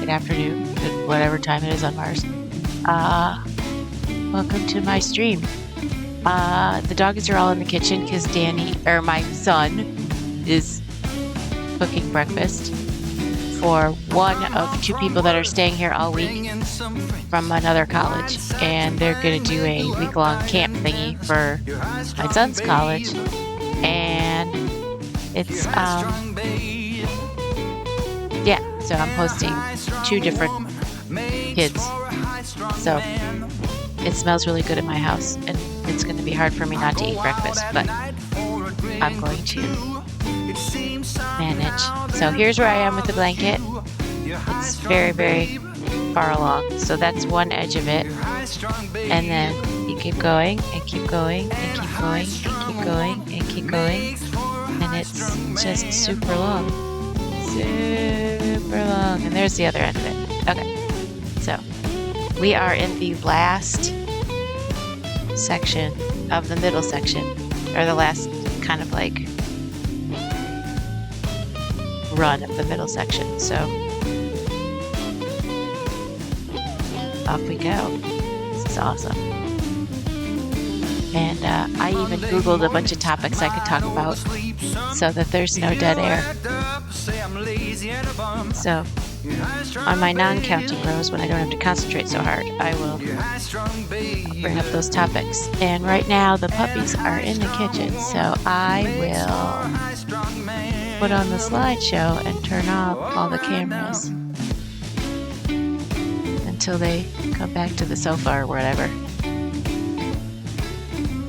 good afternoon, good whatever time it is on Mars. Welcome to my stream. The doggies are all in the kitchen because my son, is cooking breakfast for one of two people that are staying here all week from another college, and they're going to do a week-long camp thingy for my son's college, and it's so I'm hosting two different kids, so it smells really good in my house, and it's going to be hard for me not to eat breakfast, but I'm going to manage. So here's where I am with the blanket. It's very, very far along, so that's one edge of it, and then you keep going and keep going and keep going and keep going and keep going, and it's just super long, and there's the other end of it. Okay, so we are in the last section of the middle section, or the last kind of like run of the middle section, so off we go. This is awesome. And I even Googled a bunch of topics I could talk about so that there's no dead air. So on my non-counting rows, when I don't have to concentrate so hard, I will bring up those topics. And right now the puppies are in the kitchen, so I will put on the slideshow and turn off all the cameras until they come back to the sofa or whatever.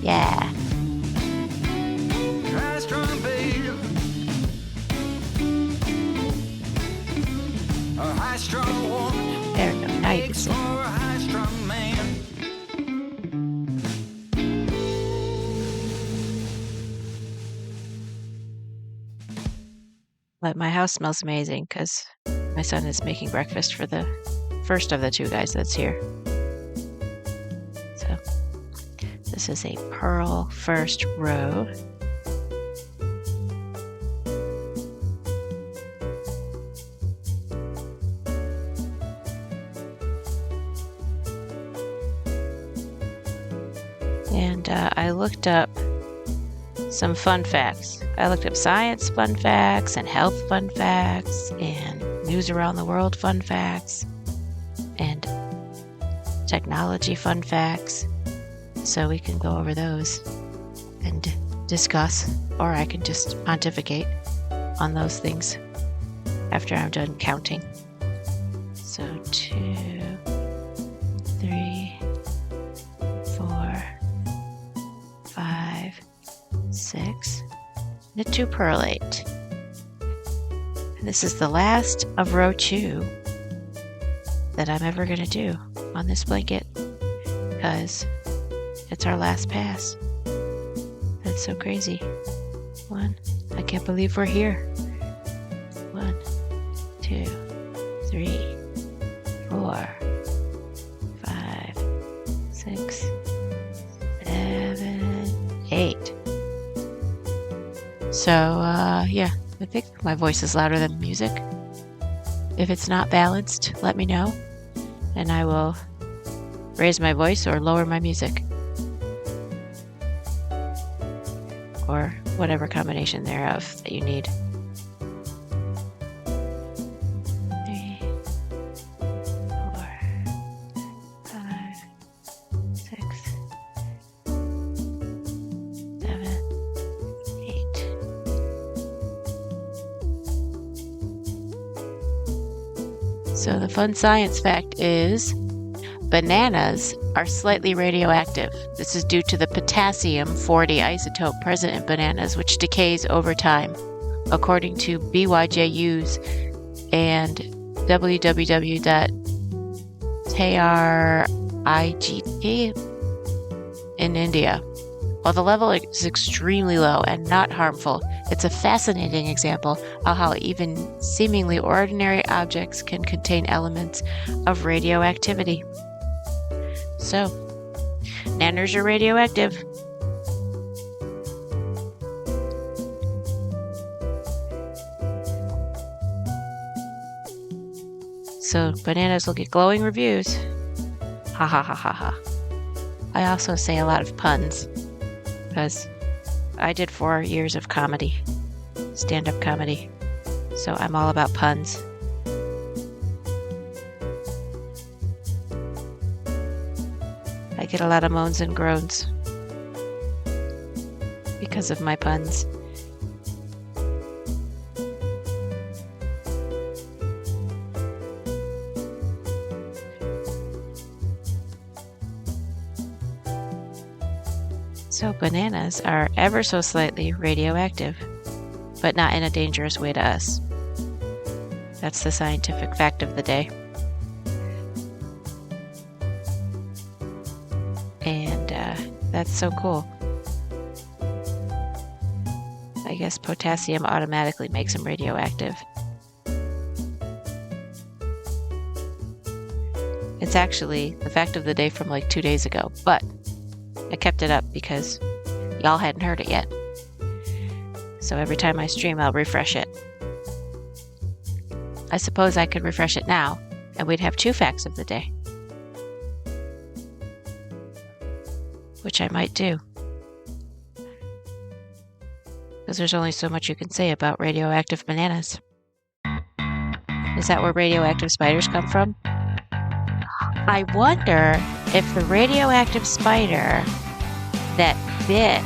Yeah. There we go. Now you can see. But my house smells amazing because my son is making breakfast for the first of the two guys that's here. So this is a pearl first row. And I looked up some fun facts. I looked up science fun facts and health fun facts and news around the world fun facts and technology fun facts. So we can go over those and discuss, or I can just pontificate on those things after I'm done counting. So 2, 3, 4, 5, 6, knit 2, purl 8. And this is the last of row 2 that I'm ever going to do on this blanket because it's our last pass. That's so crazy. 1, I can't believe we're here. 1, 2, 3, 4, 5, 6, 7, 8. So, yeah, I think my voice is louder than the music. If it's not balanced, let me know, and I will raise my voice or lower my music. Or whatever combination thereof that you need. 3, 4, 5, 6, 7, 8. So the fun science fact is bananas are slightly radioactive. This is due to the potassium-40 isotope present in bananas, which decays over time, according to BYJU's and www.TRIGT in India. While the level is extremely low and not harmful, it's a fascinating example of how even seemingly ordinary objects can contain elements of radioactivity. So, nanners are radioactive. So bananas will get glowing reviews. Ha ha ha ha ha. I also say a lot of puns because I did 4 years of comedy, stand-up comedy. So I'm all about puns. I get a lot of moans and groans because of my puns. So bananas are ever so slightly radioactive, but not in a dangerous way to us. That's the scientific fact of the day. And that's so cool. I guess potassium automatically makes them radioactive. It's actually the fact of the day from like 2 days ago, but I kept it up because y'all hadn't heard it yet. So every time I stream, I'll refresh it. I suppose I could refresh it now, and we'd have 2 facts of the day. Which I might do. Because there's only so much you can say about radioactive bananas. Is that where radioactive spiders come from? I wonder if the radioactive spider that bit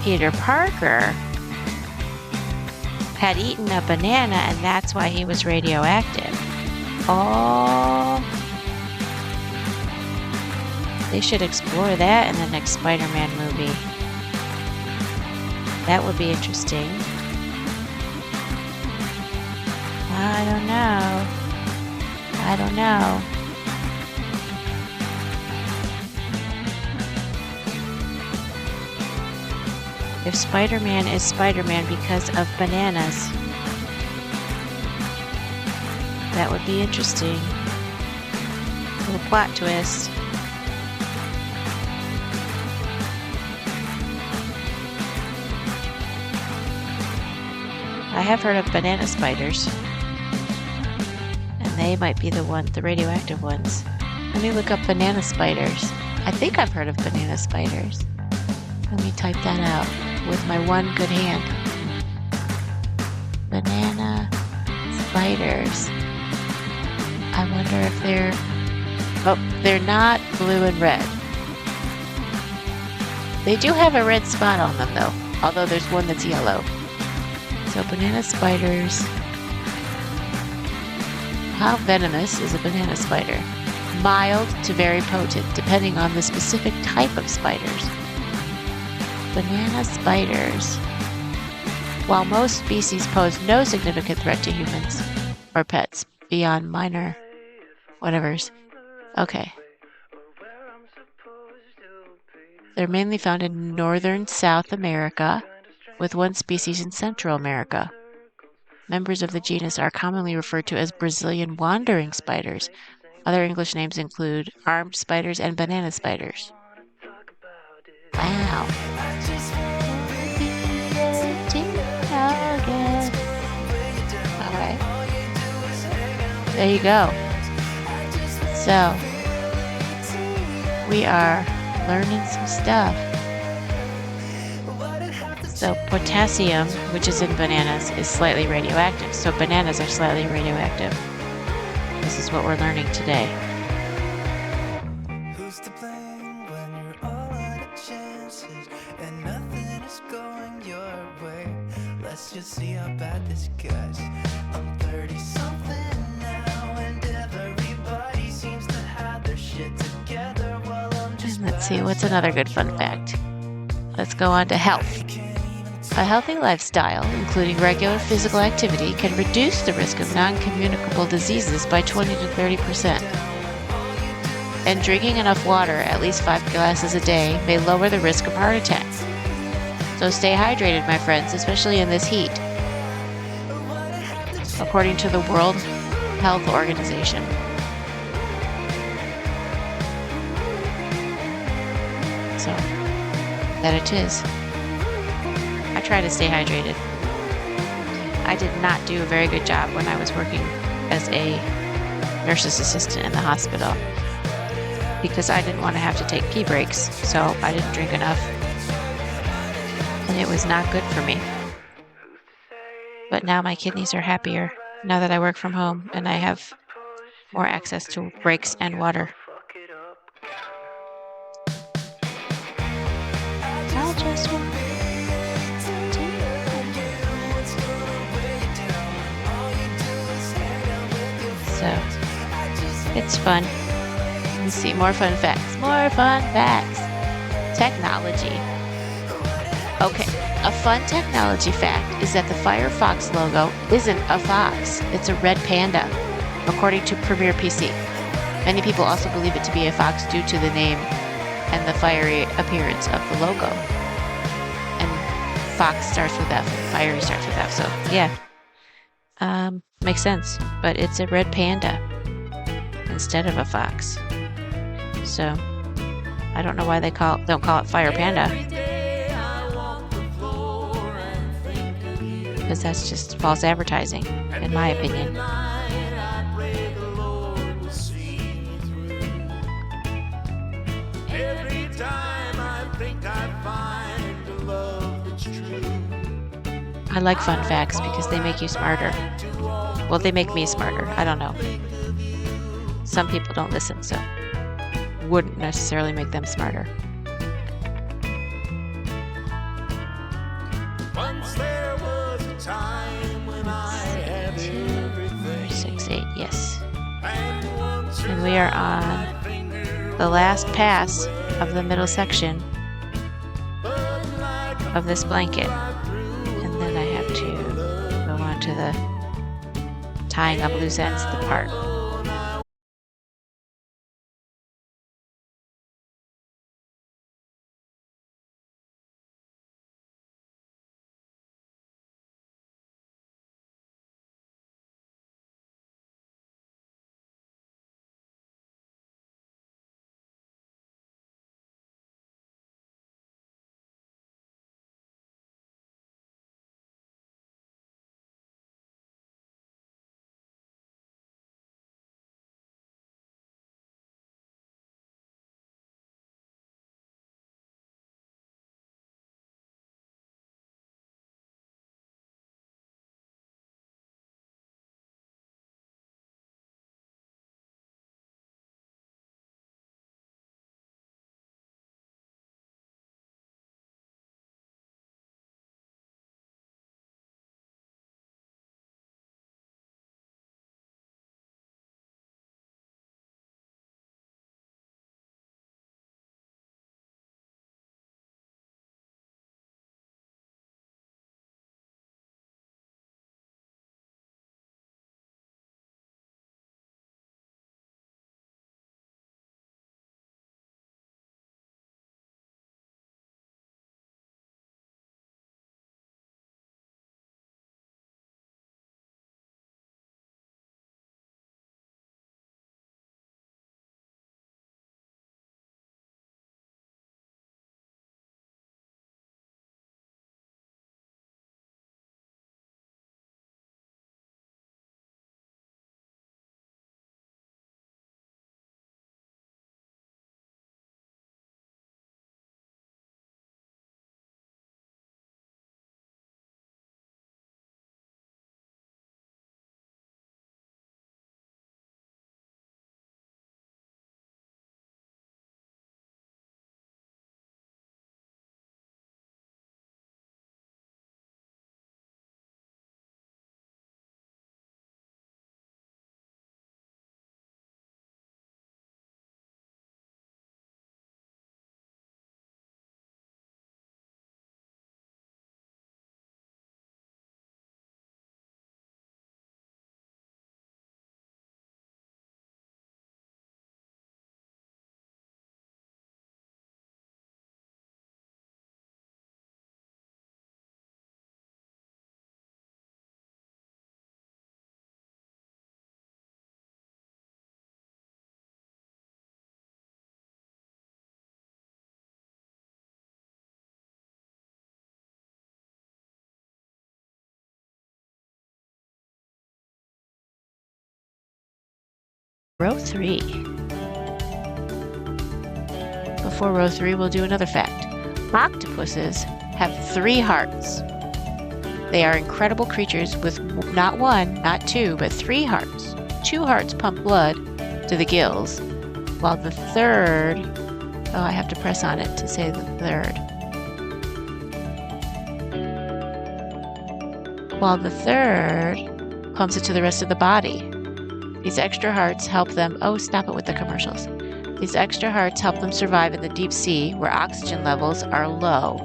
Peter Parker had eaten a banana and that's why he was radioactive. Oh, they should explore that in the next Spider-Man movie. That would be interesting. I don't know. If Spider-Man is Spider-Man because of bananas, that would be interesting. Little plot twist. I have heard of banana spiders, and they might be the radioactive ones. Let me look up banana spiders. I think I've heard of banana spiders. Let me type that out with my one good hand. Banana spiders. I wonder if they're not blue and red. They do have a red spot on them though, although there's one that's yellow. So banana spiders. How venomous is a banana spider? Mild to very potent, depending on the specific type of spiders. Banana spiders. While most species pose no significant threat to humans or pets beyond minor whatevers. Okay. They're mainly found in northern South America, with one species in Central America. Members of the genus are commonly referred to as Brazilian wandering spiders. Other English names include armed spiders and banana spiders. Wow. Alright. There you go. So, we are learning some stuff. So potassium, which is in bananas, is slightly radioactive. So bananas are slightly radioactive. This is what we're learning today. Who's to blame when you're all out of chances and nothing is going your way? Let's just see how bad this gets. I'm 30-something now and everybody seems to have their shit together while I'm just... And let's see, what's another good fun fact? Let's go on to health. A healthy lifestyle, including regular physical activity, can reduce the risk of non-communicable diseases by 20 to 30%. And drinking enough water, at least 5 glasses a day, may lower the risk of heart attacks. So stay hydrated, my friends, especially in this heat, according to the World Health Organization. So, that it is. I try to stay hydrated. I did not do a very good job when I was working as a nurse's assistant in the hospital because I didn't want to have to take pee breaks, so I didn't drink enough. And it was not good for me. But now my kidneys are happier now that I work from home and I have more access to breaks and water. I'll just walk So it's fun. Let me see, more fun facts. More fun facts. Technology. Okay, a fun technology fact is that the Firefox logo isn't a fox. It's a red panda, according to Premier PC. Many people also believe it to be a fox due to the name and the fiery appearance of the logo. And fox starts with F, and fiery starts with F, so yeah. Makes sense, but it's a red panda instead of a fox. So I don't know why they don't call it Fire Panda, because that's just false advertising, in my opinion. I like fun facts because they make you smarter. Well, they make me smarter. I don't know. Some people don't listen, so wouldn't necessarily make them smarter. Once there was a time when I had everything. 6, 8, yes. And we are on the last pass of the middle section of this blanket. And then I have to go on to the tying up loose ends, the part. Row 3. Before row 3, we'll do another fact. Octopuses have 3 hearts. They are incredible creatures with not 1, not 2, but 3 hearts. 2 hearts pump blood to the gills, while the third... Oh, I have to press on it to say the third. While the third pumps it to the rest of the body. These extra hearts help them... Oh, stop it with the commercials. These extra hearts help them survive in the deep sea where oxygen levels are low.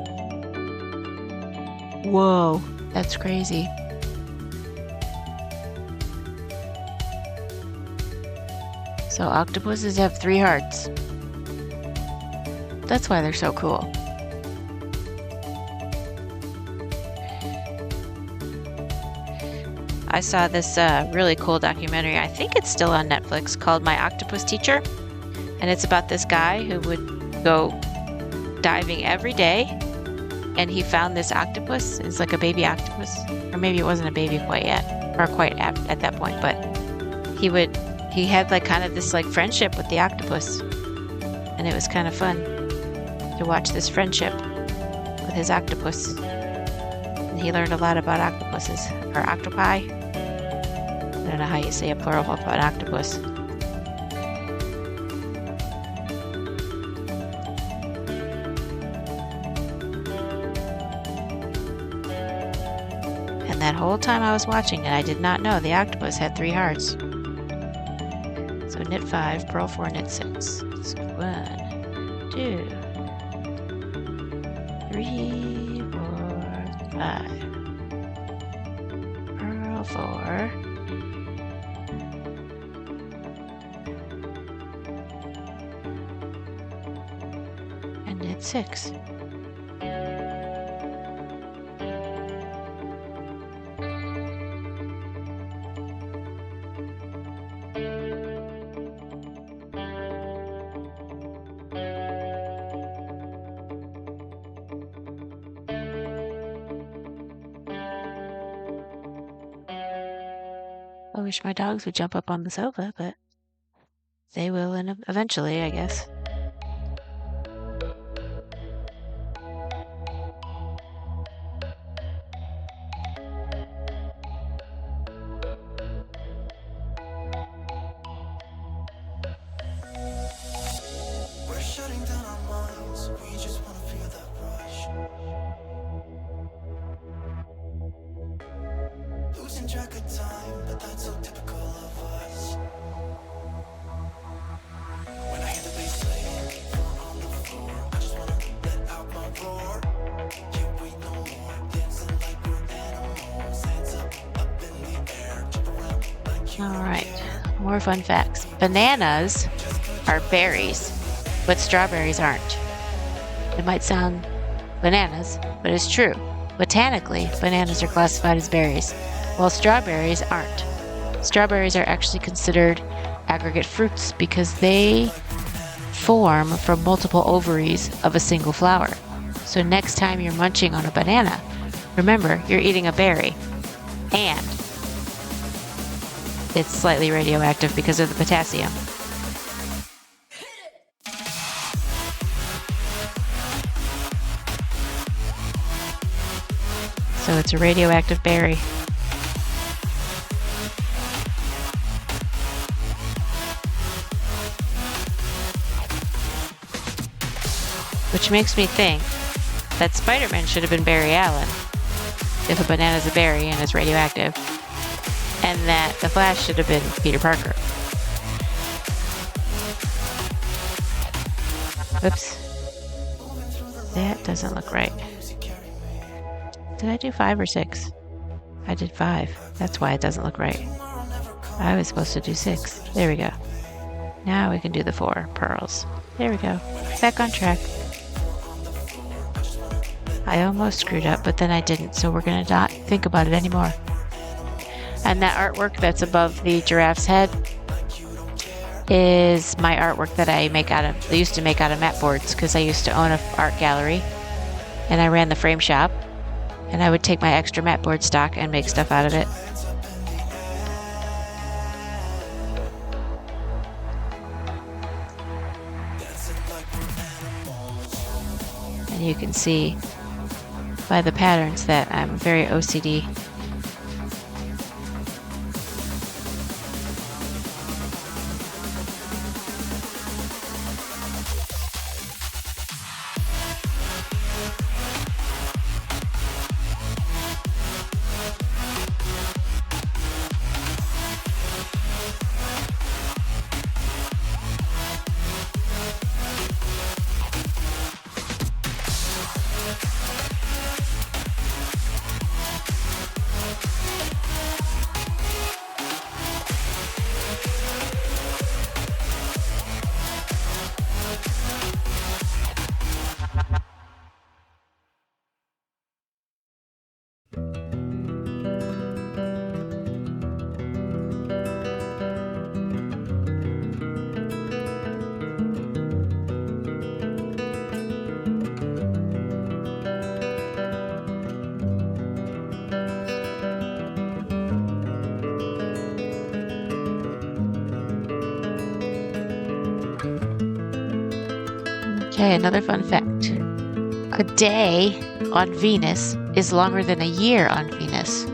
Whoa, that's crazy. So octopuses have 3 hearts. That's why they're so cool. I saw this really cool documentary, I think it's still on Netflix, called My Octopus Teacher. And it's about this guy who would go diving every day, and he found this octopus. It's like a baby octopus, or maybe it wasn't a baby quite yet, or quite at that point, but he had like kind of this like friendship with the octopus, and it was kind of fun to watch this friendship with his octopus. And he learned a lot about octopuses, or octopi. I don't know how you say a plural of an octopus. And that whole time I was watching it, I did not know the octopus had 3 hearts. So knit 5, purl 4, knit 6. So 1, 2, 3, 4, 5. Purl 4. And knit 6. I wish my dogs would jump up on the sofa, but they will eventually, I guess. We're shutting down our minds. We just wanna feel that rush. Losing track of time, but that's so typical of us. When I hear the bass play, fall on the floor, I just wanna let out my roar. Can't wait no more, dancing like we're animals. Hands up in the air, jump around like you. All right, more fun facts. Bananas are berries, but strawberries aren't. It might sound bananas, but it's true. Botanically, bananas are classified as berries, while strawberries aren't. Strawberries are actually considered aggregate fruits because they form from multiple ovaries of a single flower. So next time you're munching on a banana, remember you're eating a berry, and it's slightly radioactive because of the potassium. So it's a radioactive berry. Which makes me think that Spider-Man should have been Barry Allen if a banana's a berry and is radioactive, and that the Flash should have been Peter Parker. Oops. That doesn't look right. Did I do 5 or 6? I did 5. That's why it doesn't look right. I was supposed to do 6. There we go. Now we can do the 4 pearls. There we go. Back on track. I almost screwed up, but then I didn't, so we're going to not think about it anymore. And that artwork that's above the giraffe's head is my artwork that I used to make out of mat boards, because I used to own an art gallery and I ran the frame shop, and I would take my extra mat board stock and make stuff out of it. And you can see by the patterns that I'm very OCD. Okay, another fun fact. A day on Venus is longer than a year on Venus.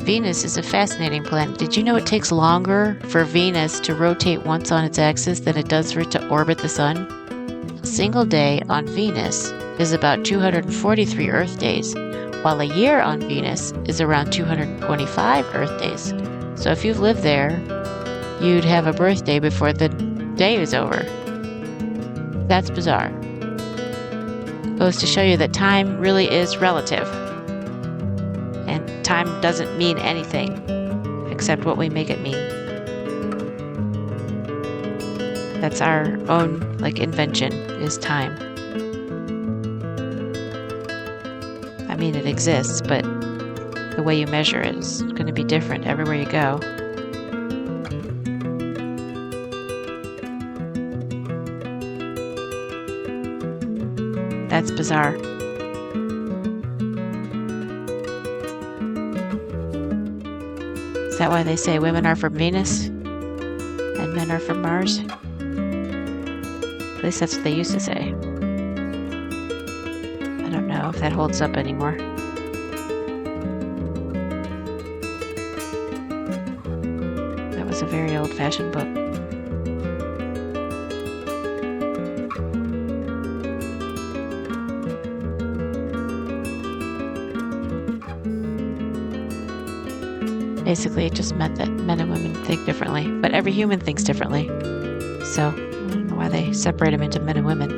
Venus is a fascinating planet. Did you know it takes longer for Venus to rotate once on its axis than it does for it to orbit the sun? A single day on Venus is about 243 Earth days, while a year on Venus is around 225 Earth days. So if you've lived there, you'd have a birthday before the day is over. That's bizarre. Goes to show you that time really is relative. And time doesn't mean anything except what we make it mean. That's our own invention, is time. I mean, it exists, but the way you measure it is going to be different everywhere you go. That's bizarre. Is that why they say women are from Venus and men are from Mars? At least that's what they used to say. I don't know if that holds up anymore. That was a very old-fashioned book. Basically, it just meant that men and women think differently, but every human thinks differently. So, I don't know why they separate them into men and women.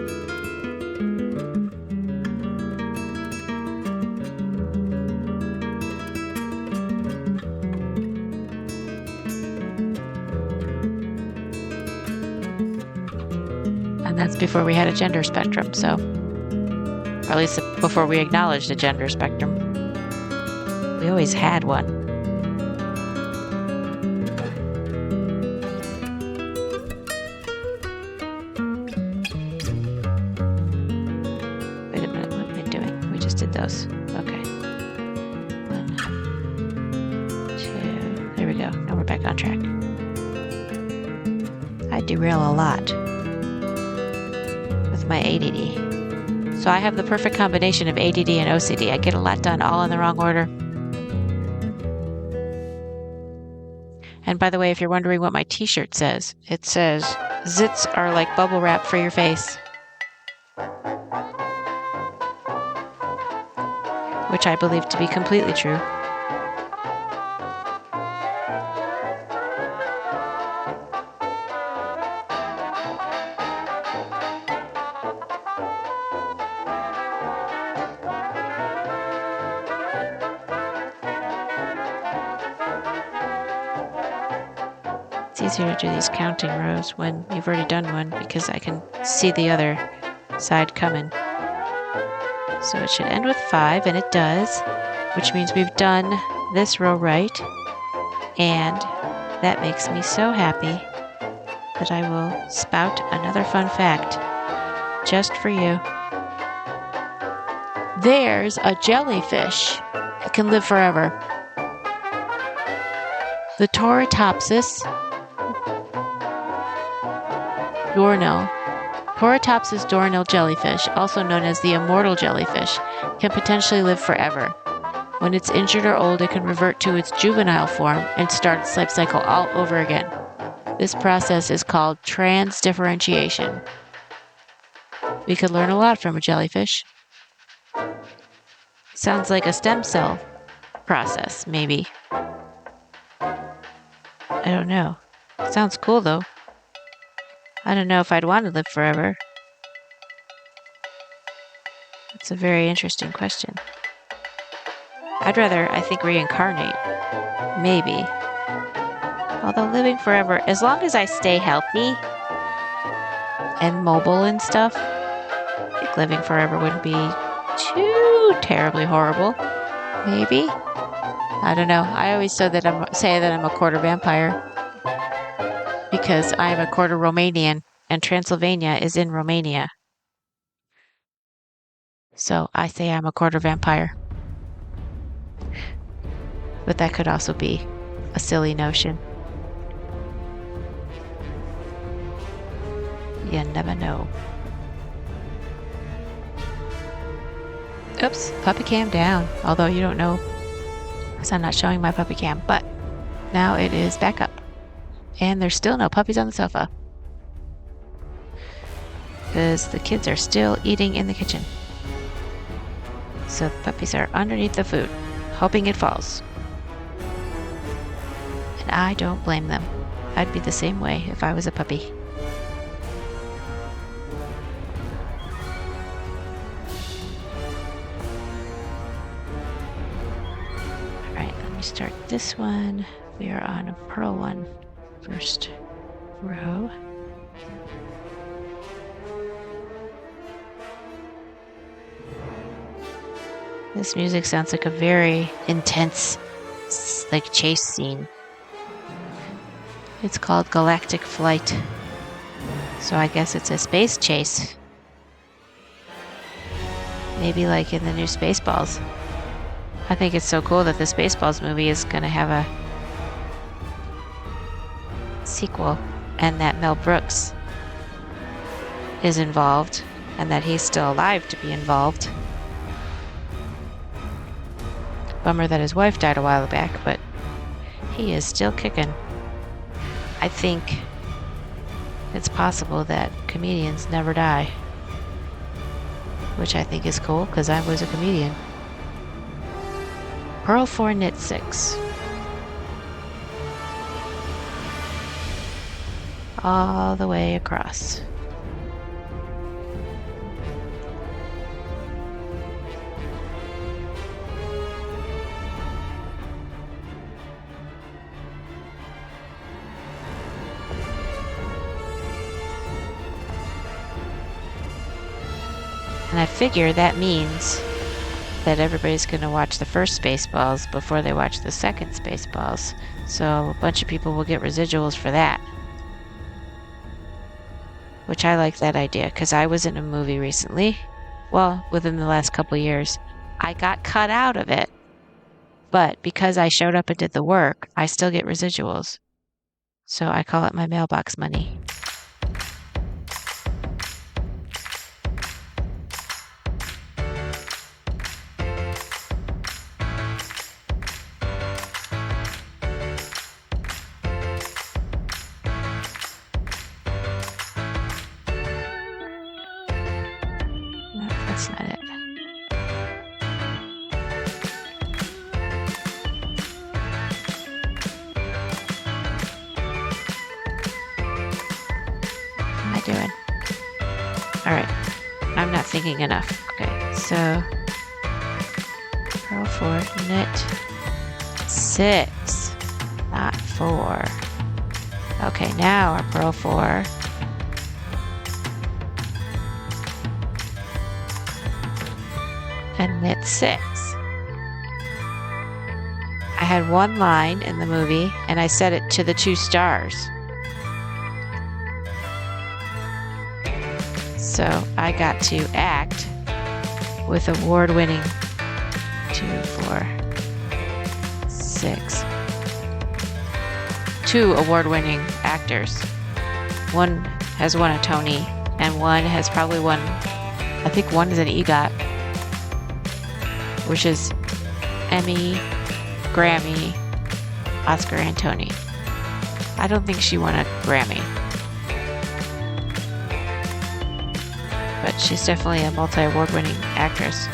And that's before we had a gender spectrum, so, or at least before we acknowledged a gender spectrum. We always had one. Those. Okay. 1, 2. There we go. Now we're back on track. I derail a lot with my ADD. So I have the perfect combination of ADD and OCD. I get a lot done all in the wrong order. And by the way, if you're wondering what my t-shirt says, it says, "Zits are like bubble wrap for your face." Which I believe to be completely true. It's easier to do these counting rows when you've already done one because I can see the other side coming. So it should end with 5, and it does, which means we've done this row right, and that makes me so happy that I will spout another fun fact just for you. There's a jellyfish. It can live forever. The Toritopsis, Dornell, Corytopsis dorinal jellyfish, also known as the immortal jellyfish, can potentially live forever. When it's injured or old, it can revert to its juvenile form and start its life cycle all over again. This process is called transdifferentiation. We could learn a lot from a jellyfish. Sounds like a stem cell process, maybe. I don't know. Sounds cool, though. I don't know if I'd want to live forever. That's a very interesting question. I'd rather, I think, reincarnate. Maybe. Although living forever, as long as I stay healthy and mobile and stuff, I think living forever wouldn't be too terribly horrible. Maybe? I don't know. I always say that I'm a quarter vampire because I am a quarter Romanian and Transylvania is in Romania. So I say I'm a quarter vampire. But that could also be a silly notion. You never know. Oops, puppy cam down. Although you don't know, because I'm not showing my puppy cam. But now it is back up. And there's still no puppies on the sofa. Because the kids are still eating in the kitchen. So the puppies are underneath the food, hoping it falls. And I don't blame them. I'd be the same way if I was a puppy. Alright, let me start this one. We are on a purl one. First row. This music sounds like a very intense, like, chase scene. It's called Galactic Flight. So I guess it's a space chase. Maybe like in the new Spaceballs. I think it's so cool that the Spaceballs movie is going to have a sequel and that Mel Brooks is involved and that he's still alive to be involved. Bummer that his wife died a while back, but he is still kicking. I think it's possible that comedians never die, which I think is cool because I was a comedian. Purl 4, knit 6. All the way across. And I figure that means that everybody's going to watch the first Spaceballs before they watch the second Spaceballs. So a bunch of people will get residuals for that. Which I like that idea, because I was in a movie recently. Well, within the last couple of years. I got cut out of it. But because I showed up and did the work, I still get residuals. So I call it my mailbox money. That's not it. What am I doing? Alright. I'm not thinking enough. Okay, so purl 4, knit 6, not 4. Okay, now our purl 4. And knit 6. I had one line in the movie and I set it to the 2 stars. So I got to act with award-winning 2, 4, 6. 2 award-winning actors. One has won a Tony and one has probably won, I think one is an EGOT, which is Emmy, Grammy, Oscar, and Tony. I don't think she won a Grammy, but she's definitely a multi-award winning actress,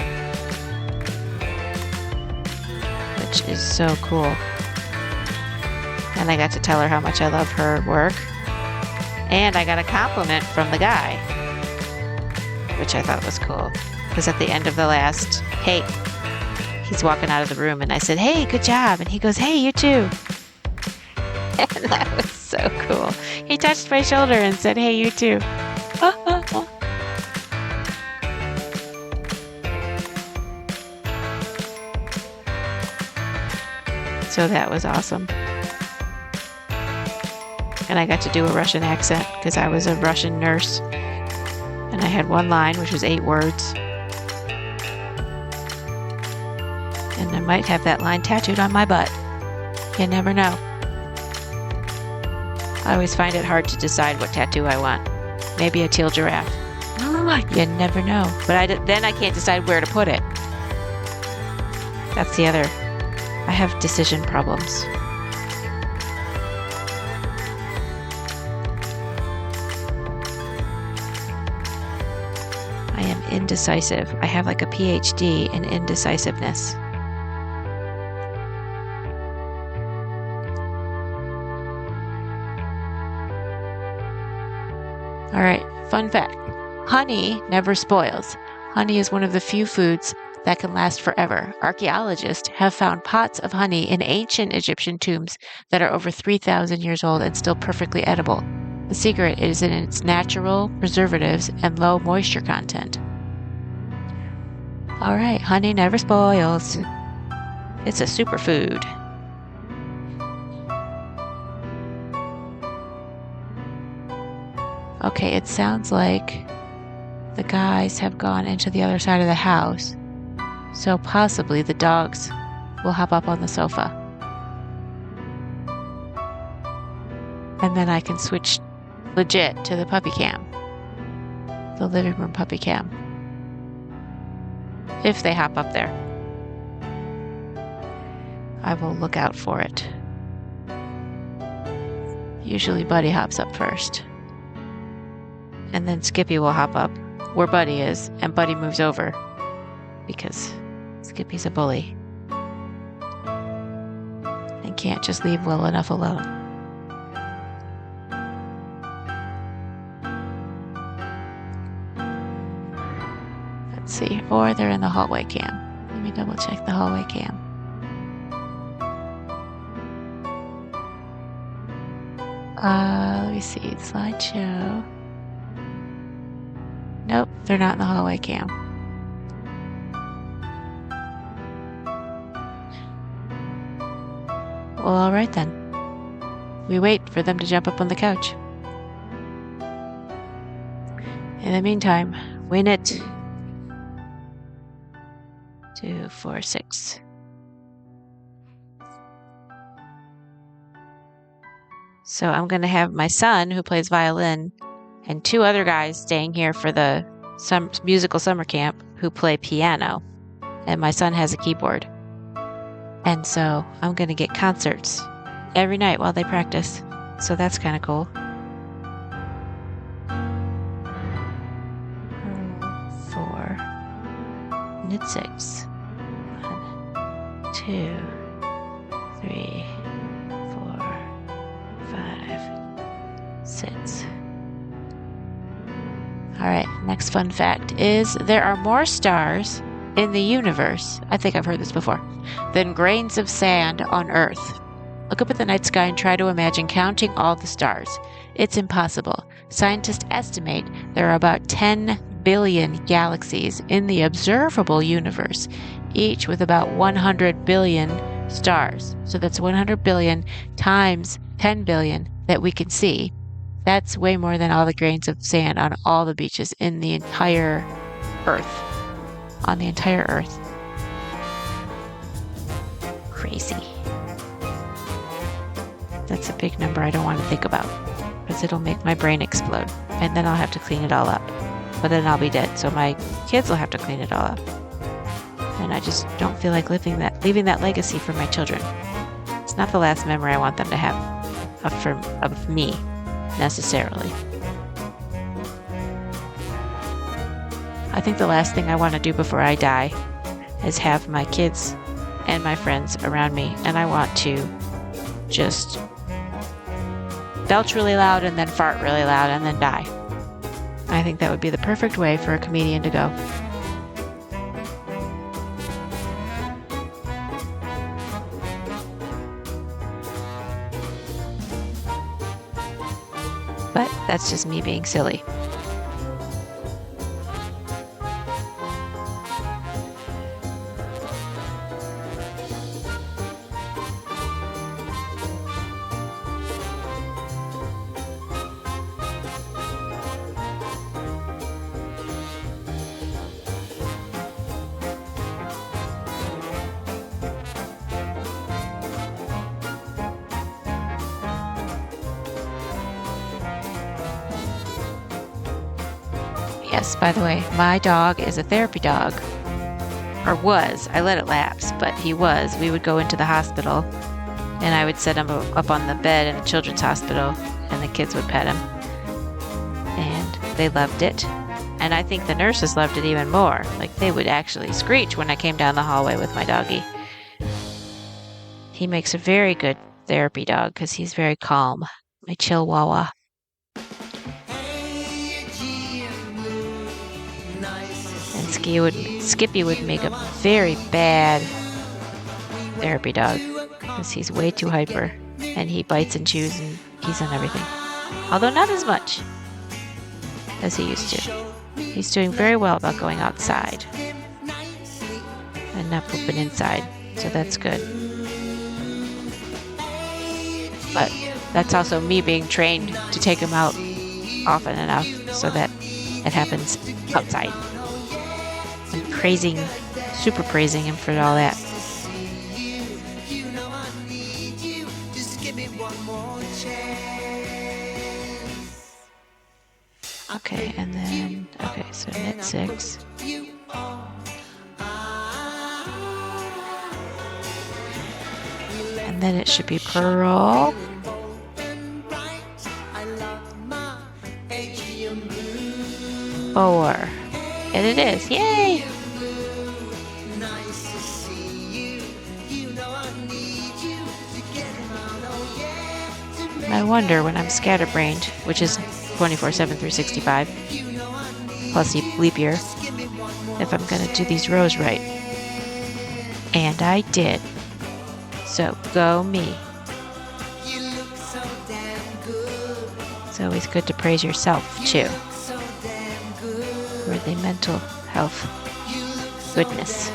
which is so cool. And I got to tell her how much I love her work, and I got a compliment from the guy, which I thought was cool, because at the end of the last, hey, he's walking out of the room, and I said, hey, good job, and he goes, hey, you too. And that was so cool. He touched my shoulder and said, hey, you too. So that was awesome. And I got to do a Russian accent because I was a Russian nurse. And I had one line, which was 8 words. And I might have that line tattooed on my butt. You never know. I always find it hard to decide what tattoo I want. Maybe a teal giraffe. You never know. But then I can't decide where to put it. That's the other. I have decision problems. I am indecisive. I have like a PhD in indecisiveness. All right, fun fact. Honey never spoils. Honey is one of the few foods that can last forever. Archaeologists have found pots of honey in ancient Egyptian tombs that are over 3,000 years old and still perfectly edible. The secret is in its natural preservatives and low moisture content. All right, honey never spoils. It's a superfood. Okay, it sounds like the guys have gone into the other side of the house, so possibly the dogs will hop up on the sofa. And then I can switch legit to the puppy cam, the living room puppy cam, if they hop up there. I will look out for it. Usually Buddy hops up first. And then Skippy will hop up where Buddy is, and Buddy moves over because Skippy's a bully and can't just leave well enough alone. Let's see, or they're in the hallway cam. Let me double check the hallway cam. Let me see, slideshow. Nope, they're not in the hallway cam. Well, all right then. We wait for them to jump up on the couch. In the meantime, we knit 2, 4, 6. So I'm going to have my son, who plays violin, and 2 other guys staying here for the musical summer camp who play piano. And my son has a keyboard. And so I'm going to get concerts every night while they practice. So that's kind of cool. 4, knit 6. 1, 2, 3, 4, 5, 6. All right, next fun fact is there are more stars in the universe, I think I've heard this before, than grains of sand on Earth. Look up at the night sky and try to imagine counting all the stars. It's impossible. Scientists estimate there are about 10 billion galaxies in the observable universe, each with about 100 billion stars. So that's 100 billion times 10 billion that we can see. That's way more than all the grains of sand on all the beaches in the entire Earth. On the entire Earth. Crazy. That's a big number I don't want to think about, because it'll make my brain explode. and then I'll have to clean it all up. But then I'll be dead, so my kids will have to clean it all up. And I just don't feel like leaving that legacy for my children. It's not the last memory I want them to have of me, necessarily. I think the last thing I want to do before I die is have my kids and my friends around me, and I want to just belch really loud and then fart really loud and then die. I think that would be the perfect way for a comedian to go. But that's just me being silly. Yes, by the way, my dog is a therapy dog. Or was. I let it lapse, but he was. We would go into the hospital, and I would set him up on the bed in the children's hospital, and the kids would pet him. And they loved it. And I think the nurses loved it even more. Like, they would actually screech when I came down the hallway with my doggie. He makes a very good therapy dog because he's very calm. My Chihuahua. And Skippy would make a very bad therapy dog because he's way too hyper and he bites and chews and pees on everything. Although not as much as he used to. He's doing very well about going outside and not pooping inside, so that's good. But that's also me being trained to take him out often enough so that it happens outside. I'm super praising him for all that. Okay, and then, so knit 6. And then it should be purl. 4. And it is. Yay! I wonder when I'm scatterbrained, which is 24/7 365, plus leap year, if I'm going to do these rows right. And I did. So go me. It's always good to praise yourself too for the mental health goodness.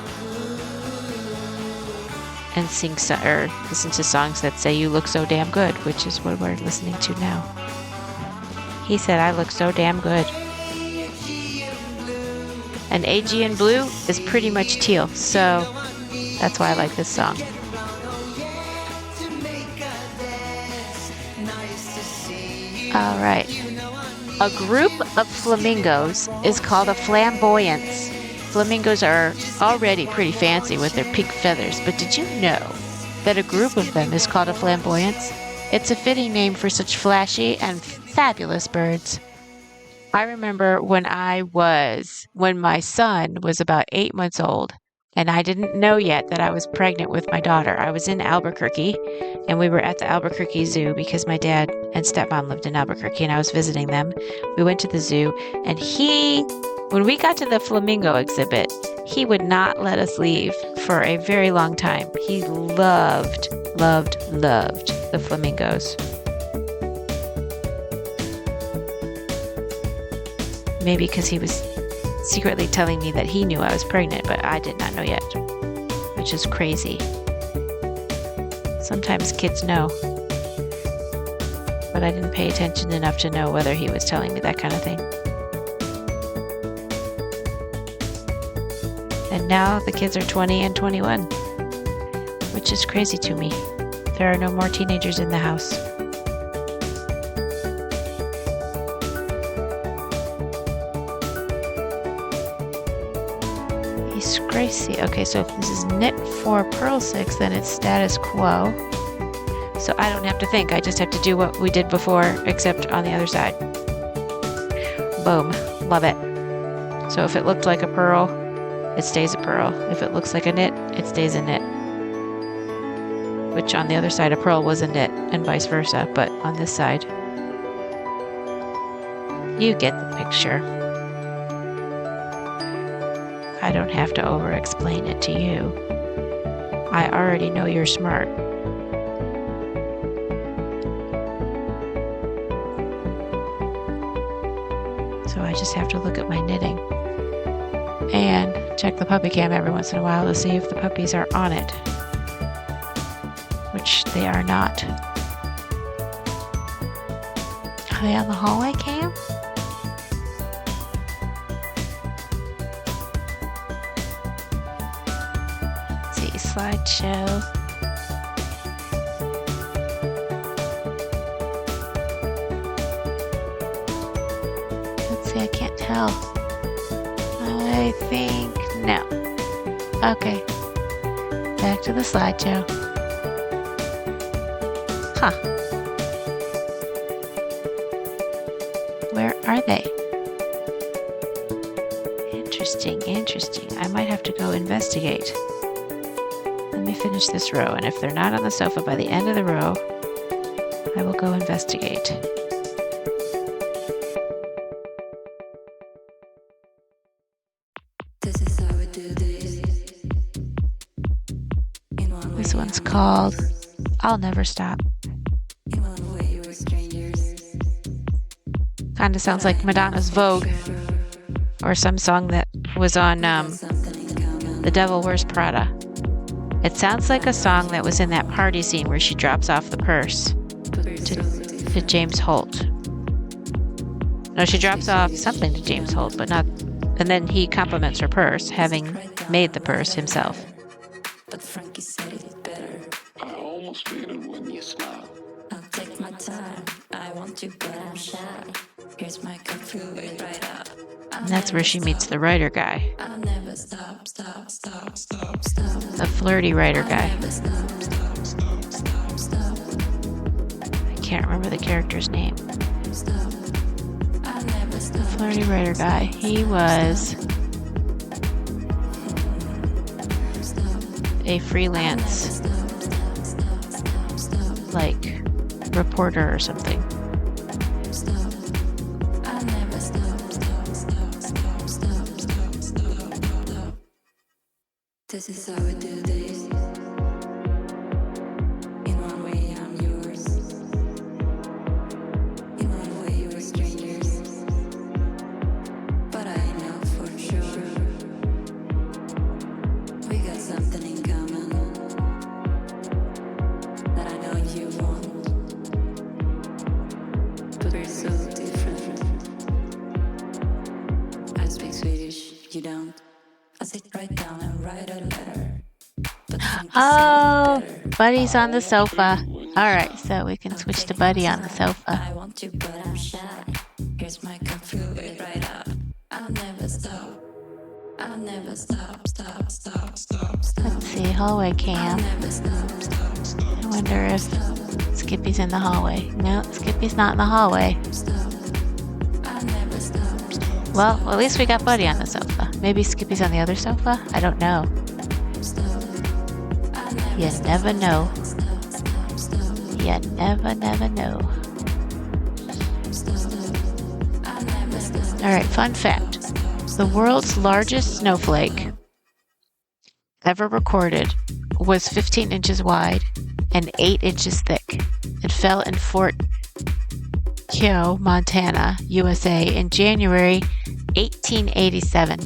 And listen to songs that say you look so damn good, which is what we're listening to now. He said I look so damn good. And Aegean blue is pretty much teal, so that's why I like this song. Alright. A group of flamingos is called a flamboyance. Flamingos are already pretty fancy with their pink feathers, but did you know that a group of them is called a flamboyance? It's a fitting name for such flashy and fabulous birds. I remember when my son was about 8 months old, and I didn't know yet that I was pregnant with my daughter. I was in Albuquerque, and we were at the Albuquerque Zoo because my dad and stepmom lived in Albuquerque, and I was visiting them. We went to the zoo, and when we got to the flamingo exhibit, he would not let us leave for a very long time. He loved the flamingos. Maybe because he was secretly telling me that he knew I was pregnant, but I did not know yet, which is crazy. Sometimes kids know, but I didn't pay attention enough to know whether he was telling me that kind of thing. And now the kids are 20 and 21, which is crazy to me. There are no more teenagers in the house. Disgracie. Okay, so if this is knit 4, purl 6, then it's status quo. So I don't have to think. I just have to do what we did before, except on the other side. Boom. Love it. So if it looked like a purl, it stays a purl. If it looks like a knit, it stays a knit. Which on the other side, a purl was a knit, and vice versa. But on this side, you get the picture. I don't have to over-explain it to you. I already know you're smart. So I just have to look at my knitting and check the puppy cam every once in a while to see if the puppies are on it, which they are not. Are they on the hallway cam? Let's see, slideshow. I can't tell. I think no. Okay. Back to the slideshow. Huh. Where are they? Interesting, interesting. I might have to go investigate. Let me finish this row, and if they're not on the sofa by the end of the row, I will go investigate. This one's called I'll Never Stop. Kind of sounds like Madonna's Vogue, or some song that was on The Devil Wears Prada. It sounds like a song that was in that party scene where she drops off the purse to James Holt. No, she drops off something to James Holt, but not. And then he compliments her purse, having made the purse himself. But Frankie said it better. I almost feel it when you smile. I'll take my time. I want you, but I'm shy. Here's my cup, fill it right up. And that's where she meets the writer guy. I'll never stop. The flirty writer guy. I can't remember the character's name. The flirty writer guy. He was a freelance, like, reporter or something. This is how we do this. In one way, I'm yours. In one way, we're strangers. But I know for sure we got something in common that I know you want. But we're so different. I speak Swedish, you don't. I sit right down and write a letter. Oh, Buddy's on the sofa. Alright, so we can switch to Buddy on the sofa. I want you, but I'm shy. Here's my cup, fill it right up. I'll never stop. I'll never stop. Let's see, hallway cam. I wonder if Skippy's in the hallway. No, Skippy's not in the hallway. Well, at least we got Buddy on the sofa. Maybe Skippy's on the other sofa? I don't know. You never know. You never know. Alright, fun fact. The world's largest snowflake ever recorded was 15 inches wide and 8 inches thick. It fell in Fort Keogh, Montana, USA in January 1887.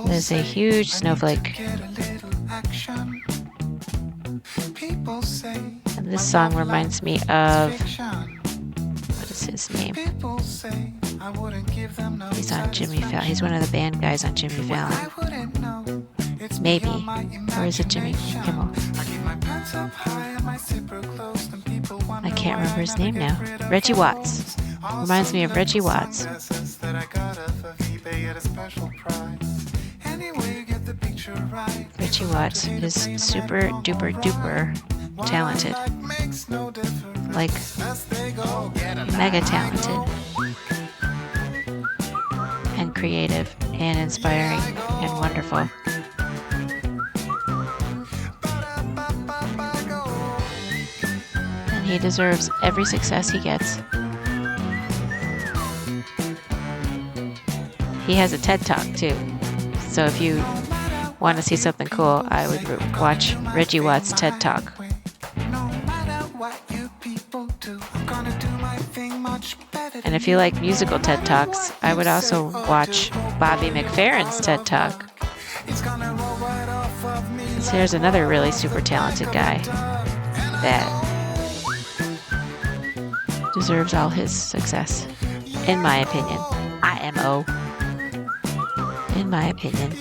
There's a huge snowflake. And this song reminds me of, what is his name? name. People say I wouldn't give them no He's on Jimmy Fallon. He's one of the band guys on Jimmy Fallon. I wouldn't know. It's Maybe. beyond my Or is it Jimmy imagination. Kimmel? I keep my pants up high and my zipper closed, and people wonder I can't why remember his never name get now. rid of Reggie those. Watts. Reminds me of Reggie Watts. Sunglasses that I got off of eBay at a special price. Anyway, you get the picture right. Reggie Watts is super duper duper talented. Makes no difference. Like, As they go, get a mega talented. And creative and inspiring and wonderful. And he deserves every success he gets. He has a TED Talk too. So if you want to see something cool, I would watch Reggie Watts' TED Talk. And if you like musical TED Talks, I would also watch Bobby McFerrin's TED Talk. So there's another really super talented guy that deserves all his success, in my opinion. IMO. In my opinion.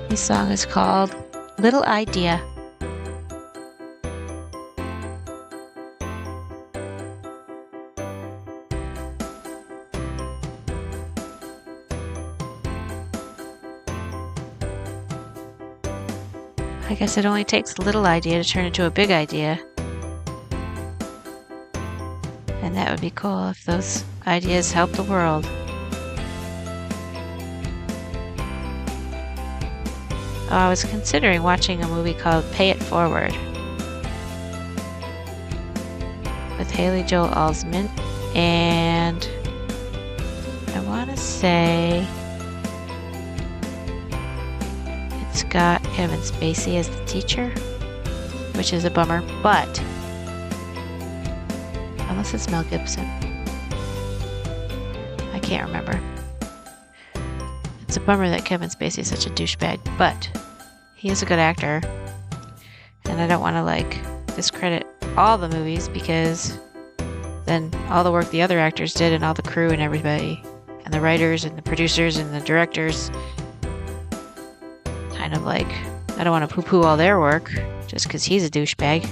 This song is called Little Idea. I guess it only takes a little idea to turn into a big idea. And that would be cool if those ideas help the world. Oh, I was considering watching a movie called Pay It Forward with Haley Joel Osment, and I want to say it's got Kevin Spacey as the teacher, which is a bummer, but unless it's Mel Gibson, I can't remember. It's a bummer that Kevin Spacey is such a douchebag, but he is a good actor, and I don't want to discredit all the movies, because then all the work the other actors did and all the crew and everybody and the writers and the producers and the directors, kind of I don't want to poo-poo all their work just because he's a douchebag.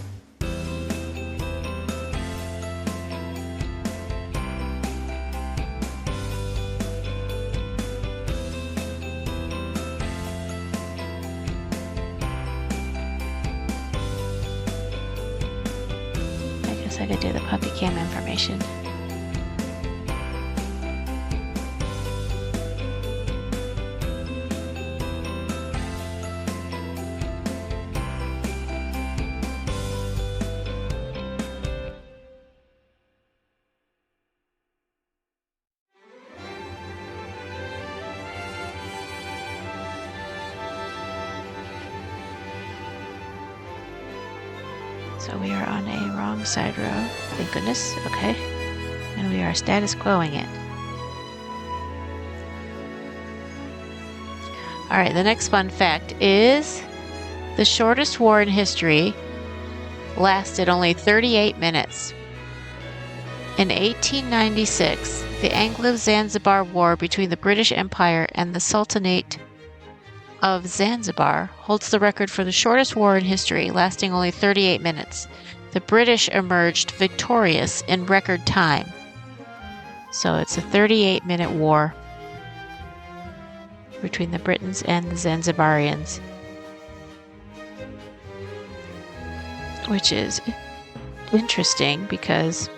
I could do the puppy cam information. So we are on a wrong side row, thank goodness, okay. And we are status quoing it. All right, the next fun fact is the shortest war in history lasted only 38 minutes. In 1896, the Anglo-Zanzibar War between the British Empire and the Sultanate of Zanzibar holds the record for the shortest war in history, lasting only 38 minutes. The British emerged victorious in record time. So it's a 38-minute war between the Britons and the Zanzibarians, which is interesting because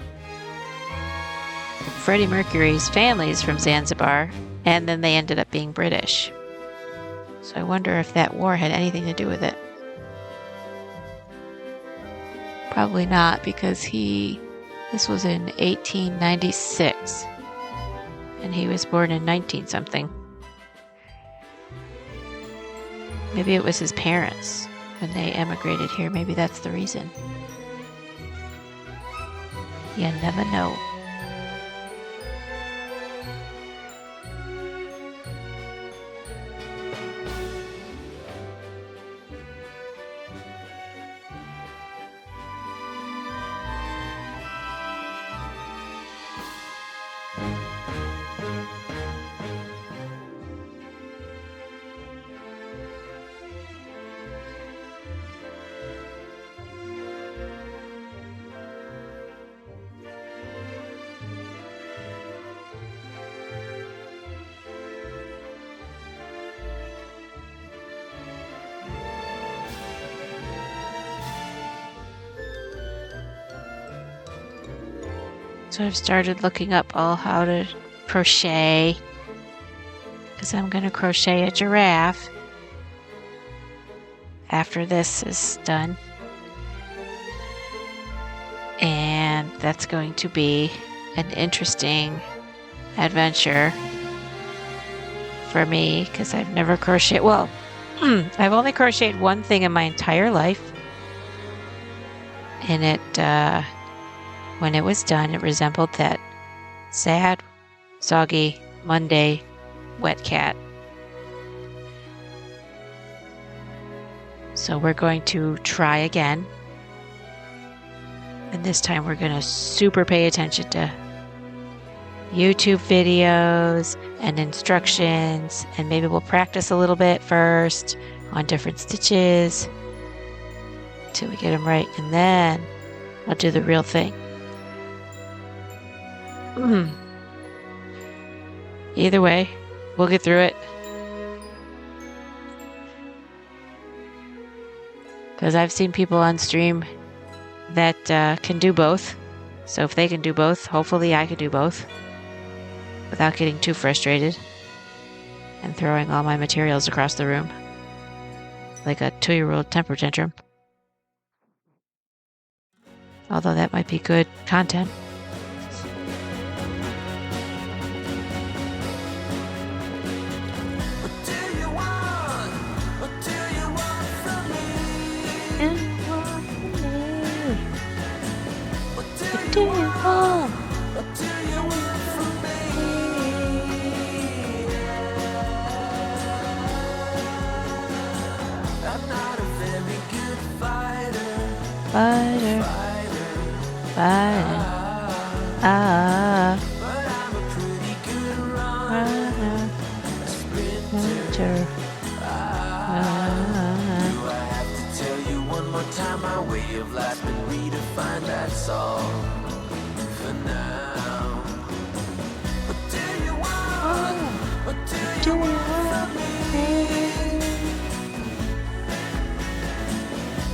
Freddie Mercury's family is from Zanzibar, and then they ended up being British. So I wonder if that war had anything to do with it. Probably not, because this was in 1896, and he was born in 19-something. Maybe it was his parents when they emigrated here. Maybe that's the reason. You never know. So I've started looking up how to crochet, because I'm going to crochet a giraffe after this is done. And that's going to be an interesting adventure for me, because I've never crocheted. Well, I've only crocheted one thing in my entire life. And when it was done, it resembled that sad, soggy, Monday wet cat. So we're going to try again. And this time we're going to super pay attention to YouTube videos and instructions. And maybe we'll practice a little bit first on different stitches till we get them right. And then I'll do the real thing. Either way, we'll get through it. Because I've seen people on stream that can do both. So if they can do both, hopefully I can do both without getting too frustrated and throwing all my materials across the room like a 2-year-old temper tantrum. Although that might be good content. Fighter, but I'm a pretty good runner, sprinter. Do I have to tell you one more time? My way of life's been redefined. That's all for now. What do you want? What do you want from me?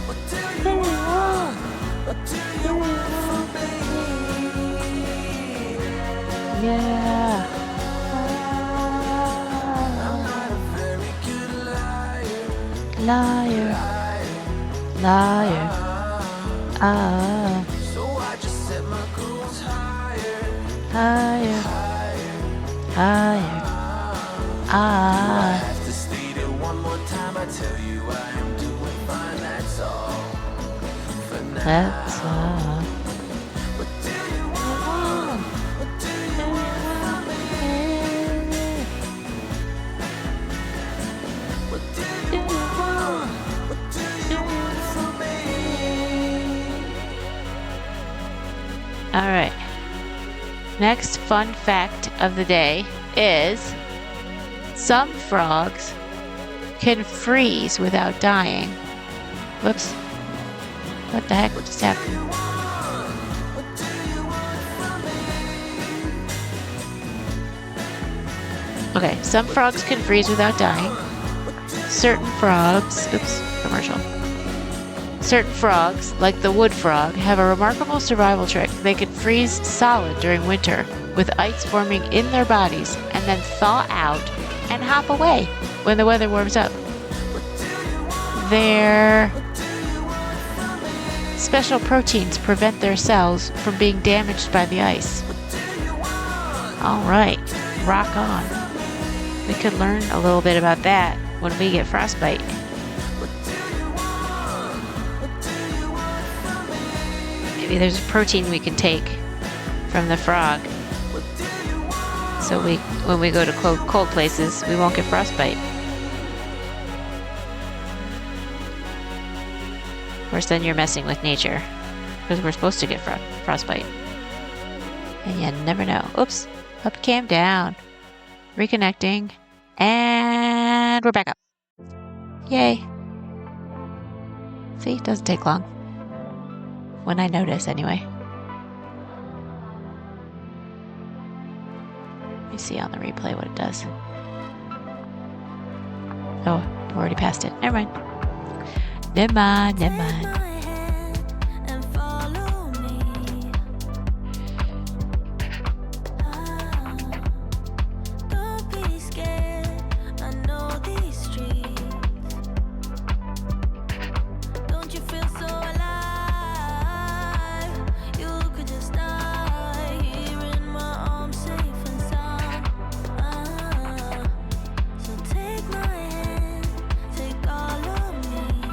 What do you want? What do you want from me? Yeah. I'm not a very good liar. Liar. So I just set my goals higher. I have to state it one more time. I tell you I am doing fine. That's all. For now. That's all. What do you want? What do you want from me? next fun fact of the day is some frogs can freeze without dying. Whoops. What the heck just happened? Okay, some frogs can freeze without dying. Certain frogs, commercial. Certain frogs, like the wood frog, have a remarkable survival trick. They can freeze solid during winter, with ice forming in their bodies, and then thaw out and hop away when the weather warms up. Their special proteins prevent their cells from being damaged by the ice. Alright, rock on. We could learn a little bit about that when we get frostbite. Maybe there's a protein we can take from the frog, so when we go to cold places, we won't get frostbite. Of course, then you're messing with nature, because we're supposed to get frostbite. And you never know. Oops, up cam down. Reconnecting, and we're back up. Yay. See, it doesn't take long. When I notice, anyway. Let me see on the replay what it does. Oh, I've already passed it. Never mind. Never mind, never mind.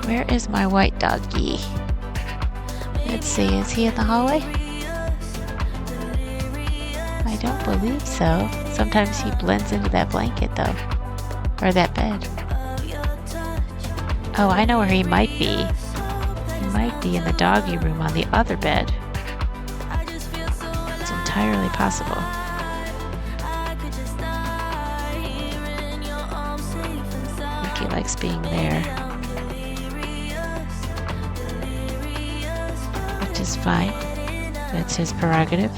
Where is my white doggy? Let's see, is he in the hallway? I don't believe so. Sometimes he blends into that blanket though. Or that bed. Oh, I know where he might be. He might be in the doggy room on the other bed. It's entirely possible. I think he likes being there. Which is fine. That's his prerogative.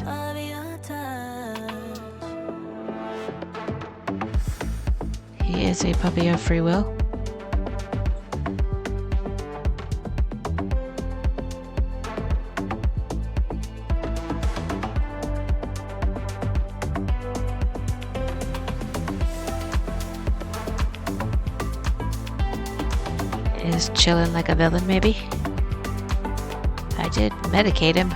He is a puppy of free will. Is chilling like a villain, maybe? I did medicate him.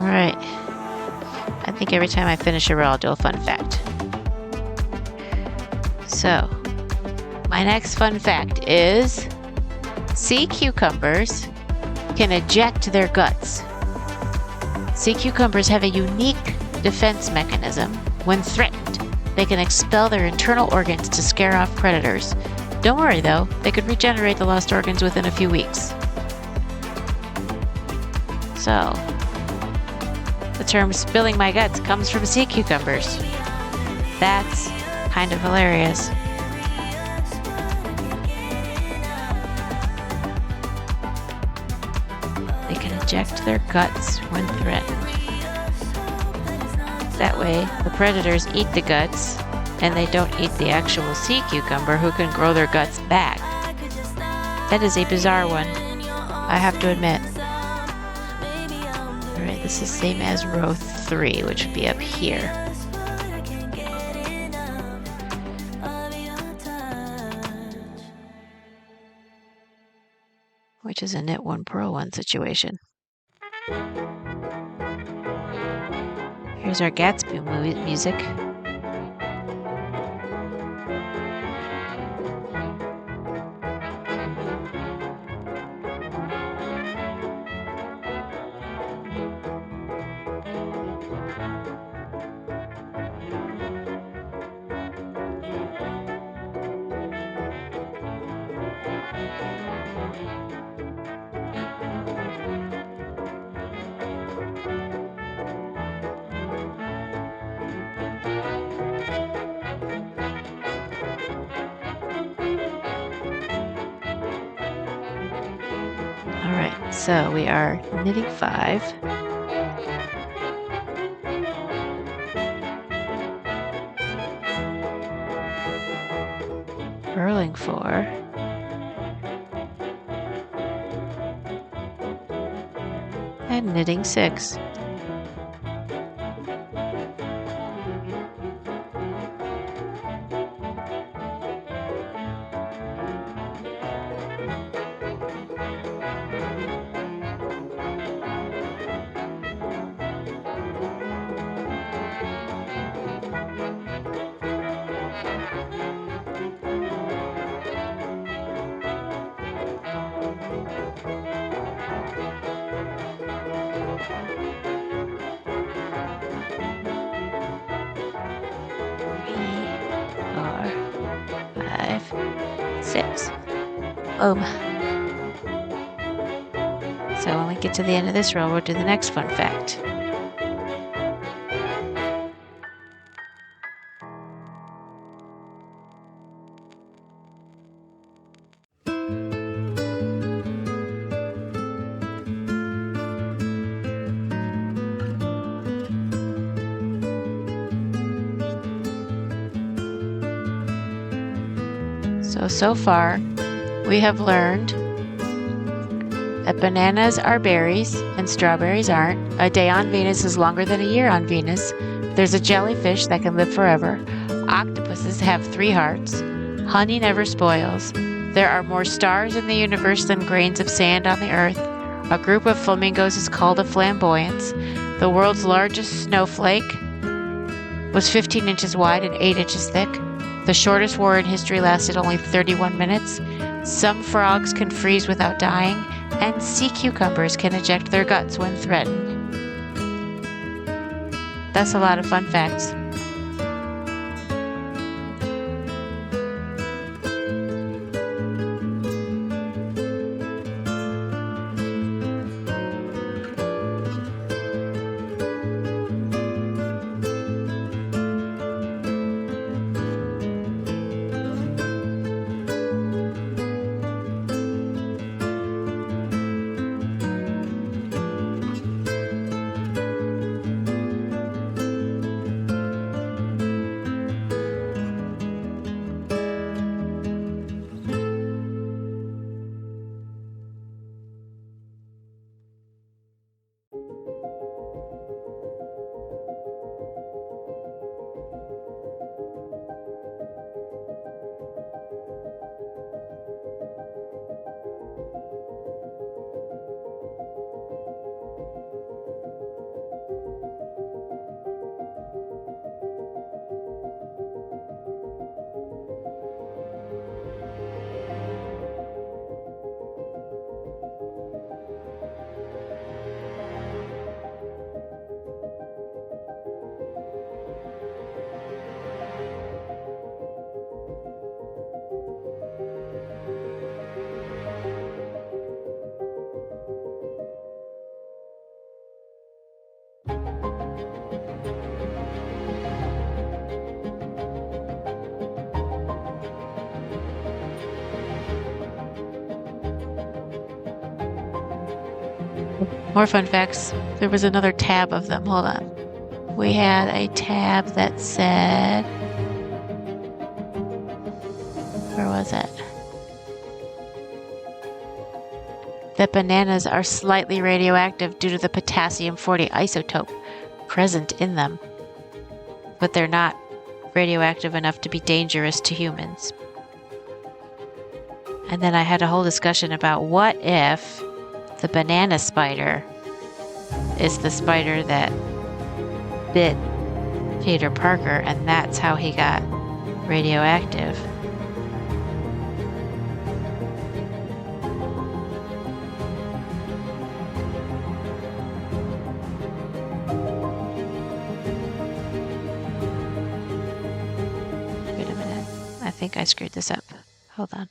Alright. I think every time I finish a row, I'll do a fun fact. So, my next fun fact is sea cucumbers can eject their guts. Sea cucumbers have a unique defense mechanism. When threatened, they can expel their internal organs to scare off predators. Don't worry though, they could regenerate the lost organs within a few weeks. So, the term spilling my guts comes from sea cucumbers. That's kind of hilarious. They can eject their guts when threatened. That way, the predators eat the guts, and they don't eat the actual sea cucumber who can grow their guts back. That is a bizarre one, I have to admit. Alright, this is same as row 3, which would be up here. Which is a knit 1 purl 1 situation. Here's our Gatsby music. Alright, so we are knitting 5. Purling 4. And knitting 6. Boom. So when we get to the end of this row, we'll do the next fun fact. So far, we have learned that bananas are berries and strawberries aren't. A day on Venus is longer than a year on Venus. There's a jellyfish that can live forever. Octopuses have 3 hearts. Honey never spoils. There are more stars in the universe than grains of sand on the earth. A group of flamingos is called a flamboyance. The world's largest snowflake was 15 inches wide and 8 inches thick. The shortest war in history lasted only 31 minutes. Some frogs can freeze without dying, and sea cucumbers can eject their guts when threatened. That's a lot of fun facts. More fun facts. There was another tab of them. Hold on. we had a tab that said, where was it? That bananas are slightly radioactive due to the potassium-40 isotope present in them, but they're not radioactive enough to be dangerous to humans. And then I had a whole discussion about what if the banana spider is the spider that bit Peter Parker, and that's how he got radioactive. Wait a minute. I think I screwed this up. Hold on.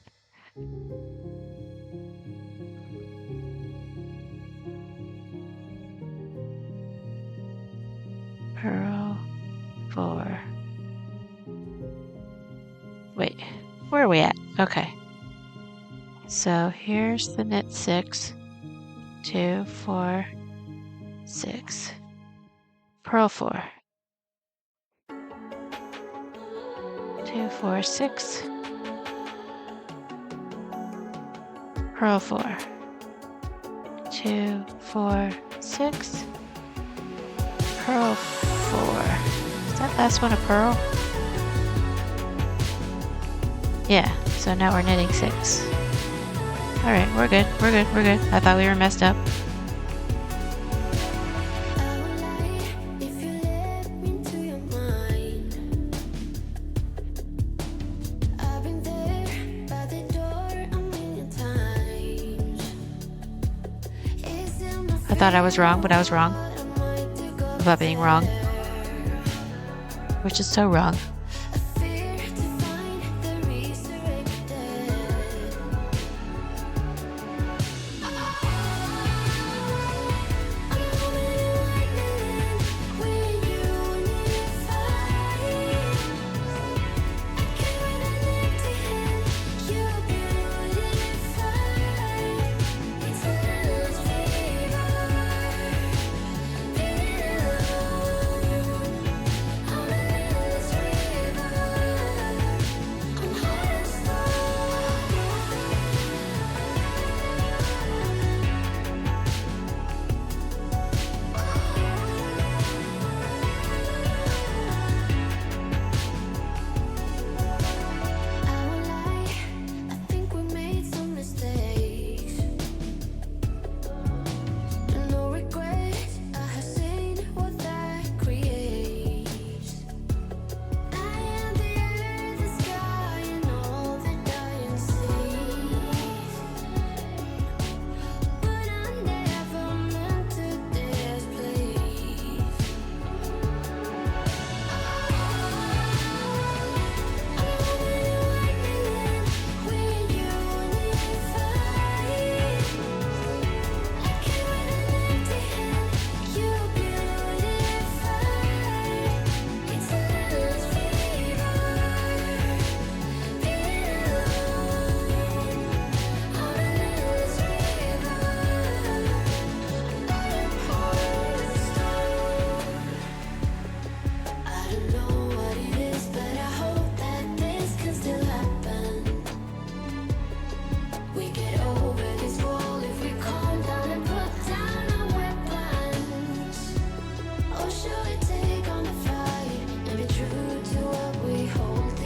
Pearl 4. Wait, where are we at? Okay. So here's the knit 6, 2, 4, 6. Purl 4. 2, 4, 6. Purl 4. 2, 4, 6. Purl 4. Is that last one a purl? Yeah, so now we're knitting 6. Alright, we're good, we're good, we're good. I thought we were messed up. I thought I was wrong, but I was wrong about being wrong, which is so wrong.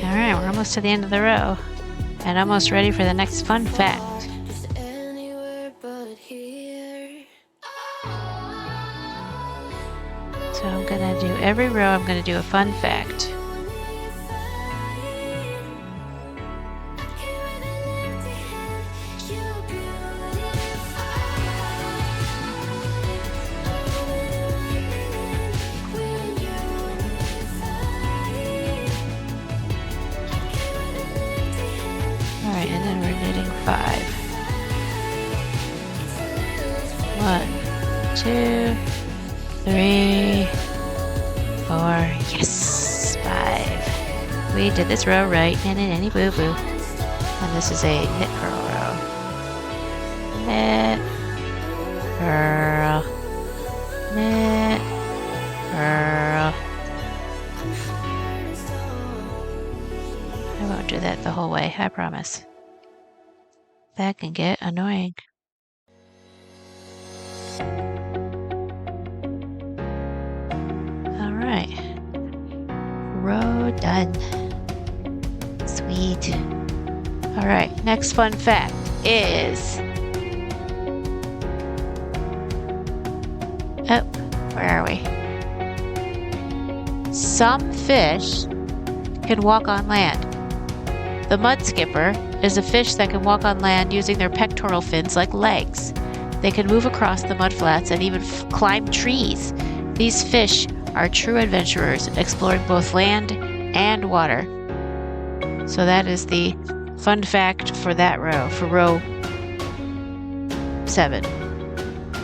Alright, we're almost to the end of the row and almost ready for the next fun fact. So I'm gonna do every row, I'm gonna do a fun fact. Alright, and then we're knitting 5. 1, 2, 3, 4, yes, 5. We did this row right, and in any boo boo. And this is a knit purl row. Knit, purl, knit, purl, the whole way, I promise. That can get annoying. All right. Row done. Sweet. All right, next fun fact is... Oh, where are we? Some fish can walk on land. The mud skipper is a fish that can walk on land using their pectoral fins like legs. They can move across the mud flats and even climb trees. These fish are true adventurers, exploring both land and water. So that is the fun fact for that row, for row 7.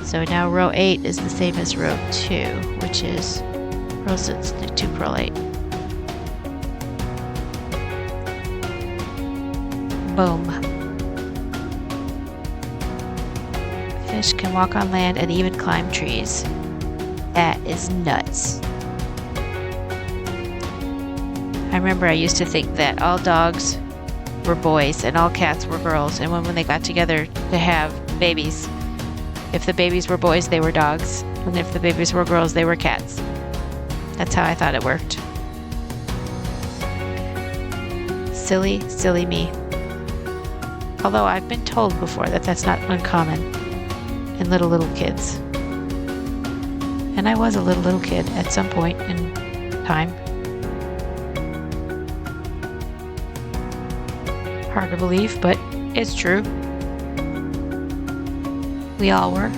So now row 8 is the same as row 2, which is row 6, knit 2, purl 8. Boom. Fish can walk on land and even climb trees. That is nuts. I remember I used to think that all dogs were boys and all cats were girls, and when they got together to have babies, if the babies were boys, they were dogs, and if the babies were girls, they were cats. That's how I thought it worked. Silly, silly me. Although I've been told before that that's not uncommon in little kids. And I was a little kid at some point in time. Hard to believe, but it's true. We all were.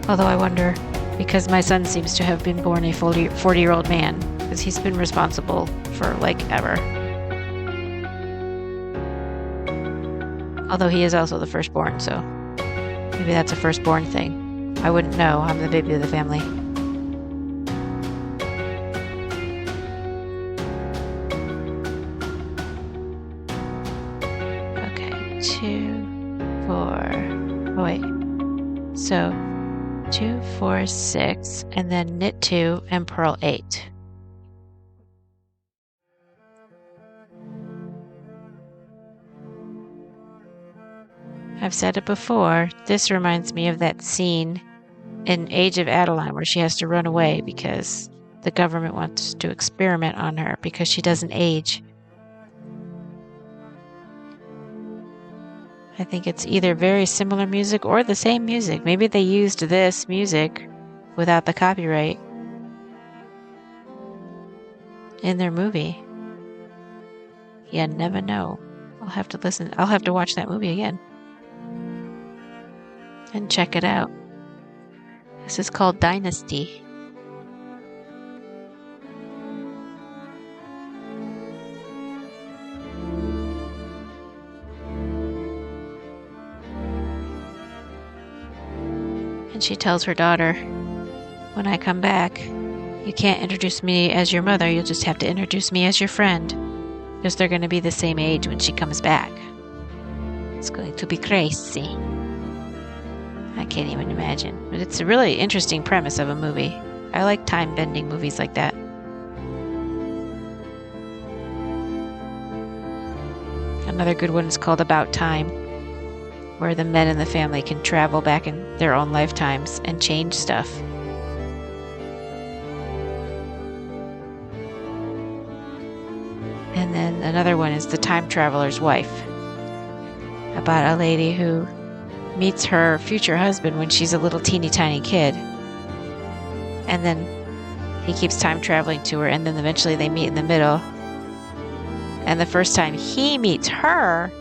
Although I wonder, because my son seems to have been born a 40-year-old man, because he's been responsible for like ever. Although he is also the firstborn, so maybe that's a firstborn thing. I wouldn't know. I'm the baby of the family. Okay, 2, 4. Oh, wait. So 2, 4, 6, and then knit 2 and purl 8. I've said it before, this reminds me of that scene in Age of Adeline where she has to run away because the government wants to experiment on her because she doesn't age. I think it's either very similar music or the same music. Maybe they used this music without the copyright in their movie. You never know. I'll have to listen. I'll have to watch that movie again and check it out. This is called Dynasty. And she tells her daughter, when I come back, you can't introduce me as your mother, you'll just have to introduce me as your friend, because they're going to be the same age when she comes back. It's going to be crazy. I can't even imagine. But it's a really interesting premise of a movie. I like time-bending movies like that. Another good one is called About Time, where the men in the family can travel back in their own lifetimes and change stuff. And then another one is The Time Traveler's Wife, about a lady who meets her future husband when she's a little teeny tiny kid. And then he keeps time traveling to her, and then eventually they meet in the middle. And the first time he meets her,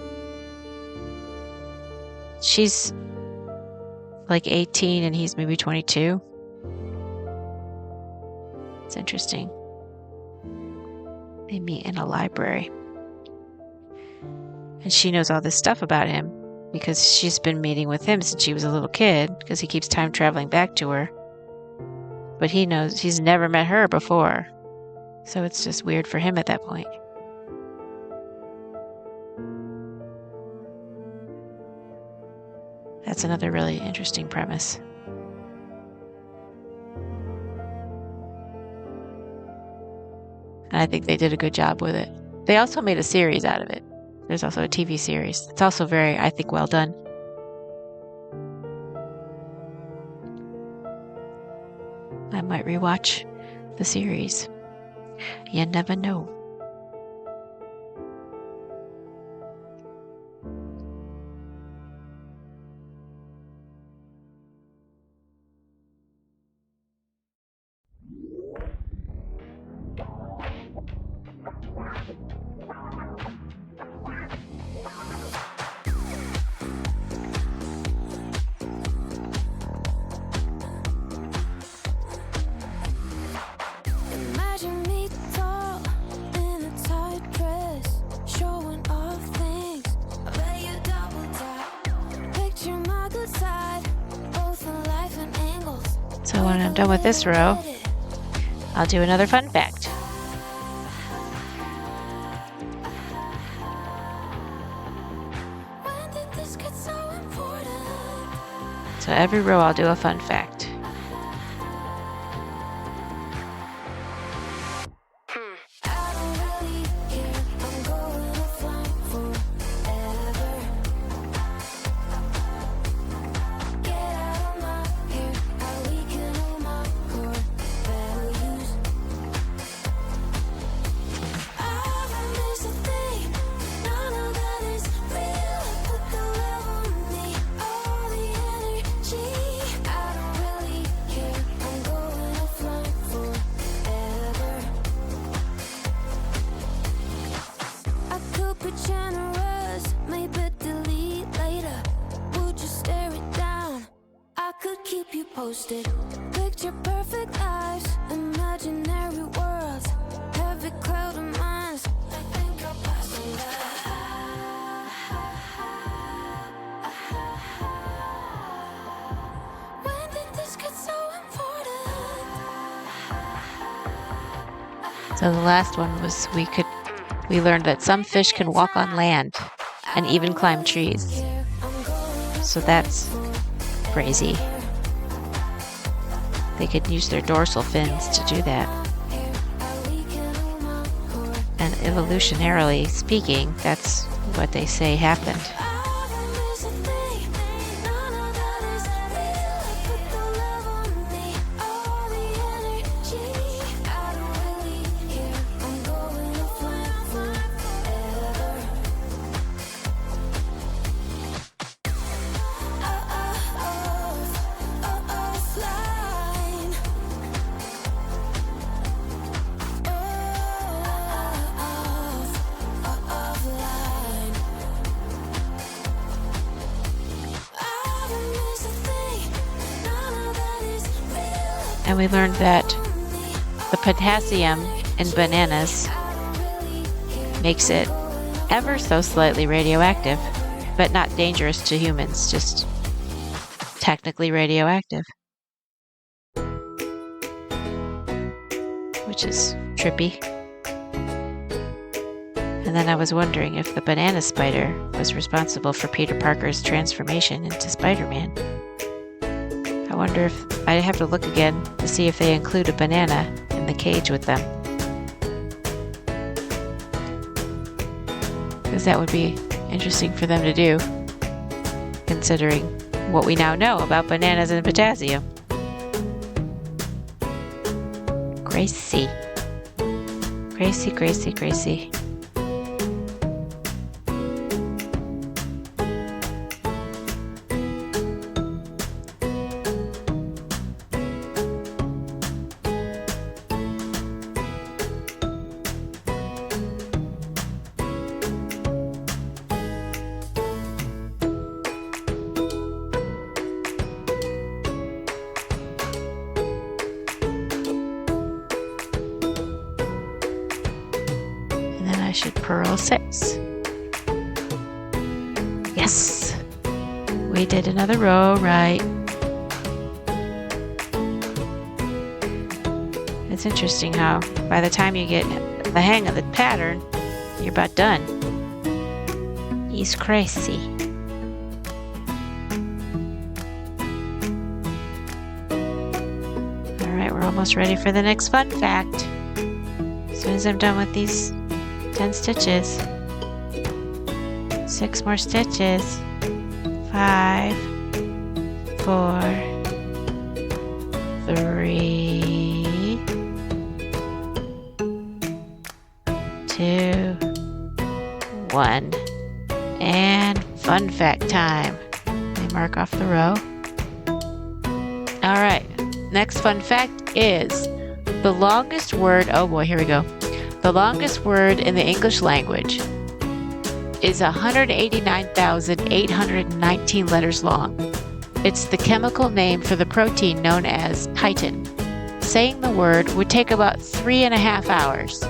she's like 18 and he's maybe 22. It's interesting. They meet in a library. And she knows all this stuff about him because she's been meeting with him since she was a little kid, because he keeps time traveling back to her. But he knows he's never met her before. So it's just weird for him at that point. That's another really interesting premise. And I think they did a good job with it. They also made a series out of it. There's also a TV series. It's also very, I think, well done. I might rewatch the series. You never know. Imagine me tall in a tight dress, showing off things. I bet you double tap. Picture my good side, both in life and angles. So when I'm done with this row, I'll do another fun fact. When did this get so important? So every row I'll do a fun fact. I don't really care. I'm going offline forever. Get out of my hair. How we can all my core values. I haven't missed a thing. None of that is real. Put the love on me, all the energy. I don't really care. I'm going offline forever. I could be generous, maybe delete later. Would you stare it down? I could keep you posted. Picture perfect lives, imaginary worlds, heavy cloud of minds. I think I'll pass on that. When did this get so important? So the last one was we learned that some fish can walk on land and even climb trees. So that's crazy. They could use their dorsal fins to do that. And evolutionarily speaking, that's what they say happened. And we learned that the potassium in bananas makes it ever so slightly radioactive, but not dangerous to humans, just technically radioactive. Which is trippy. And then I was wondering if the banana spider was responsible for Peter Parker's transformation into Spider-Man. I wonder if I'd have to look again to see if they include a banana in the cage with them. Because that would be interesting for them to do, considering what we now know about bananas and potassium. Gracie. Gracie, Gracie, Gracie. I should purl 6. Yes! We did another row right. It's interesting how by the time you get the hang of the pattern, you're about done. He's crazy. Alright, we're almost ready for the next fun fact. As soon as I'm done with these 10 stitches, 6 more stitches, 5, 4, 3, 2, 1, and fun fact time. Let me mark off the row. All right, next fun fact is the longest word, oh boy, here we go. The longest word in the English language is 189,819 letters long. It's the chemical name for the protein known as chitin. Saying the word would take about 3.5 hours.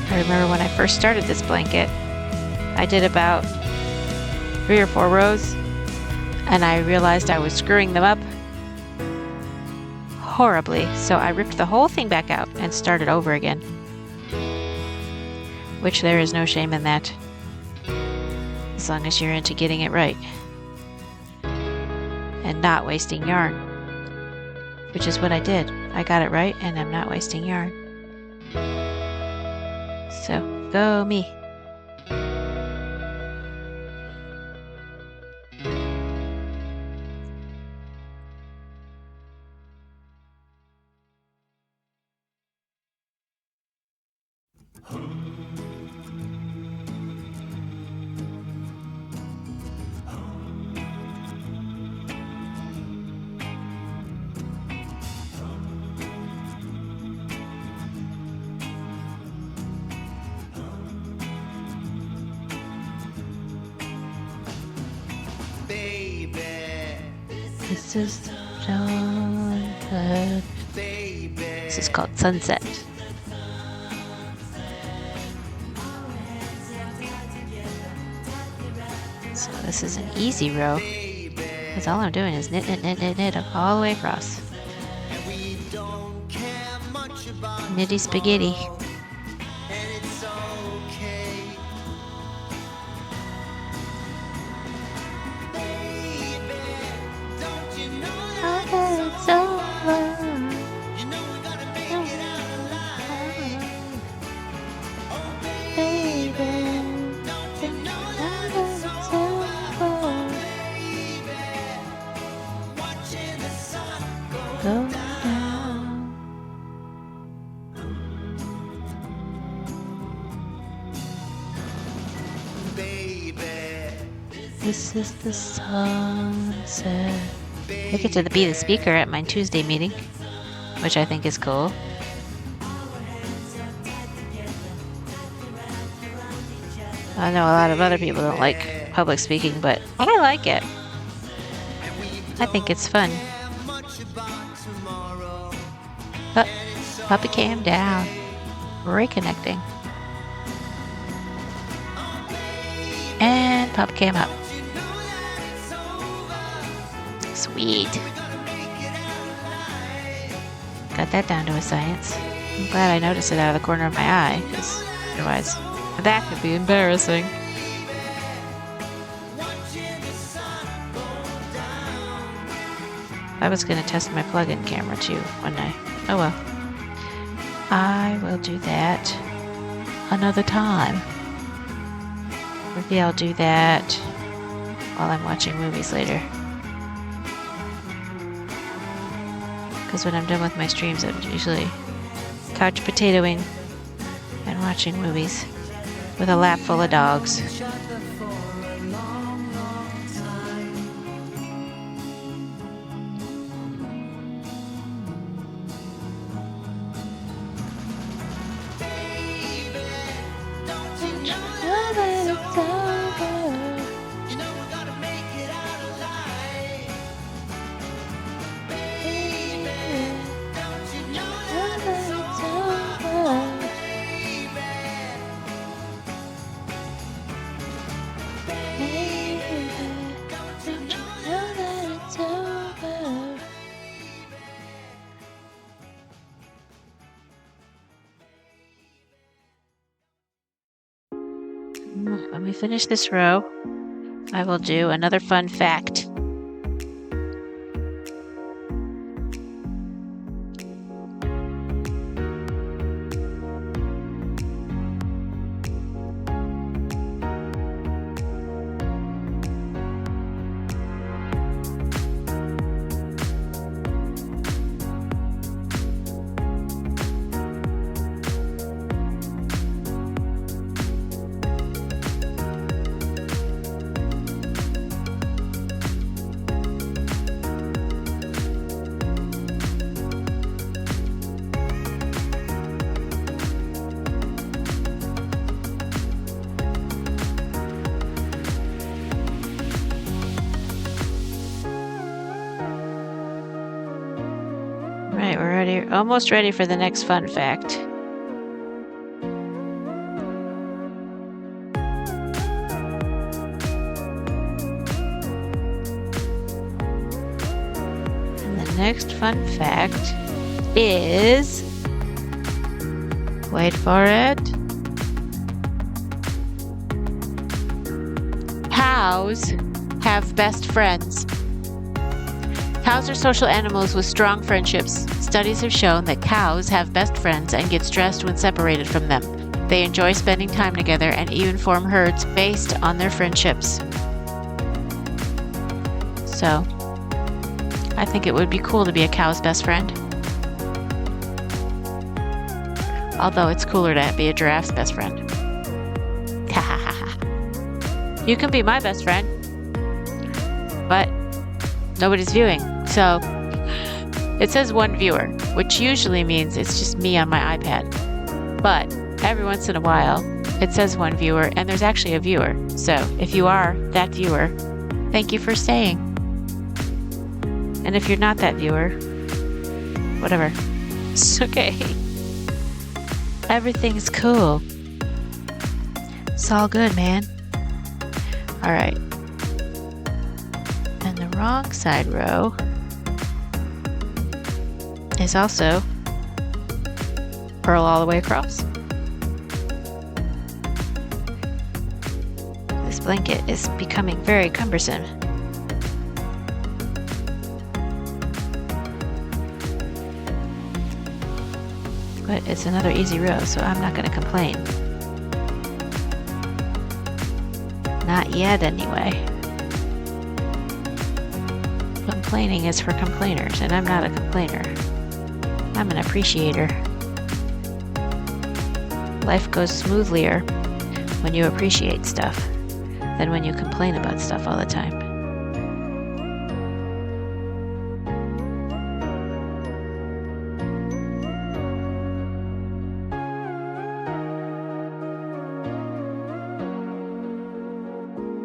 I remember when I first started this blanket, I did about 3 or 4 rows, and I realized I was screwing them up horribly, so I ripped the whole thing back out and started over again. Which there is no shame in that, as long as you're into getting it right and not wasting yarn, which is what I did. I got it right and I'm not wasting yarn. So, go me. This is sunset. This is called Sunset. So this is an easy row, because all I'm doing is knit, knit, knit, knit, knit all the way across. Nitty spaghetti. It's over. Go down. This is the sunset. I get to be the speaker at my Tuesday meeting, which I think is cool. I know a lot of other people don't like public speaking, but I like it. I think it's fun. Oh, puppy cam down. Reconnecting. And puppy cam up. Sweet. Got that down to a science. I'm glad I noticed it out of the corner of my eye, because otherwise that could be embarrassing. I was going to test my plug-in camera too one night. Oh well. I will do that another time. Maybe I'll do that while I'm watching movies later. Because when I'm done with my streams, I'm usually couch potatoing and watching movies with a lap full of dogs. When we finish this row, I will do another fun fact. Right, we're ready, almost ready for the next fun fact. And the next fun fact is, wait for it, cows have best friends. Cows are social animals with strong friendships. Studies have shown that cows have best friends and get stressed when separated from them. They enjoy spending time together and even form herds based on their friendships. So, I think it would be cool to be a cow's best friend. Although it's cooler to be a giraffe's best friend. You can be my best friend, but nobody's viewing. So it says one viewer, which usually means it's just me on my iPad. But every once in a while, it says one viewer, and there's actually a viewer. So if you are that viewer, thank you for staying. And if you're not that viewer, whatever. It's okay. Everything's cool. It's all good, man. Alright. And the wrong side row is also purl all the way across. This blanket is becoming very cumbersome. But it's another easy row, so I'm not going to complain. Not yet, anyway. Complaining is for complainers, and I'm not a complainer. I'm an appreciator. Life goes smoothlier when you appreciate stuff than when you complain about stuff all the time.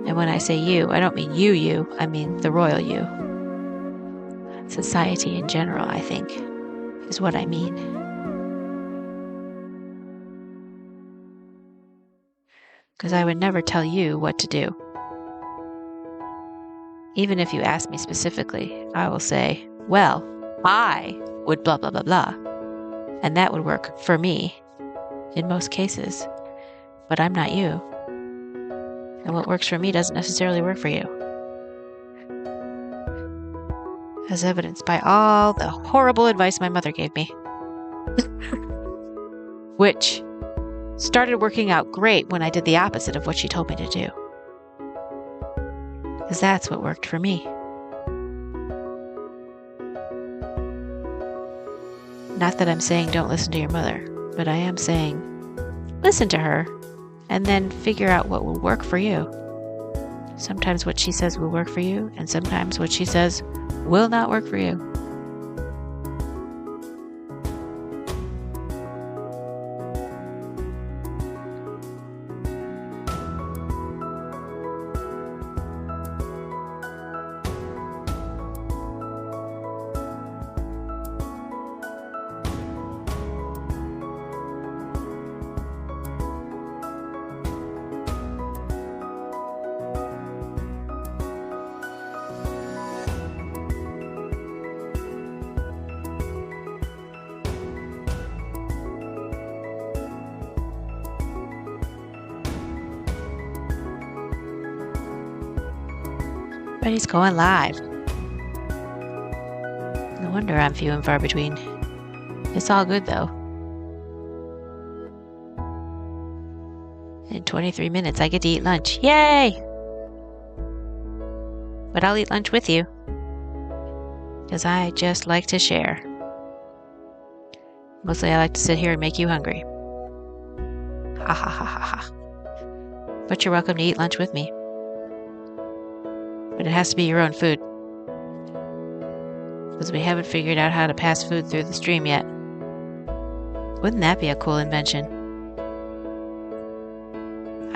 And when I say you, I don't mean you, I mean the royal you. Society in general, I think, is what I mean. Because I would never tell you what to do. Even if you ask me specifically, I will say, well, I would blah, blah, blah, blah. And that would work for me in most cases. But I'm not you. And what works for me doesn't necessarily work for you. As evidenced by all the horrible advice my mother gave me. Which started working out great when I did the opposite of what she told me to do. Because that's what worked for me. Not that I'm saying don't listen to your mother, but I am saying listen to her and then figure out what will work for you. Sometimes what she says will work for you, and sometimes what she says will not work for you. But he's going live. No wonder I'm few and far between. It's all good though. In 23 minutes I get to eat lunch. Yay! But I'll eat lunch with you. Because I just like to share. Mostly I like to sit here and make you hungry. Ha ha ha ha ha. But you're welcome to eat lunch with me. But it has to be your own food. Because we haven't figured out how to pass food through the stream yet. Wouldn't that be a cool invention?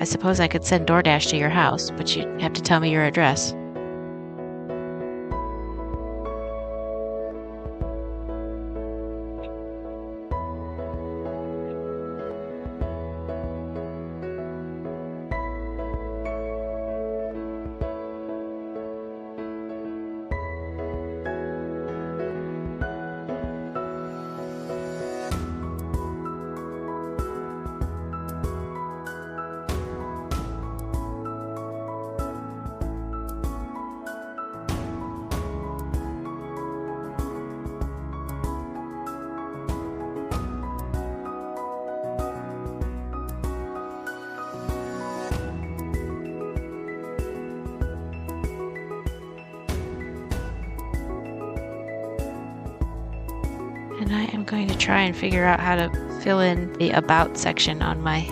I suppose I could send DoorDash to your house, but you'd have to tell me your address. And I am going to try and figure out how to fill in the about section on my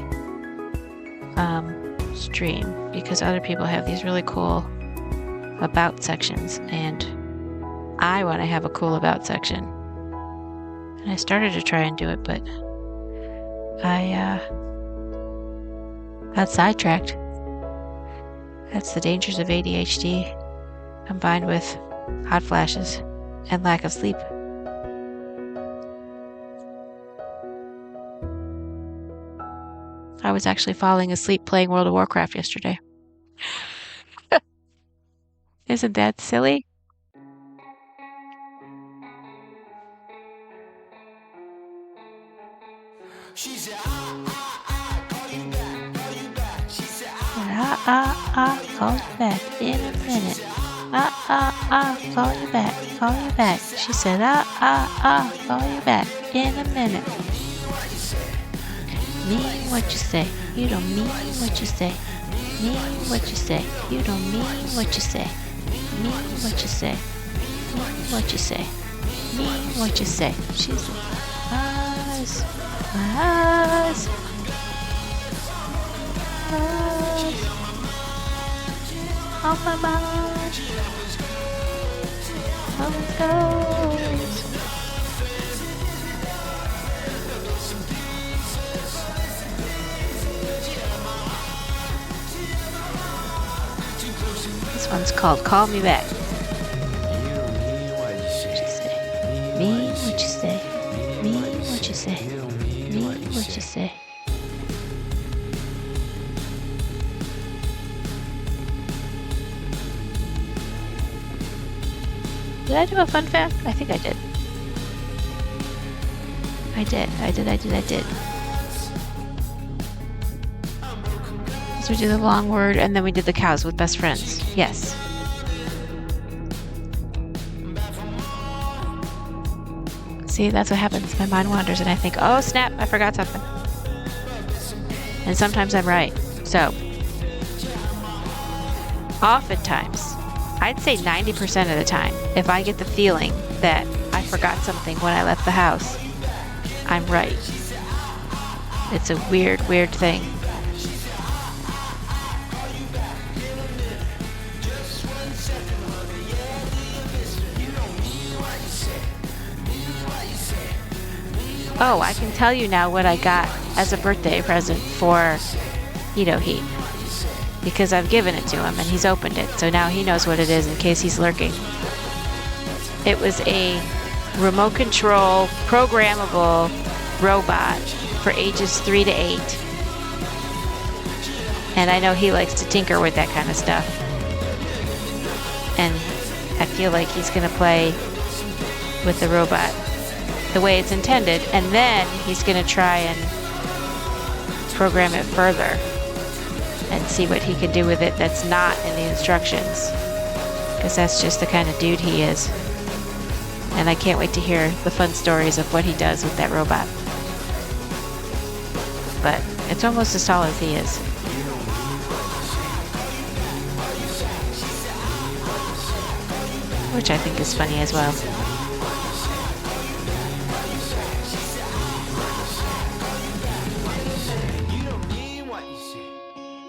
stream, because other people have these really cool about sections, and I want to have a cool about section. And I started to try and do it, but I got sidetracked. That's the dangers of ADHD combined with hot flashes. and lack of sleep. I was actually falling asleep playing World of Warcraft yesterday. Isn't that silly? She said, call you back, call you back. She said, Call you back in a minute. Call you back, call you back. She said, call you back in a minute. Mean what you say. You don't mean what you say. Mean what you say. You don't mean what you say. Mean what you say. Mean what you say. Mean what you say. She's eyes. My eyes. Eyes. On my mind. On it goes. This one's called Call Me Back. What you say? Mean what you say. Mean what you say. Mean what you say. Did I do a fun fact? I think I did. I did. So we did the long word and then we did the cows with best friends. Yes. See, that's what happens. My mind wanders and I think, oh snap, I forgot something. And sometimes I'm right. So, oftentimes, I'd say 90% of the time, if I get the feeling that I forgot something when I left the house, I'm right. It's a weird, weird thing. Oh, I can tell you now what I got as a birthday present for Heat because I've given it to him and he's opened it, so now he knows what it is in case he's lurking. It was a remote control, programmable robot for ages 3 to 8. And I know he likes to tinker with that kind of stuff. And I feel like he's going to play with the robot the way it's intended, and then he's going to try and program it further and see what he can do with it that's not in the instructions, because that's just the kind of dude he is. And I can't wait to hear the fun stories of what he does with that robot. But it's almost as tall as he is. Which I think is funny as well.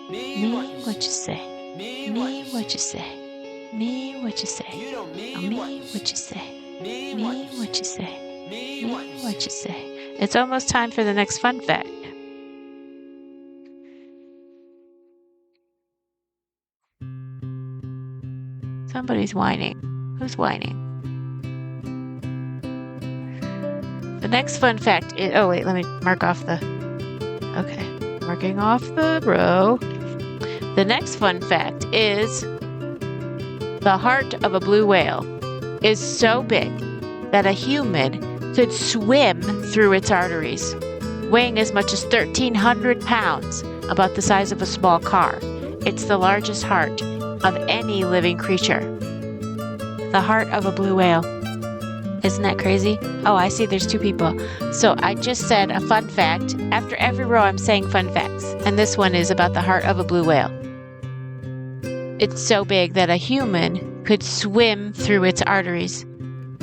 Mean what you say. Mean what you say. Mean what you say. Mean what you say. Mean what you say. Mean what you say. It's almost time for the next fun fact. Somebody's whining. Who's whining? The next fun fact is... Oh, wait, let me mark off the... Okay, marking off the row. The next fun fact is the heart of a blue whale is so big that a human could swim through its arteries, weighing as much as 1,300 pounds, about the size of a small car. It's the largest heart of any living creature. The heart of a blue whale. Isn't that crazy? Oh, I see there's 2 people. So I just said a fun fact. After every row I'm saying fun facts. And this one is about the heart of a blue whale. It's so big that a human could swim through its arteries.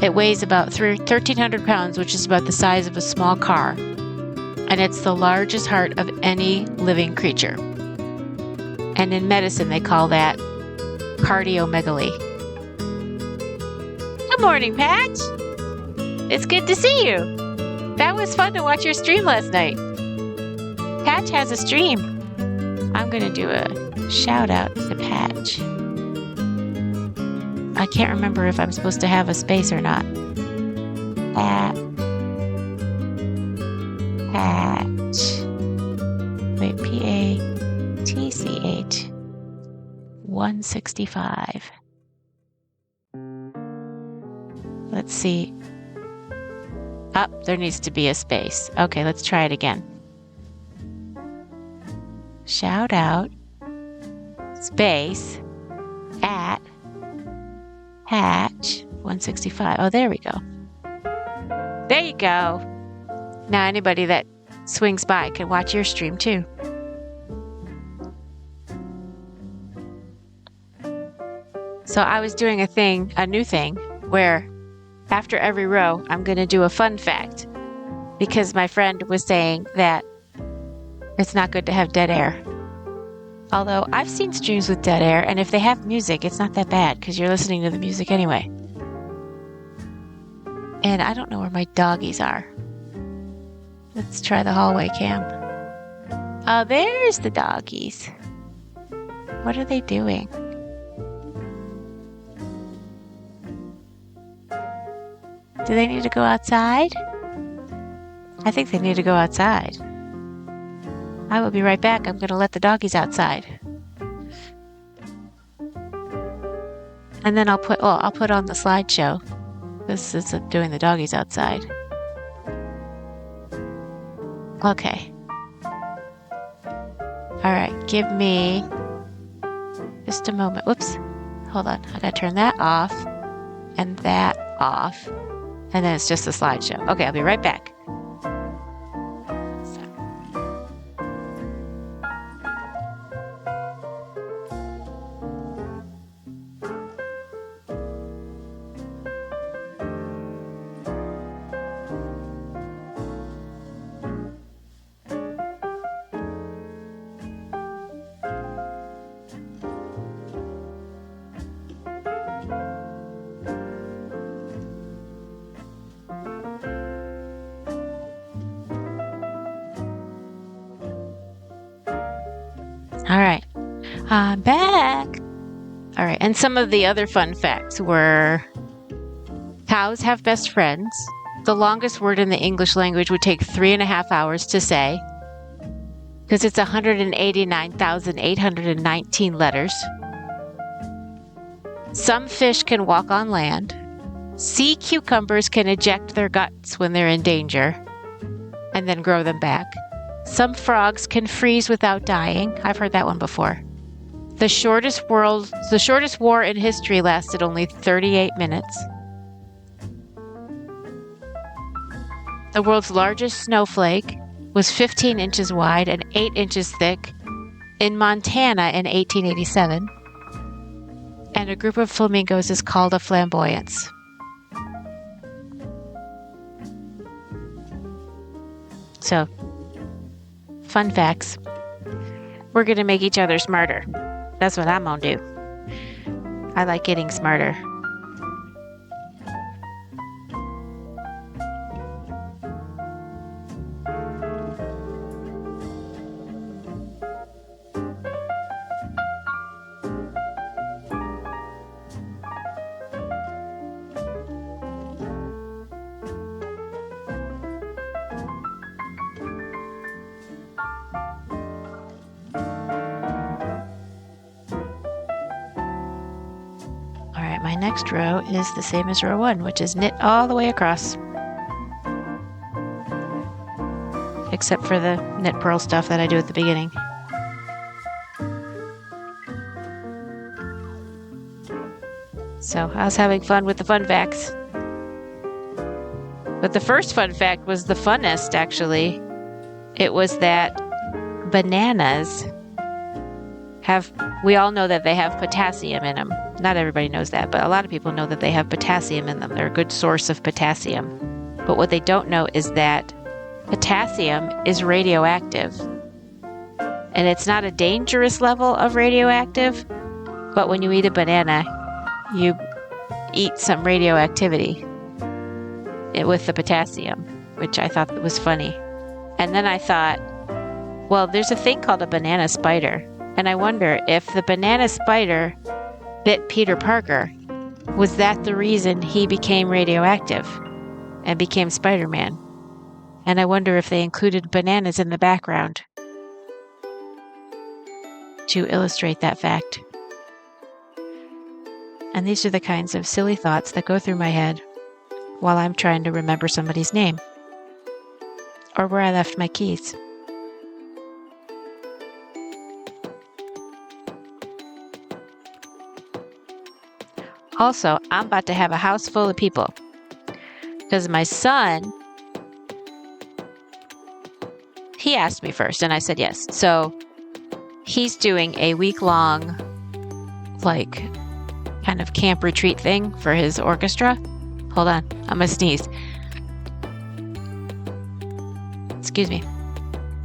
It weighs about 1,300 pounds, which is about the size of a small car. And it's the largest heart of any living creature. And in medicine, they call that cardiomegaly. Good morning, Patch. It's good to see you. That was fun to watch your stream last night. Patch has a stream. I'm going to do a shout out to Patch. I can't remember if I'm supposed to have a space or not. Patch. Wait, PATCH 165. Let's see. Up, there needs to be a space. Okay, let's try it again. Shout out, space, at, hatch, 165. Oh, there we go. There you go. Now anybody that swings by can watch your stream too. So I was doing a new thing, where after every row, I'm going to do a fun fact, because my friend was saying that it's not good to have dead air. Although I've seen streams with dead air, and if they have music, it's not that bad because you're listening to the music anyway. And I don't know where my doggies are. Let's try the hallway cam. Oh, there's the doggies. What are they doing? Do they need to go outside? I think they need to go outside. I will be right back. I'm going to let the doggies outside. And then I'll put on the slideshow. This is doing the doggies outside. Okay. All right, give me just a moment. Whoops. Hold on. I got to turn that off and that off. And then it's just a slideshow. Okay, I'll be right back. All right, I'm back. All right, and some of the other fun facts were cows have best friends. The longest word in the English language would take 3.5 hours to say because it's 189,819 letters. Some fish can walk on land. Sea cucumbers can eject their guts when they're in danger and then grow them back. Some frogs can freeze without dying. I've heard that one before. The shortest war in history lasted only 38 minutes. The world's largest snowflake was 15 inches wide and 8 inches thick in Montana in 1887. And a group of flamingos is called a flamboyance. So, fun facts. We're going to make each other smarter. That's what I'm going to do. I like getting smarter. My next row is the same as row 1, which is knit all the way across. Except for the knit purl stuff that I do at the beginning. So I was having fun with the fun facts. But the first fun fact was the funnest, actually. It was that bananas we all know that they have potassium in them. Not everybody knows that, but a lot of people know that they have potassium in them. They're a good source of potassium. But what they don't know is that potassium is radioactive. And it's not a dangerous level of radioactive, but when you eat a banana, you eat some radioactivity with the potassium, which I thought was funny. And then I thought, well, there's a thing called a banana spider. And I wonder if the banana spider bit Peter Parker, Was that the reason he became radioactive and became Spider-Man? And I wonder if they included bananas in the background to illustrate that fact. And these are the kinds of silly thoughts that go through my head while I'm trying to remember somebody's name or where I left my keys. Also, I'm about to have a house full of people because my son, he asked me first and I said yes. So he's doing a week-long, like, kind of camp retreat thing for his orchestra. Hold on, I'm gonna sneeze. Excuse me.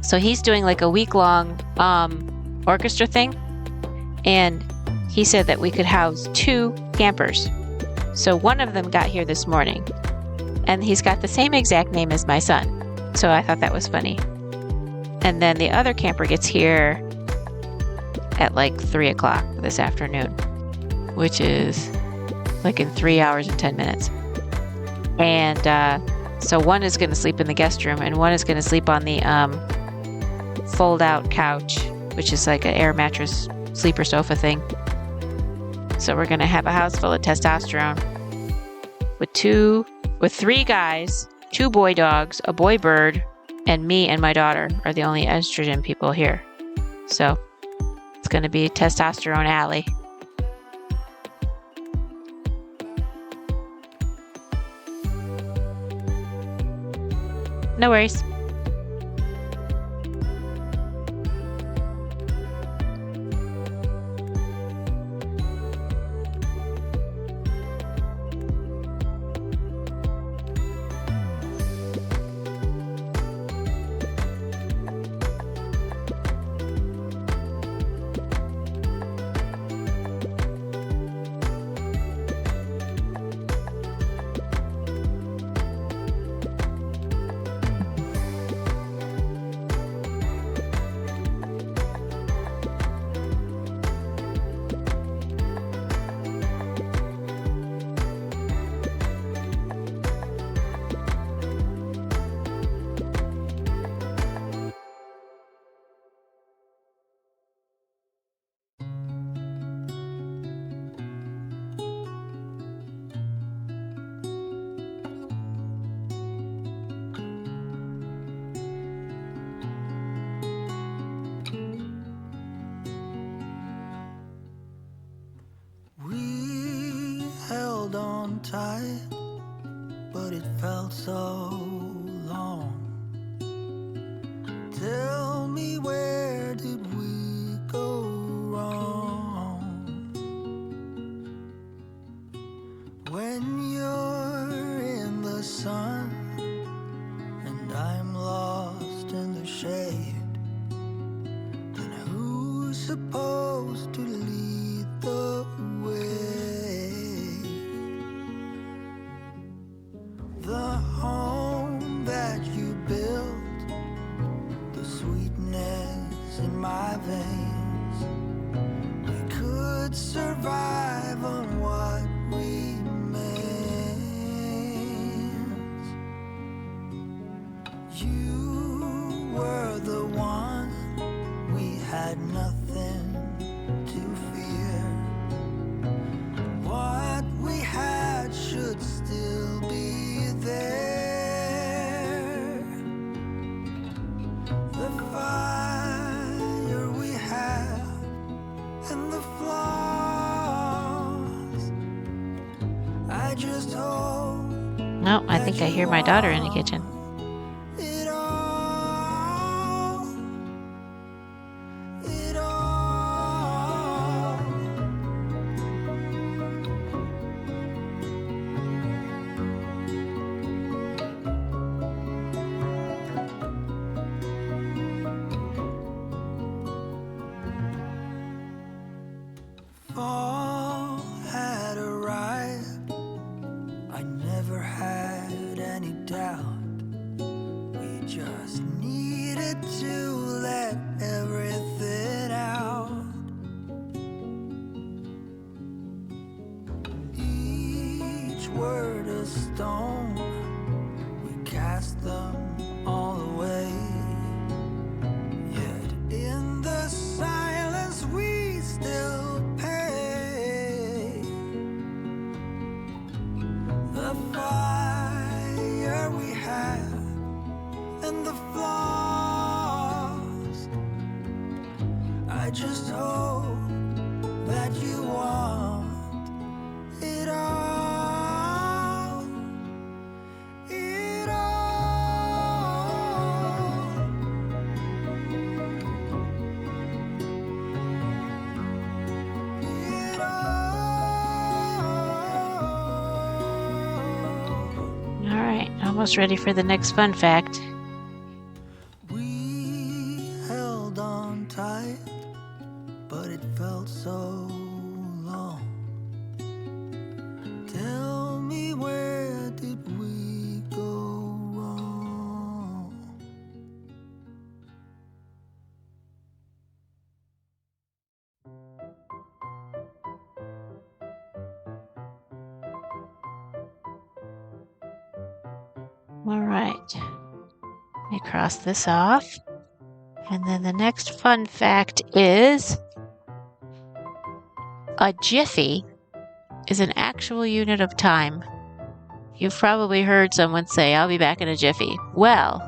So he's doing like a week-long orchestra thing, and he said that we could house 2 campers. So one of them got here this morning, and he's got the same exact name as my son. So I thought that was funny. And then the other camper gets here at like 3 o'clock this afternoon, which is like in 3 hours and 10 minutes. And so one is going to sleep in the guest room, and one is going to sleep on the fold-out couch, which is like an air mattress sleeper sofa thing. So we're going to have a house full of testosterone with 3 guys, 2 boy dogs, a boy bird, and me and my daughter are the only estrogen people here. So it's going to be testosterone alley. No worries. We held on tight, but it felt so long. Tell me, where did we go wrong? When you're in the sun and I'm lost in the shade, then who's supposed to lead the way? The home that you built, the sweetness in my veins, we could survive on what remains. You were the one, we had nothing to fear. What we had should still be there. The fire we have and the flaws, I just hope No, I think I hear my daughter in the kitchen. it all, it all. Fall had arrived, I never had any doubt. We just needed to let everything out. just hope that you want it all. It all. It all. All right, almost ready for the next fun fact. We held on tight, but it felt so long. Tell me, where did we go wrong? All right, let me cross this off. And then the next fun fact is a jiffy is an actual unit of time. You've probably heard someone say, I'll be back in a jiffy. Well,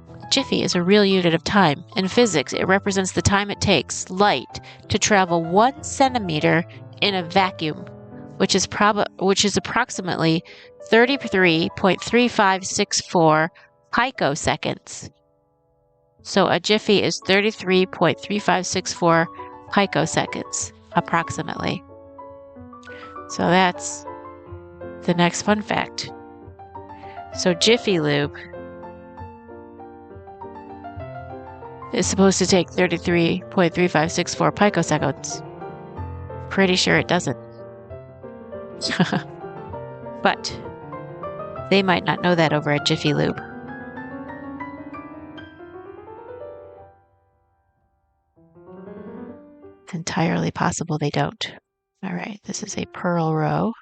a jiffy is a real unit of time. In physics, it represents the time it takes light to travel 1 centimeter in a vacuum, which is approximately 33.3564 picoseconds. So a jiffy is 33.3564 picoseconds, approximately. So that's the next fun fact. So Jiffy Lube is supposed to take 33.3564 picoseconds. Pretty sure it doesn't. But they might not know that over at Jiffy Lube. It's entirely possible they don't. All right, this is a purl row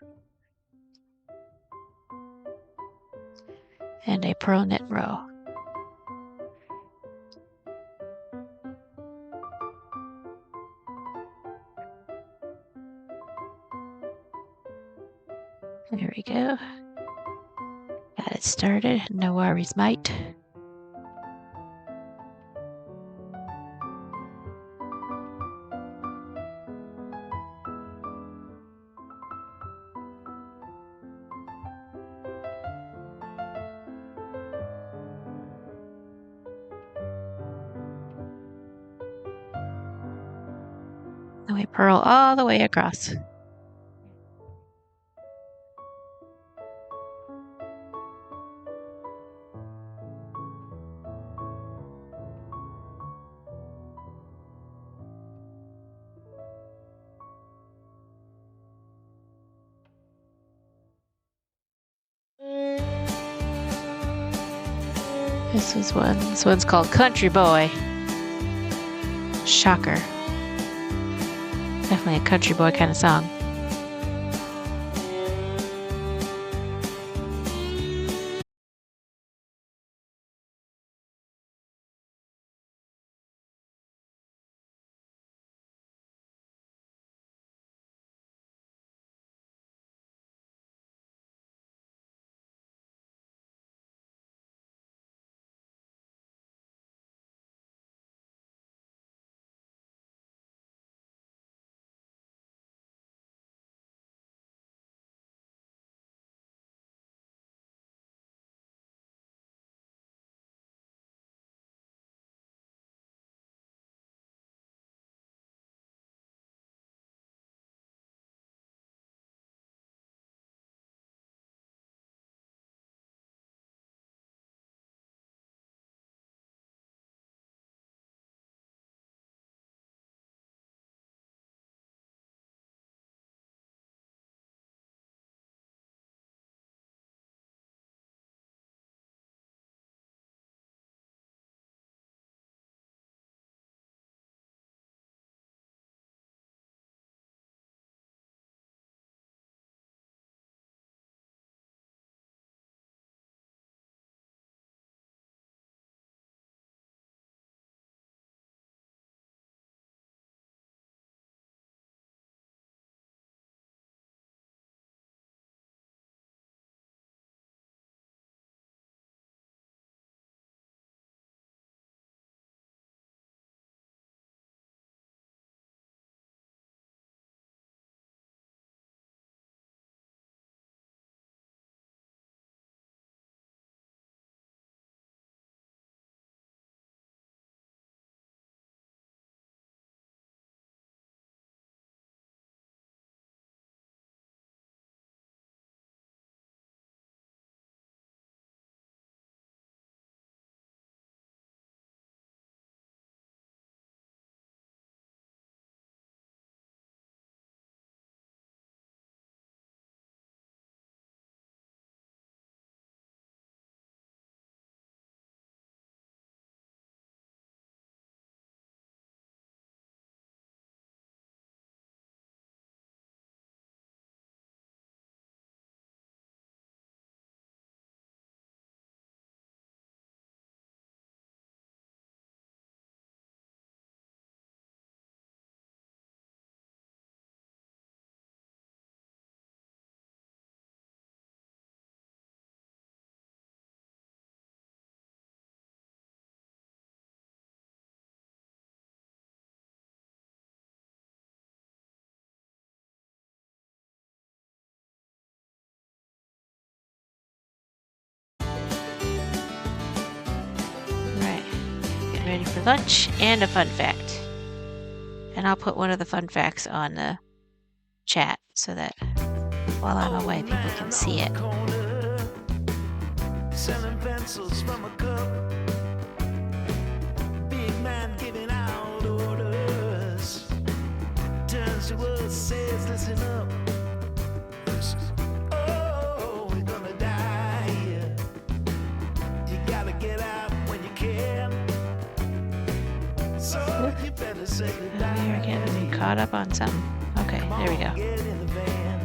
and a purl knit row. There we go. Got it started. No worries, mate. And we purl all the way across. This one's called Country Boy. Shocker. Definitely a country boy kind of song. ready for lunch and a fun fact. And I'll put one of the fun facts on the chat so that while I'm away, people can see it. Selling pencils from a cup. Big man giving out orders. Turns to us, says, listen up. Oh, we're gonna die here. You gotta get out when you can. So you better say goodbye. We are getting caught up on something. Okay, there we go. Get in the van.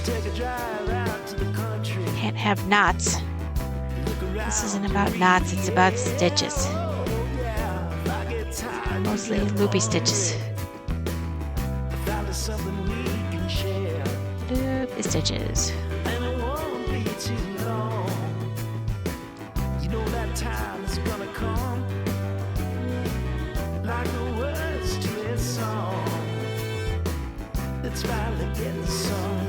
Take a drive out to the country. Can't have knots. This isn't about knots, it's about stitches. Mostly loopy stitches. Loopy stitches. And it won't be too long. You know that time is gonna come. Like the words to a song. It's finally getting sung.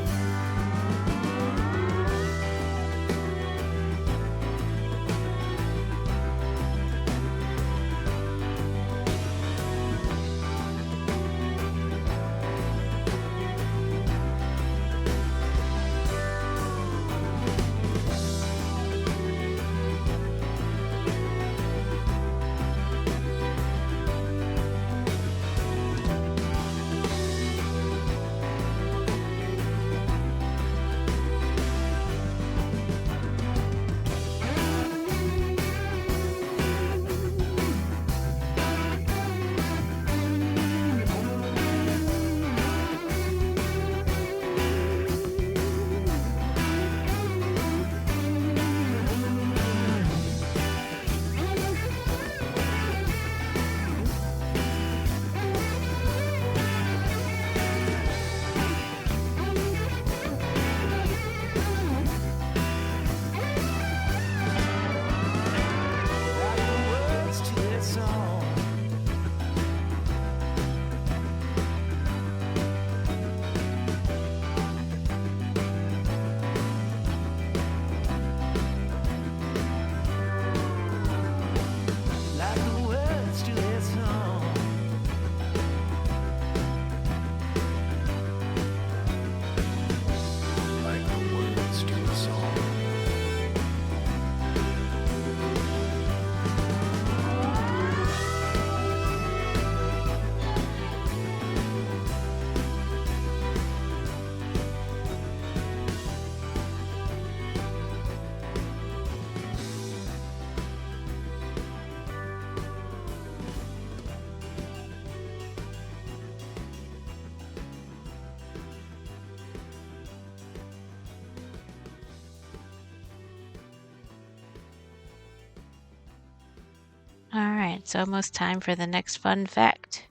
Alright, it's almost time for the next fun fact.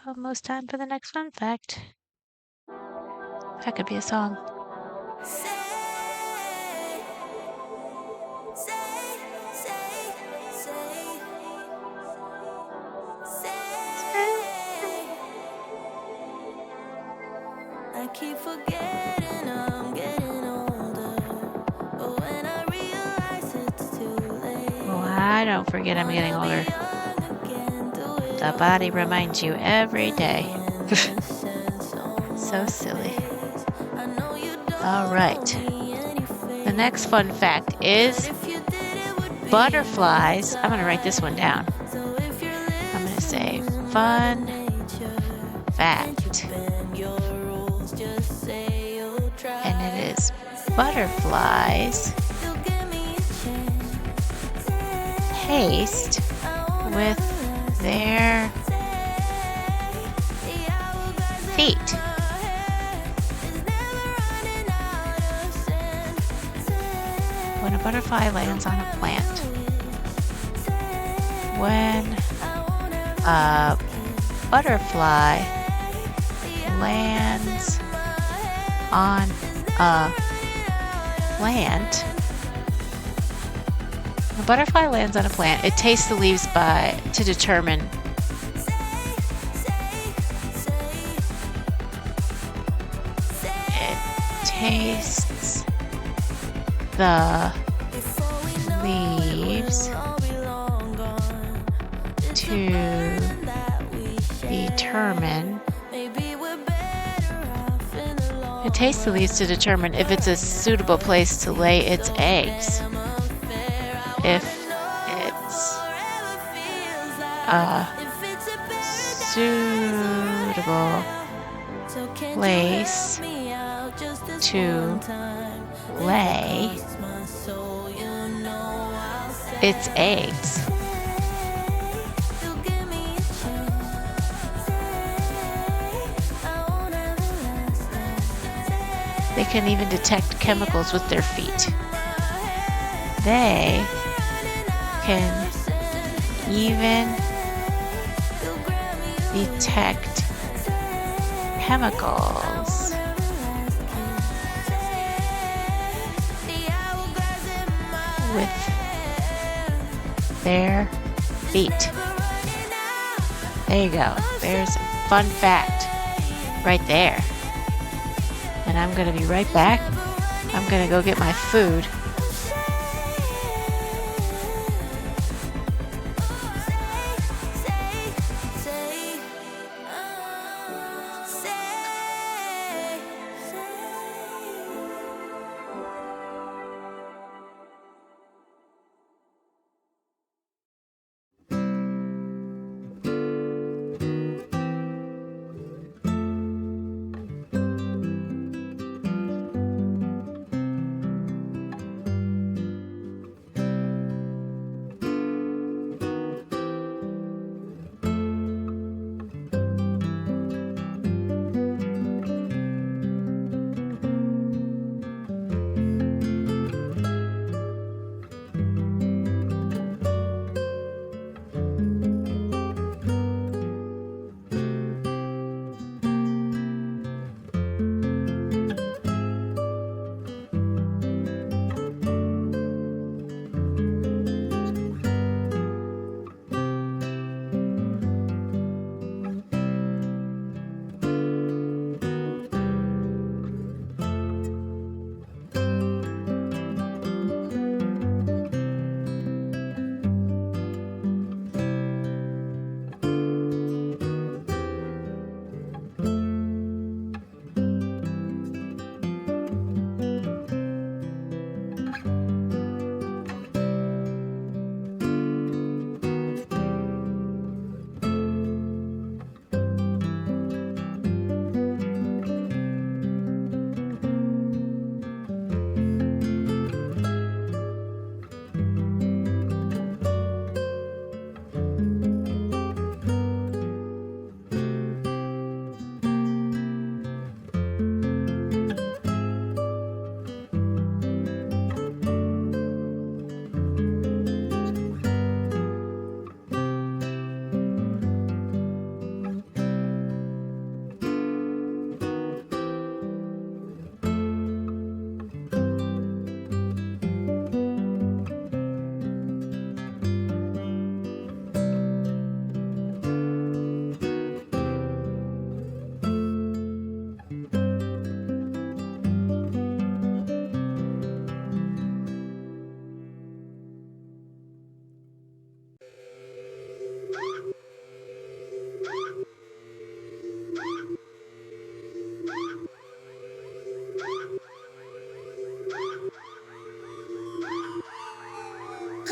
Almost time for the next fun fact. That could be a song. I keep forgetting I'm getting older, but when I realize it's too late, Oh, I don't forget I'm getting older. young again, do it The body reminds you every day. So silly. I know you don't Alright. mean any favor. The next fun fact is If you did, it would be butterflies. I'm going to write this one down. so. If you're I'm going to say fun nature, fact. bend your rules, just say you'll try. And it is butterflies You'll give me a chance. taste with their feet. When a butterfly lands on a plant, when a butterfly lands on a plant, when a butterfly lands on a plant, it tastes the leaves to determine tastes the leaves leaves to determine. It tastes the leaves to determine if it's a suitable place to lay its eggs. If it's a suitable place to lay its eggs. They can even detect chemicals with their feet. They can even detect chemicals with their feet. There you go. There's a fun fact right there. And I'm going to be right back. I'm going to go get my food.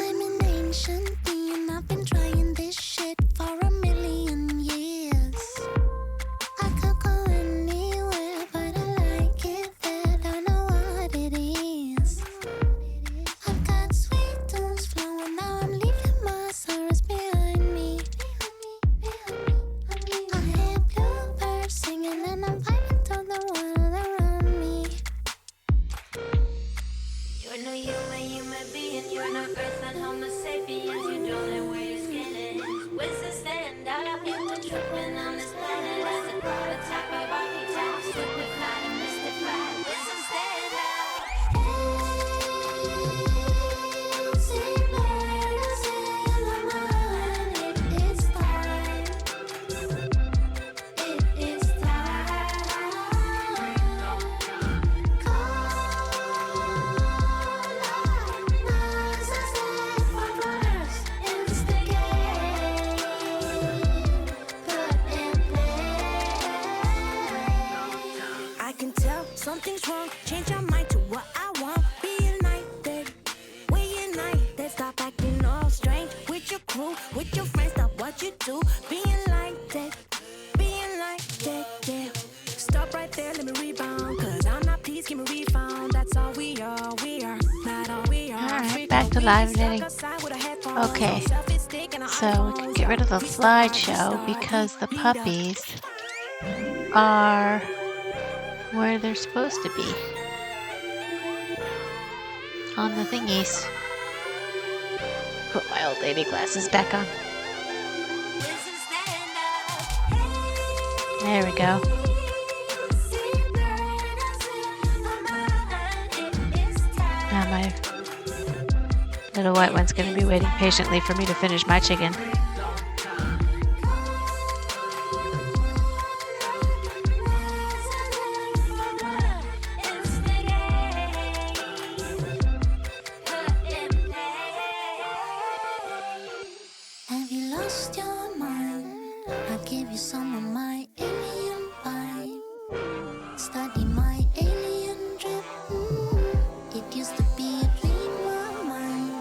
I'm an ancient being, I've been trying this shit for 1,000,000 years. I could go anywhere, but I like it there, don't know what it is. I've got sweet tunes flowing, now I'm leaving my sorrows behind me. I hear bluebirds singing and I'm vibing to the world around me. You're no human being, you're no earth and homo sapiens. You don't know where your skin is. Wisdom stand out in the tripping on this planet as a prototype of archetypes. Stupefied and mystified. Wisdom stand out. It's time. It is time. Call back to live knitting. Okay, so we can get rid of the slideshow because the puppies are where they're supposed to be. On the thingies. Put my old lady glasses back on. There we go. Now my little white one's going to be waiting patiently for me to finish my chicken. Have you lost your mind? I'll give you some of my alien vibe. Study my alien trip. It used to be a dream of mine.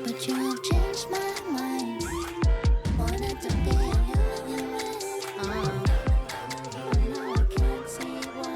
But you have changed my mind. Wanted to be a human. Now I can't see why.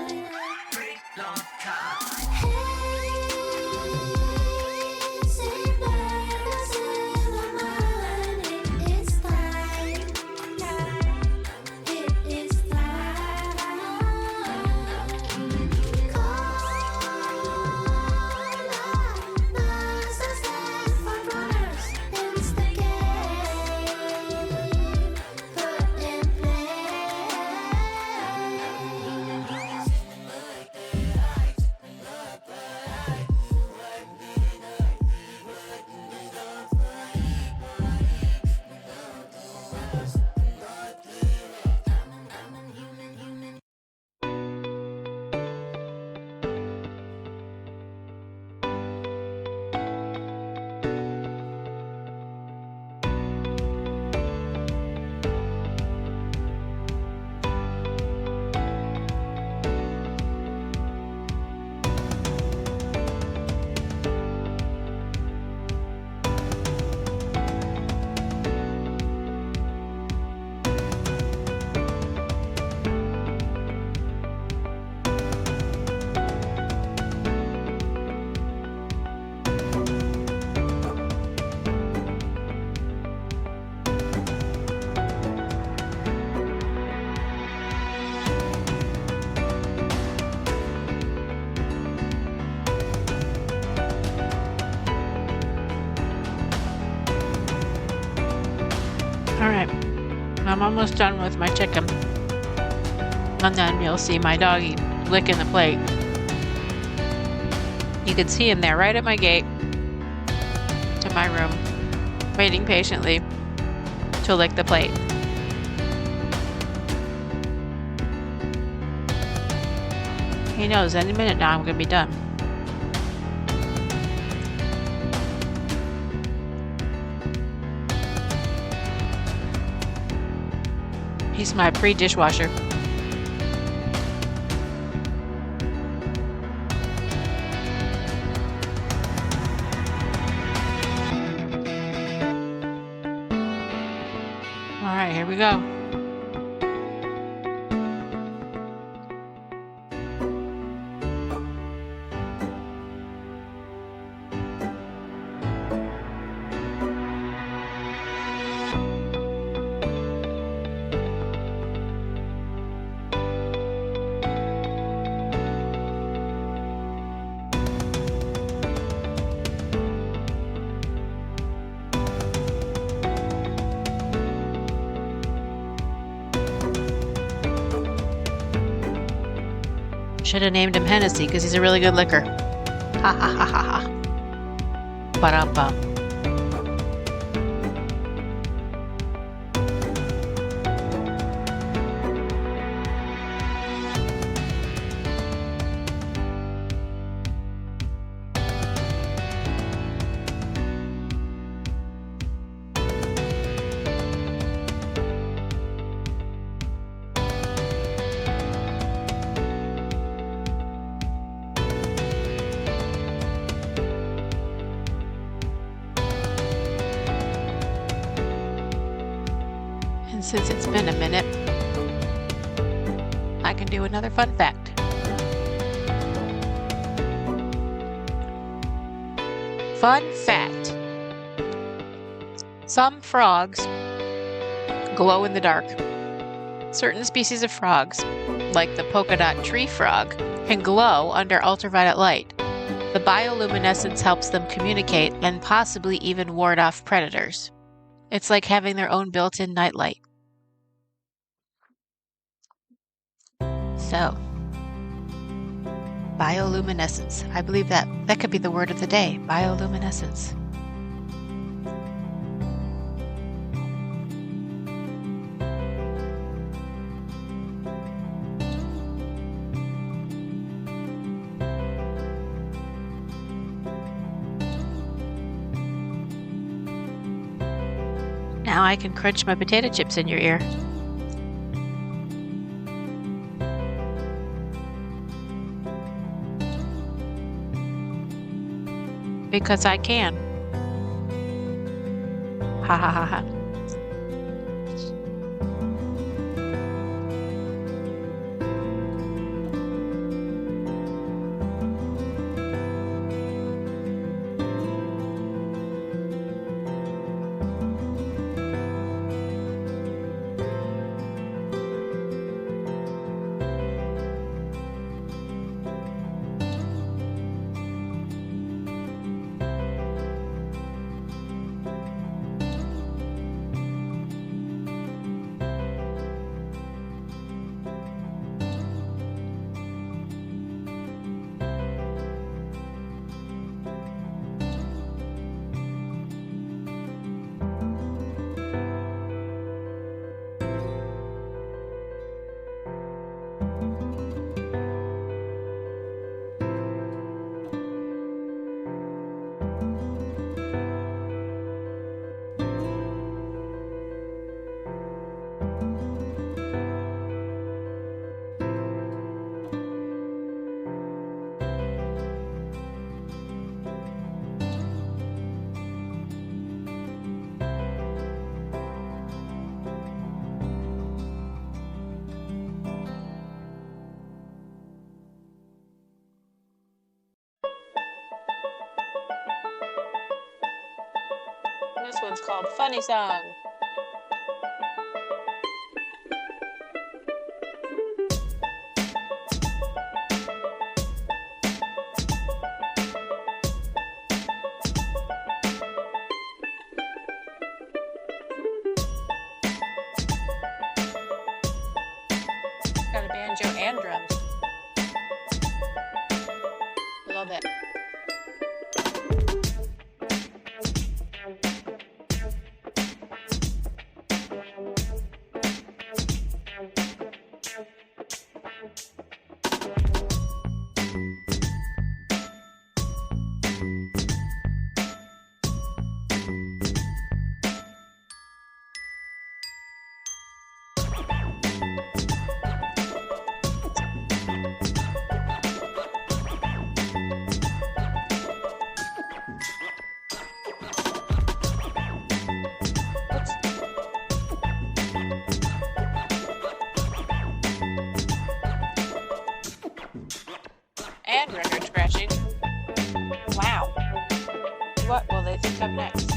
Alright, I'm almost done with my chicken. And then you'll see my doggy licking the plate. You can see him there right at my gate to my room, waiting patiently to lick the plate. He knows any minute now I'm going to be done. He's my pre-dishwasher. All right, here we go. Should have named him Hennessy because he's a really good liquor. Ha ha ha ha ha. Ba-dum-bum. And since it's been a minute, I can do another fun fact. Fun fact. Some frogs glow in the dark. Certain species of frogs, like the polka dot tree frog, can glow under ultraviolet light. The bioluminescence helps them communicate and possibly even ward off predators. It's like having their own built-in nightlight. So, bioluminescence. I believe that could be the word of the day, bioluminescence. Now I can crunch my potato chips in your ear. Because I can. Ha ha ha ha. This one's called Funny Song. Got a banjo and drums. Love it. And record scratching. Wow. What will they think of next?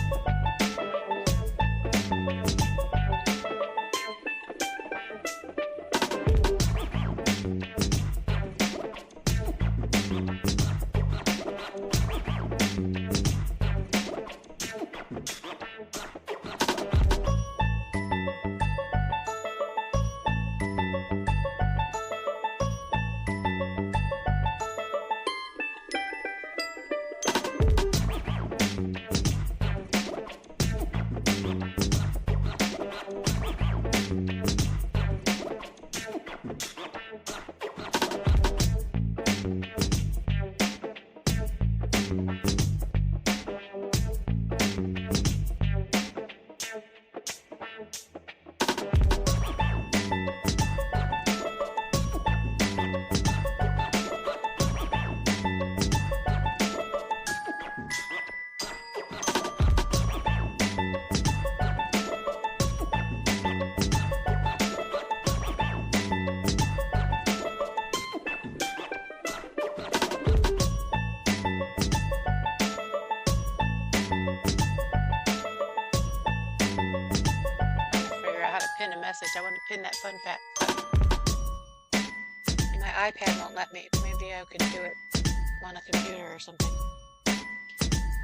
message. I want to pin that fun fact. And my iPad won't let me. Maybe I could do it on a computer or something.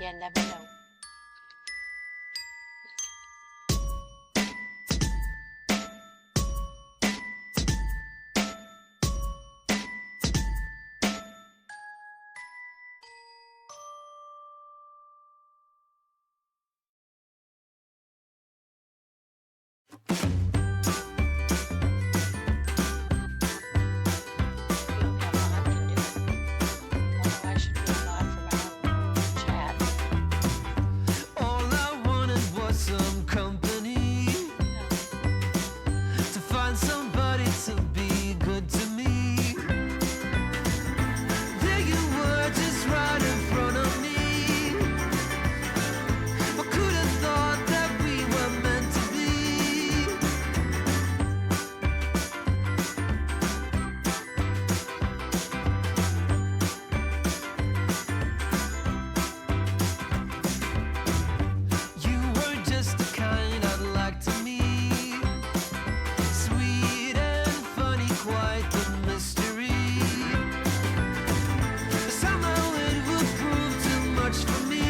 You never know. All I wanted was some company, to find somebody to be good to me. There you were, just right in front of me. I could have thought that we were meant to be. You were just the kind I'd like to meet. Sweet and funny, quite the mystery. Somehow it would prove too much for me.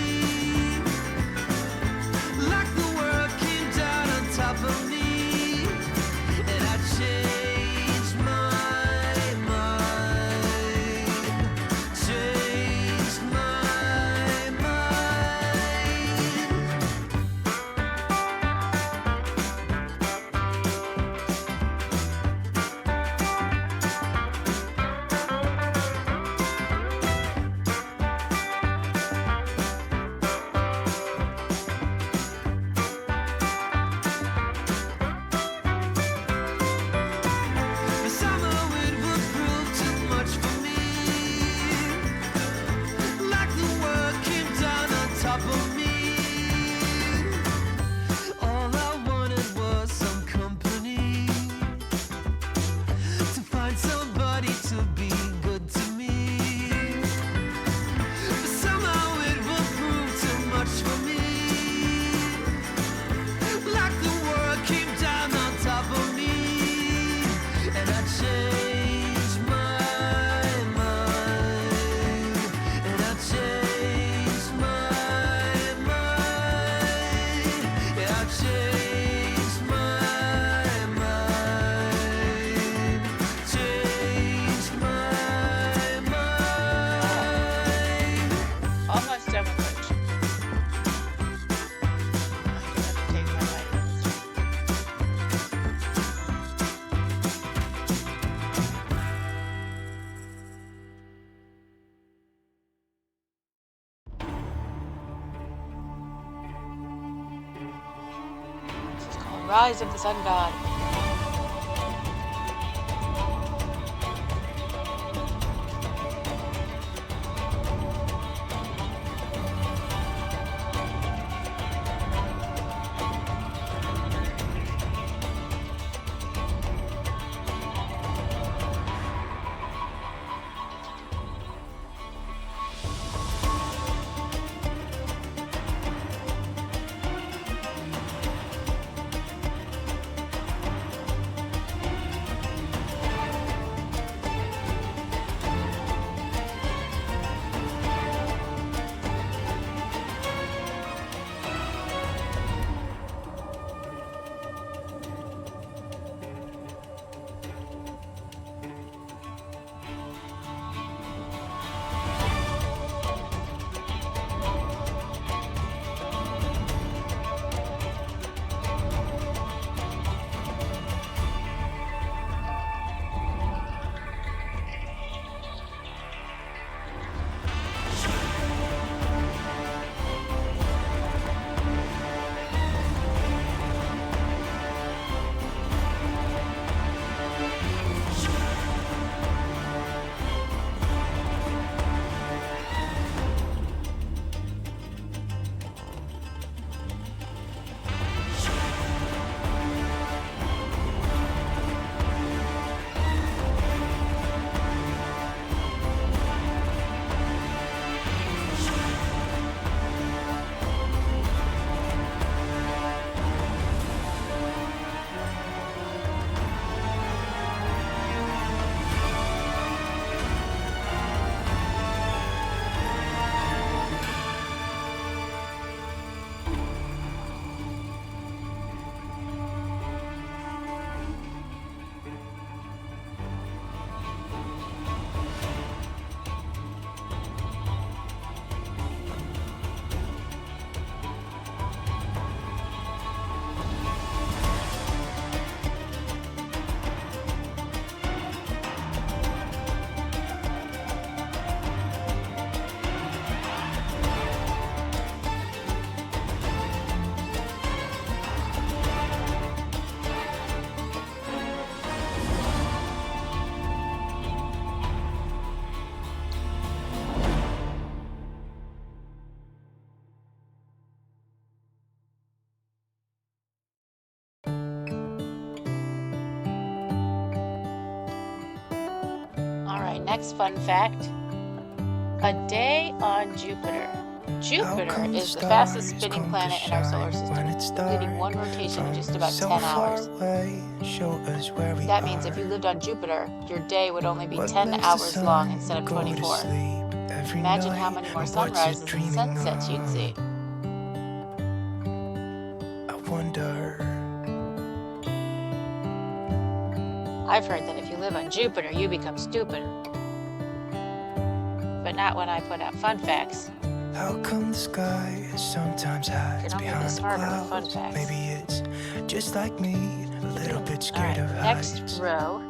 Like the world came down on top of me, and I changed my mind. Changed my mind. But somehow it would prove too much for me. Like the world came down on top of me. All I wanted was some company, to find somebody to be good to me. But somehow it would prove too much for me. Like the world came down on top of me, and I changed my mind. And I changed my mind. Yeah, I changed my mind. Changed my mind. Almost done with lunch. I have to take my vitamins. This is called Rise of the Sun God. my next fun fact. A day on Jupiter. Jupiter is the fastest spinning planet in our solar system, completing one rotation in just about 10 hours. That means if you lived on Jupiter, your day would only be 10 hours long instead of 24. Imagine how many more sunrises and sunsets you'd see. I wonder. I've heard that if you live on Jupiter, you become stupider. But not when I put out fun facts. How come the sky sometimes hides only be behind the smarter with fun clouds? facts. Maybe it's just like me, a little bit scared of heights. Next row.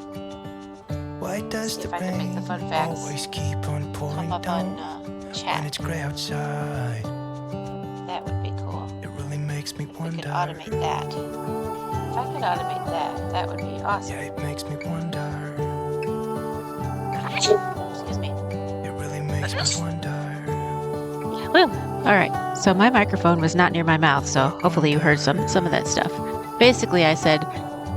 Why does See the if I can make the rain fun facts always keep on pouring come up down on when chat. it's gray outside? That would be cool. It really makes me We wonder. could automate that. If I could automate that, that would be awesome. Yeah, it makes me wonder. Excuse me. It really makes me wonder. Woo. All right. So my microphone was not near my mouth, so hopefully you heard some of that stuff. Basically, I said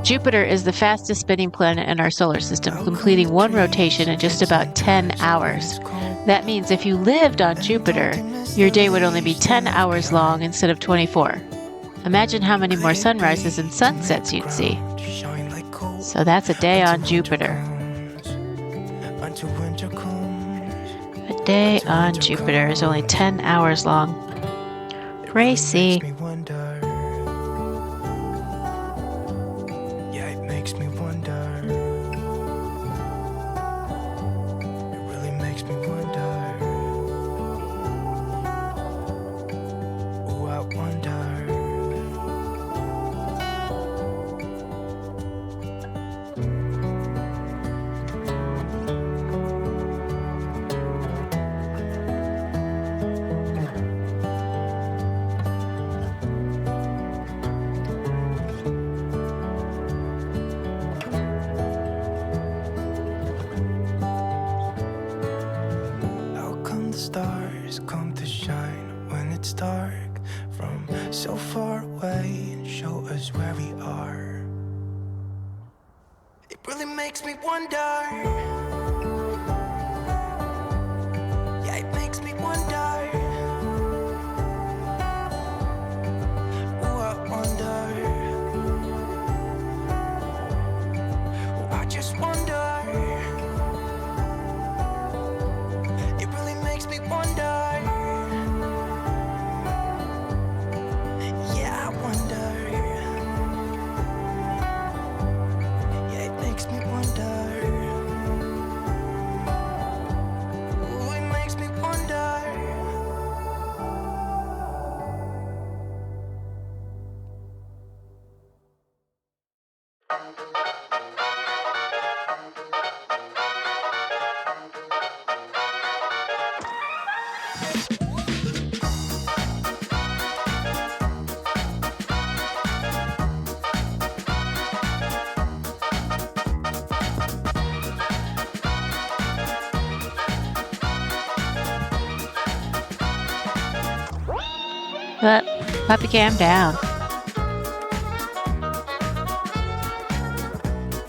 Jupiter is the fastest spinning planet in our solar system, completing one rotation in just about 10 hours. That means if you lived on Jupiter, your day would only be 10 hours long instead of 24. Imagine how many more sunrises and sunsets you'd see. So that's a day on Jupiter. Until winter comes. A day on Jupiter is only 10 hours long. Gracie. Makes me wonder. Yeah, it makes me wonder. It really makes me wonder. Oh, I wonder. How come the stars come to shine when it's dark from so far away and show us where we are? It really makes me wonder. Yeah, it makes me wonder. Oh, I wonder. Oh, I just wonder. It really makes me wonder. Yeah, I wonder. Yeah, it makes me wonder. Ooh, it makes me wonder. But puppy cam down.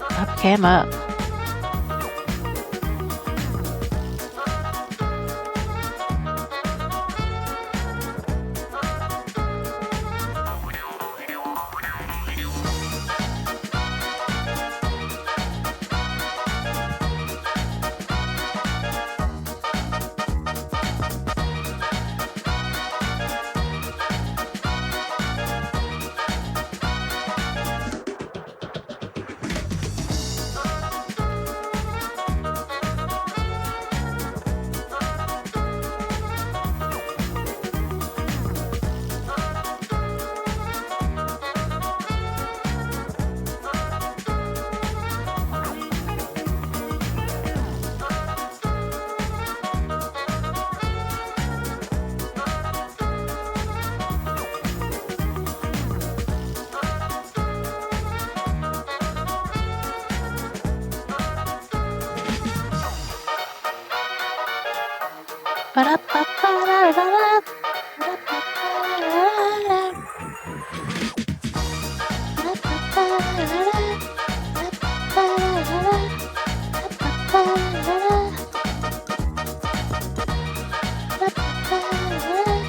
Puppy cam up.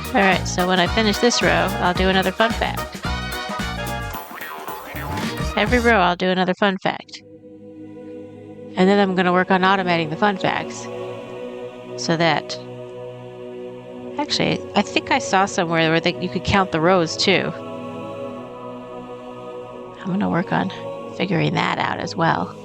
Alright, so when I finish this row, I'll do another fun fact. Every row I'll do another fun fact. And then I'm going to work on automating the fun facts. So that... Actually, I think I saw somewhere where you could count the rows too. I'm going to work on figuring that out as well.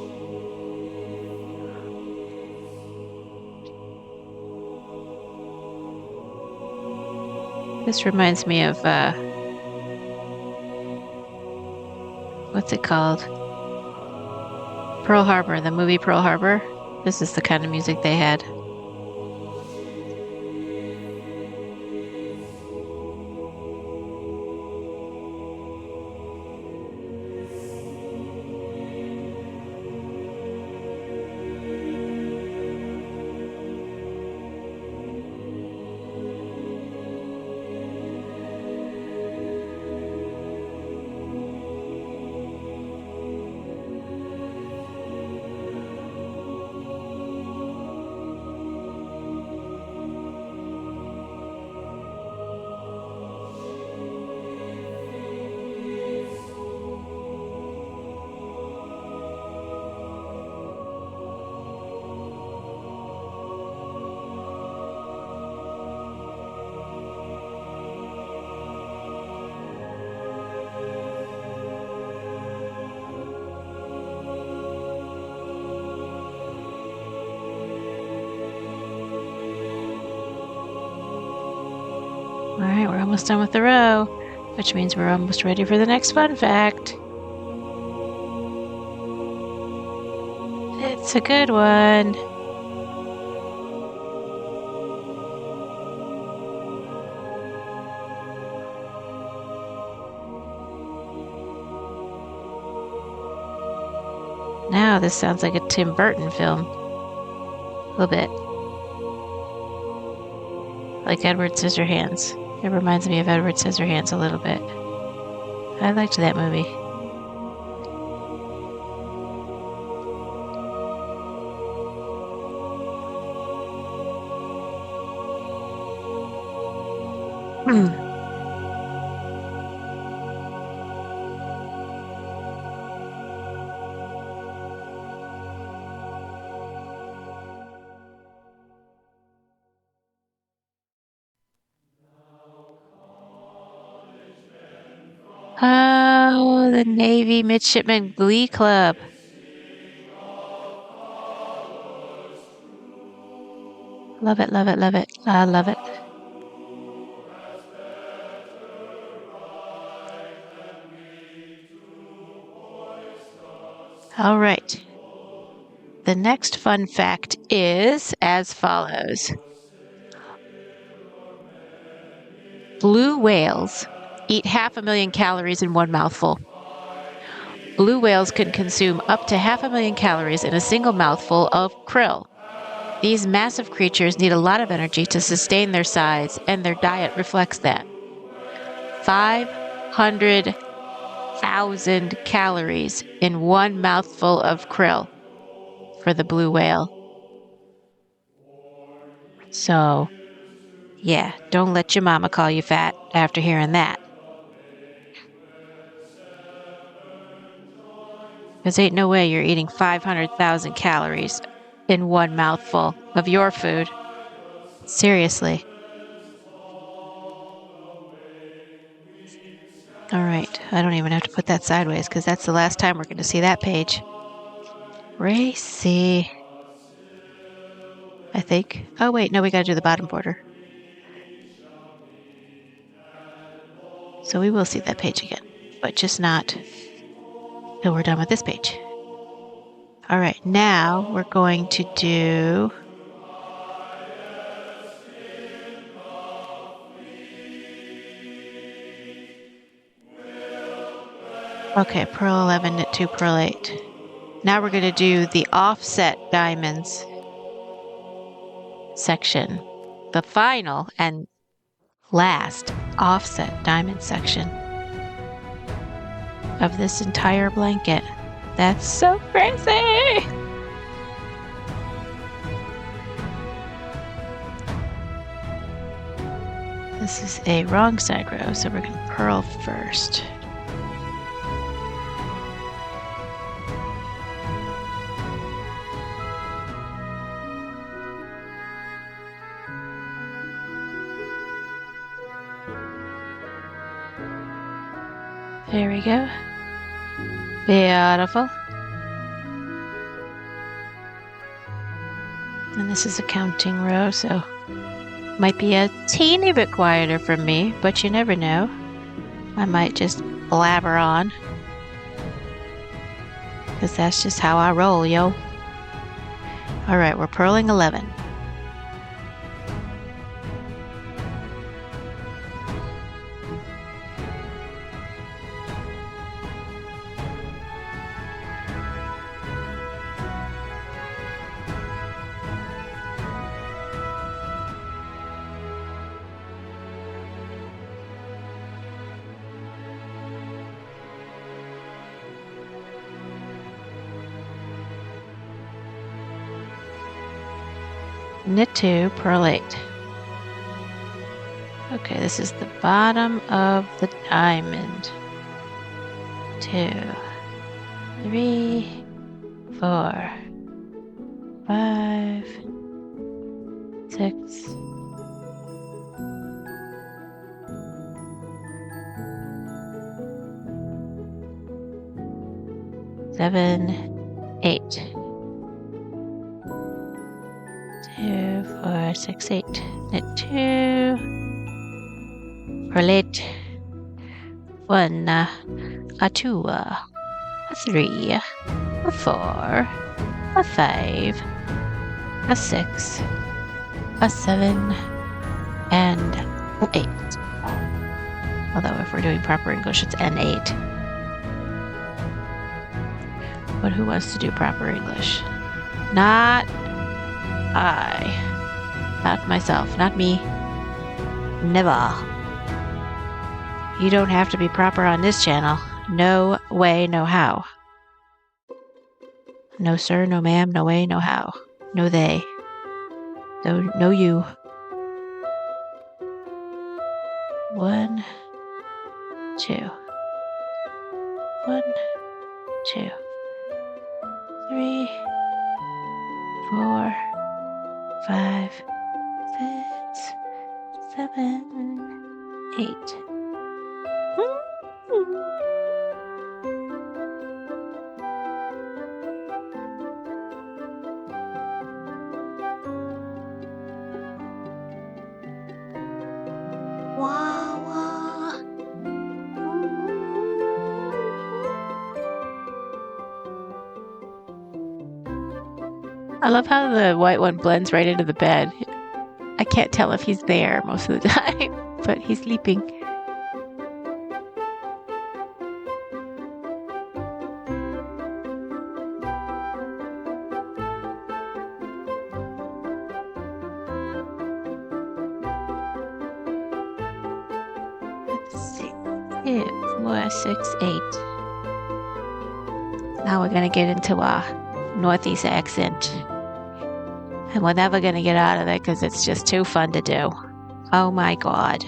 This reminds me of, what's it called? Pearl Harbor, the movie Pearl Harbor. This is the kind of music they had. Alright, we're almost done with the row, which means we're almost ready for the next fun fact. It's a good one. Now this sounds like a Tim Burton film. A little bit. Like Edward Scissorhands. It reminds me of Edward Scissorhands a little bit. I liked that movie. Oh, the Navy Midshipman Glee Club. Love it, love it, love it. I love it. All right. The next fun fact is as follows. Blue whales eat 500,000 calories in one mouthful. Blue whales can consume up to 500,000 calories in a single mouthful of krill. These massive creatures need a lot of energy to sustain their size, and their diet reflects that. 500,000 calories in one mouthful of krill for the blue whale. So, yeah, don't let your mama call you fat after hearing that. Because ain't no way you're eating 500,000 calories in one mouthful of your food. Seriously. All right, I don't even have to put that sideways because that's the last time we're going to see that page. Racy. I think. Oh, wait, no, we got to do the bottom border. So we will see that page again, but just not till we're done with this page. All right, now we're going to do... Okay, purl 11, knit 2, purl 8. Now we're going to do the offset diamonds section, the final and last offset diamond section of this entire blanket. That's so crazy! This is a wrong side row, so we're going to purl first. There we go. Beautiful. And this is a counting row, so might be a teeny bit quieter from me, but you never know. I might just blabber on, because that's just how I roll, yo. All right, we're purling 11. Knit 2, purl 8. Okay, this is the bottom of the diamond. 2, 3, 4, 5, 6, 7, 8. 2, 4, 6, 8. Knit 2, purl 8. 1, a 2, a 3, a 4, a 5, a 6, a 7, and 8. Although if we're doing proper English, it's an 8. But who wants to do proper English? Not I. Not myself. Not me. Never. You don't have to be proper on this channel. No way, no how. No sir, no ma'am, no way, no how. No they. No you. 1, 2. 1, 2. 3, 4, 5, 6, 7, 8. I love how the white one blends right into the bed. I can't tell if he's there most of the time, but he's sleeping. Let's see. 2, 4, 6, 8. Now we're going to get into our Northeast accent. And we're never going to get out of it because it's just too fun to do. Oh my God.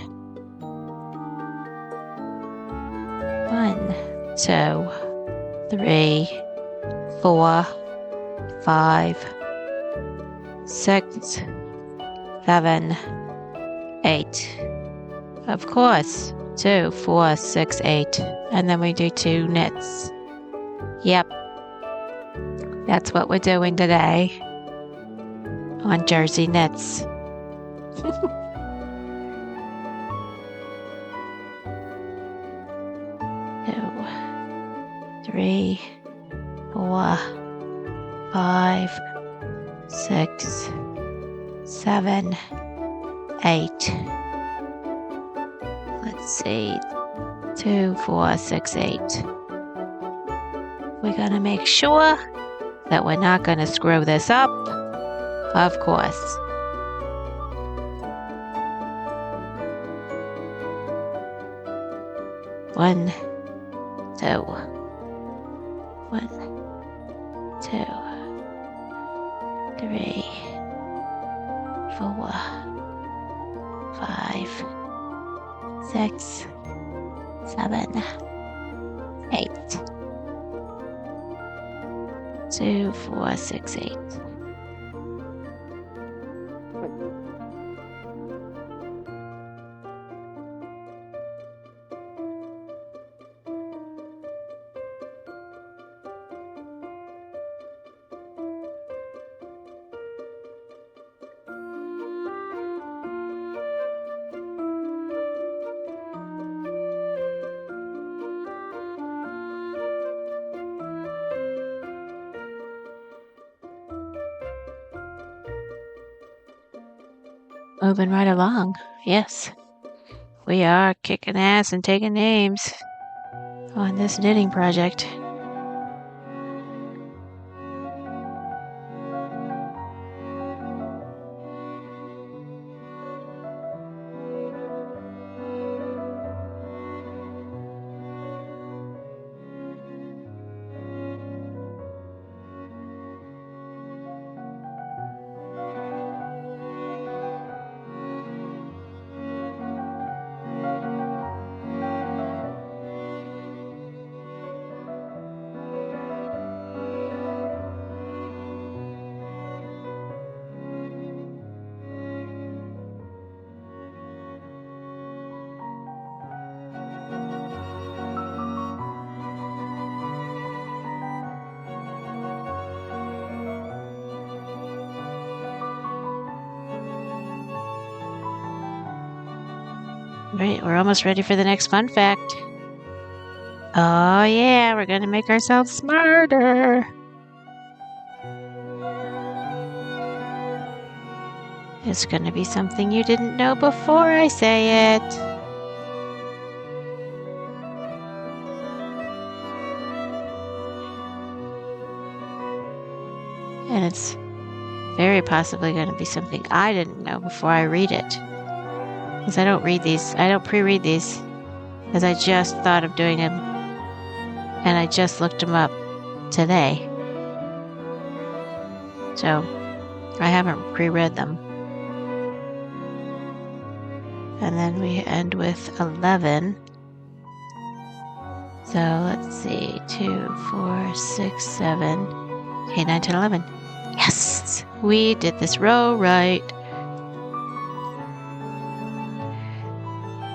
1, 2, 3, 4, 5, 6, 7, 8. Of course. 2, 4, 6, 8. And then we do 2 knits. Yep. That's what we're doing today. On Jersey Knits. 2, 3, 4, 5, 6, 7, 8. Let's see. 2, 4, 6, 8. We're gonna make sure that we're not gonna screw this up. Of course. One, 2. 1, 2, 3, 4, 5, 6, 7, 8. 2, 4, 6, 8. Moving right along. Yes, we are kicking ass and taking names on this knitting project. Right, we're almost ready for the next fun fact. Oh yeah, we're gonna make ourselves smarter. It's gonna be something you didn't know before I say it. And it's very possibly gonna be something I didn't know before I read it. Because I don't read these, I don't pre-read these, because I just thought of doing them, and I just looked them up today. So, I haven't pre-read them. And then we end with 11. So, let's see, 2, 4, 6, 7, 8, 9, 10, 11. Yes! We did this row right.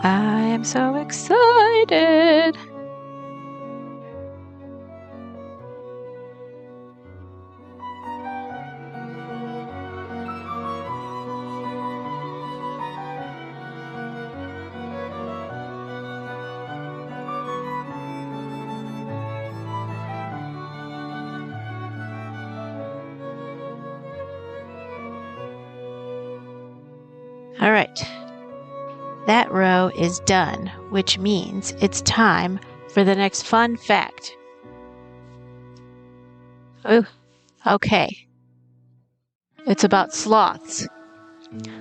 I am so excited. All right. That row is done, which means it's time for the next fun fact. Ooh, okay. It's about sloths.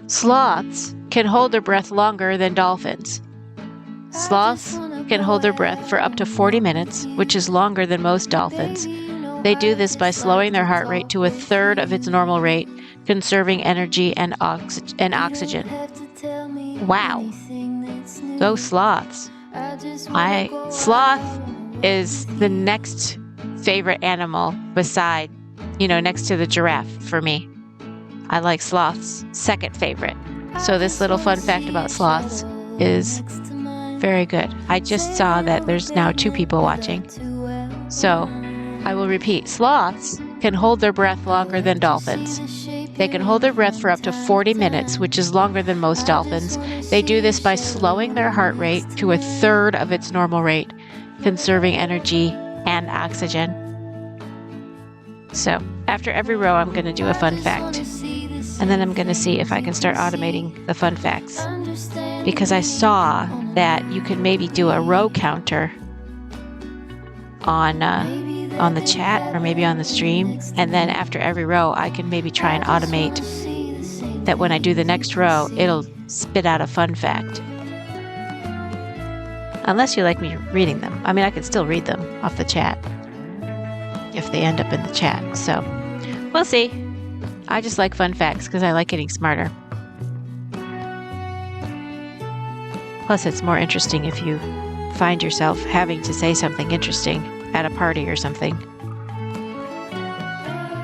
Sloths can hold their breath longer than dolphins. Sloths can hold their breath for up to 40 minutes, which is longer than most dolphins. They do this by slowing their heart rate to a third of its normal rate, conserving energy and oxygen. Wow. Those sloths. Sloth is the next favorite animal beside, next to the giraffe for me. I like sloths, second favorite. So this little fun fact about sloths is very good. I just saw that there's now 2 people watching. So I will repeat. Sloths can hold their breath longer than dolphins. They can hold their breath for up to 40 minutes, which is longer than most dolphins. They do this by slowing their heart rate to a third of its normal rate, conserving energy and oxygen. So, after every row, I'm going to do a fun fact. And then I'm going to see if I can start automating the fun facts. Because I saw that you can maybe do a row counter on the chat or maybe on the stream, and then after every row I can maybe try and automate that when I do the next row it'll spit out a fun fact. Unless you like me reading them. I mean, I can still read them off the chat if they end up in the chat. So we'll see. I just like fun facts because I like getting smarter. Plus, it's more interesting if you find yourself having to say something interesting at a party or something.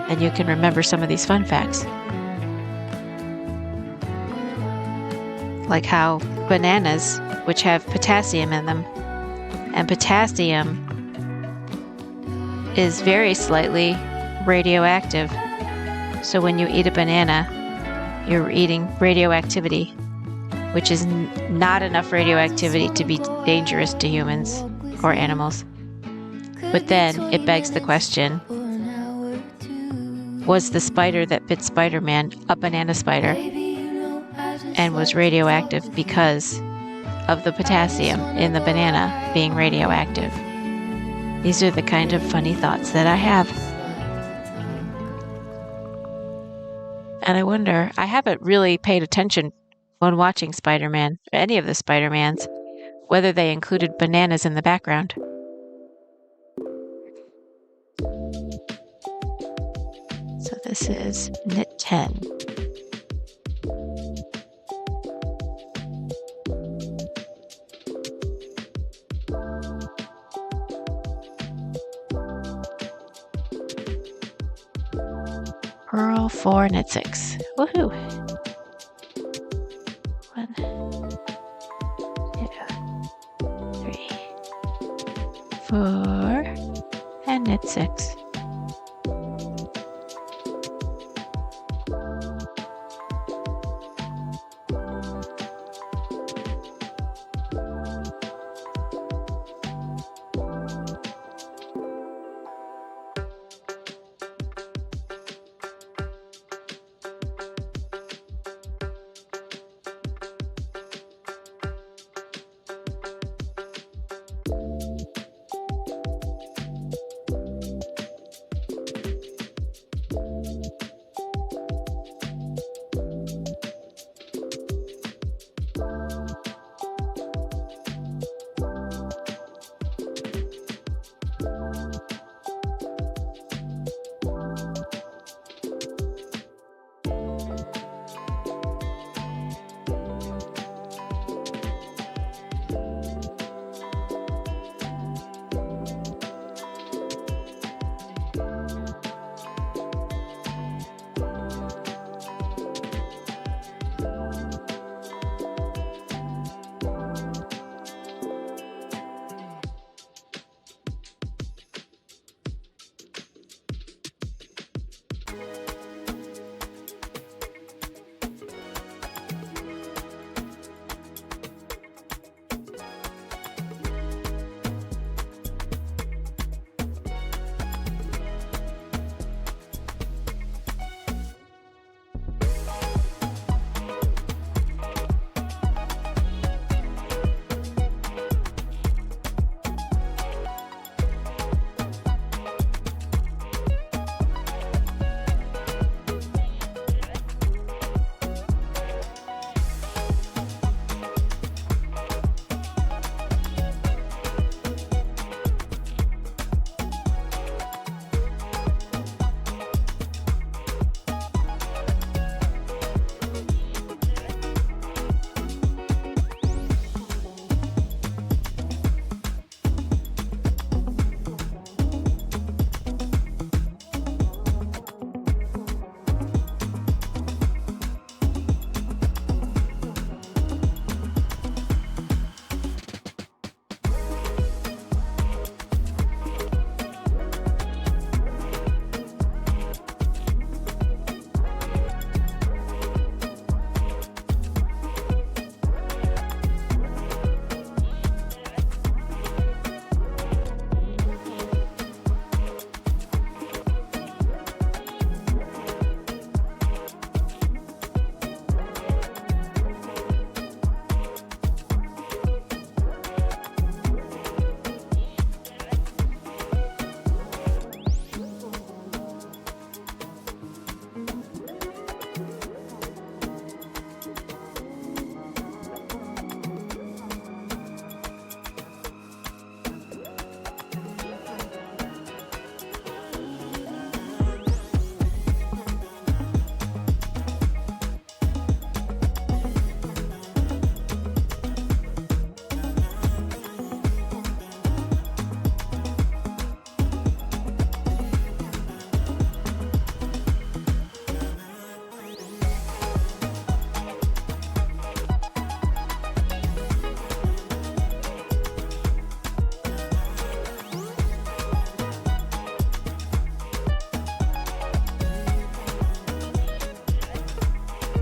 And you can remember some of these fun facts. Like how bananas, which have potassium in them, and potassium is very slightly radioactive. So when you eat a banana, you're eating radioactivity, which is not enough radioactivity to be dangerous to humans or animals. But then it begs the question, was the spider that bit Spider-Man a banana spider and was radioactive because of the potassium in the banana being radioactive? These are the kind of funny thoughts that I have. And I wonder, I haven't really paid attention when watching Spider-Man, any of the Spider-Mans, whether they included bananas in the background. So this is knit 10. Purl 4, knit 6. Woohoo! 1, 2, 3, 4, and knit 6.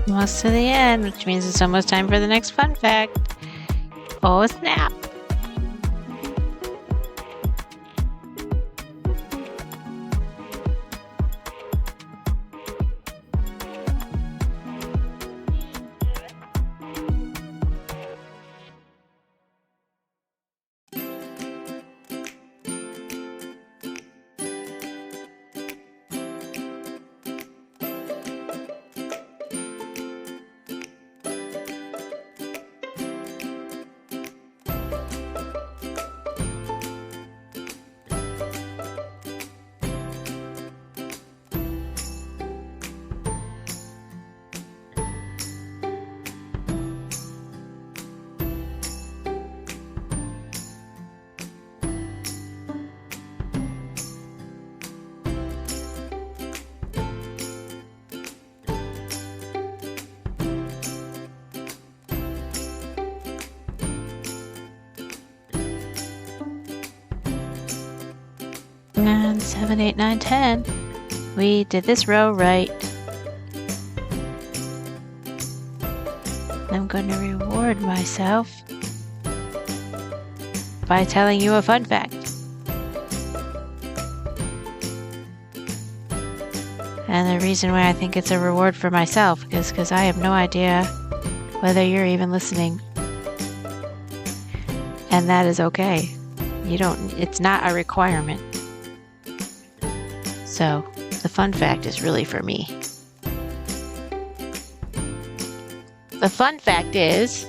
Almost to the end, which means it's almost time for the next fun fact. Oh, snap. And 7, 8, 9, 10. We did this row right. I'm going to reward myself by telling you a fun fact. And the reason why I think it's a reward for myself is because I have no idea whether you're even listening. And that is okay. It's not a requirement. So, the fun fact is really for me. The fun fact is,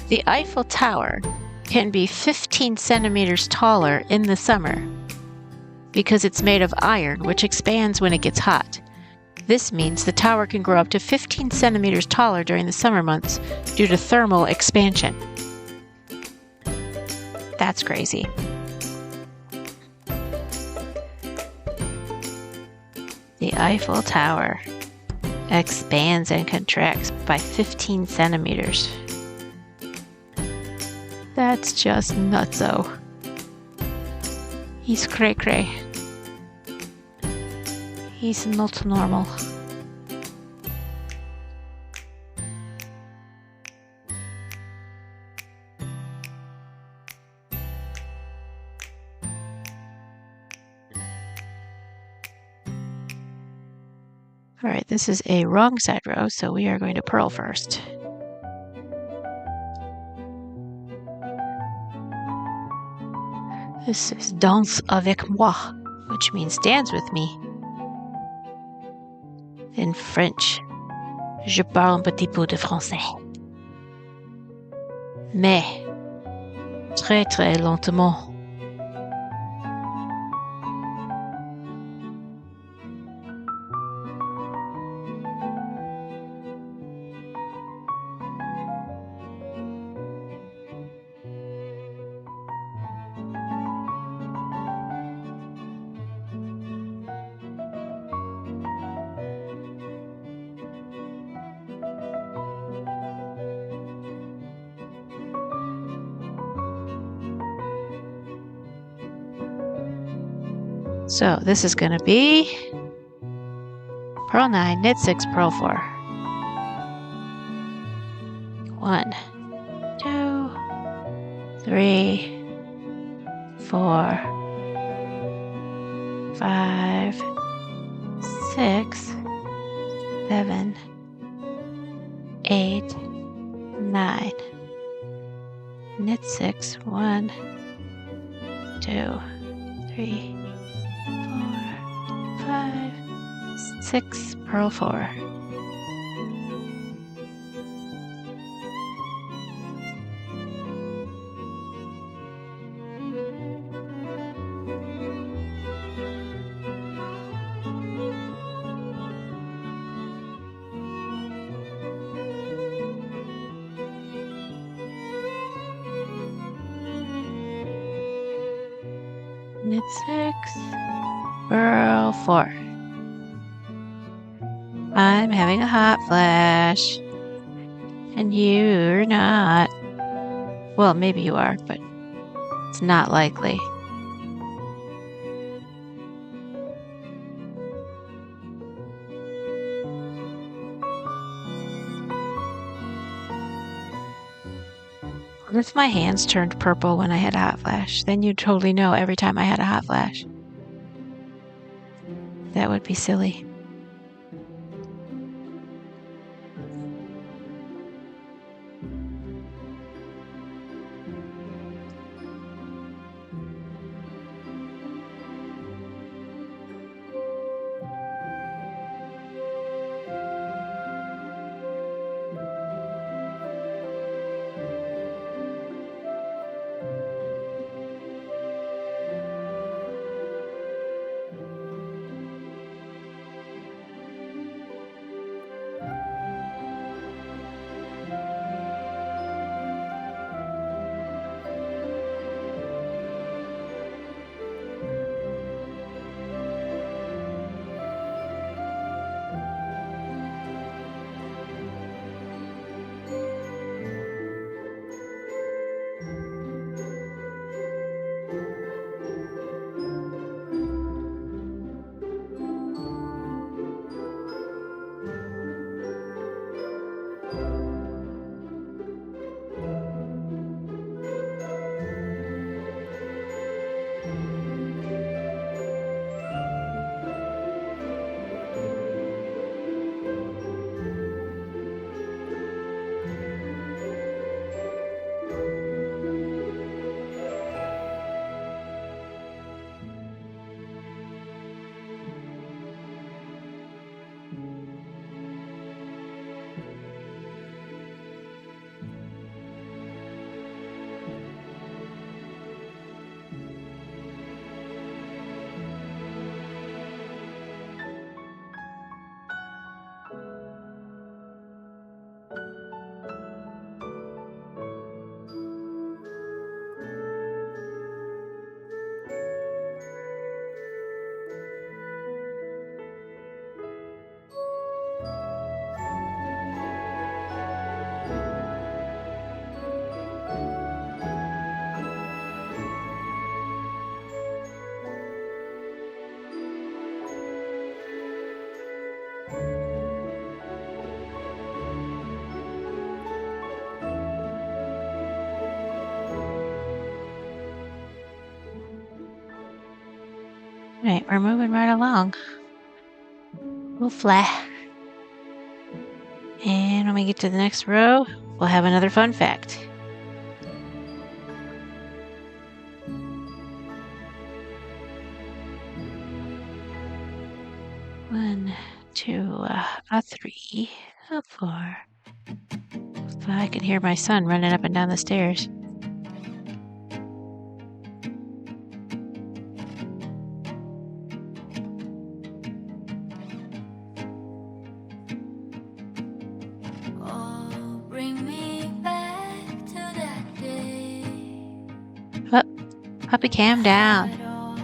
the Eiffel Tower can be 15 centimeters taller in the summer because it's made of iron, which expands when it gets hot. This means the tower can grow up to 15 centimeters taller during the summer months due to thermal expansion. That's crazy. The Eiffel Tower expands and contracts by 15 centimeters. That's just nutso. He's cray-cray. He's not normal. Alright, this is a wrong side row, so we are going to purl first. This is danse avec moi, which means dance with me. In French, je parle un petit peu de français. Mais, très très lentement. So this is going to be purl 9, knit 6, purl 4. 1, 2, 3, 4, 5, 6, 7, 8, 9. Knit 6, 1, 2, 3, 4, 5, 6, purl 4. Knit 6, purl 4. I'm having a hot flash, and you're not. Well, maybe you are, but it's not likely. What if my hands turned purple when I had a hot flash? Then you'd totally know every time I had a hot flash. That would be silly. Right, we're moving right along. We'll fly. And when we get to the next row, we'll have another fun fact. One, two, a three, a four. I can hear my son running up and down the stairs. Oh, bring me back to that day. Oh, puppy, calm down. Had all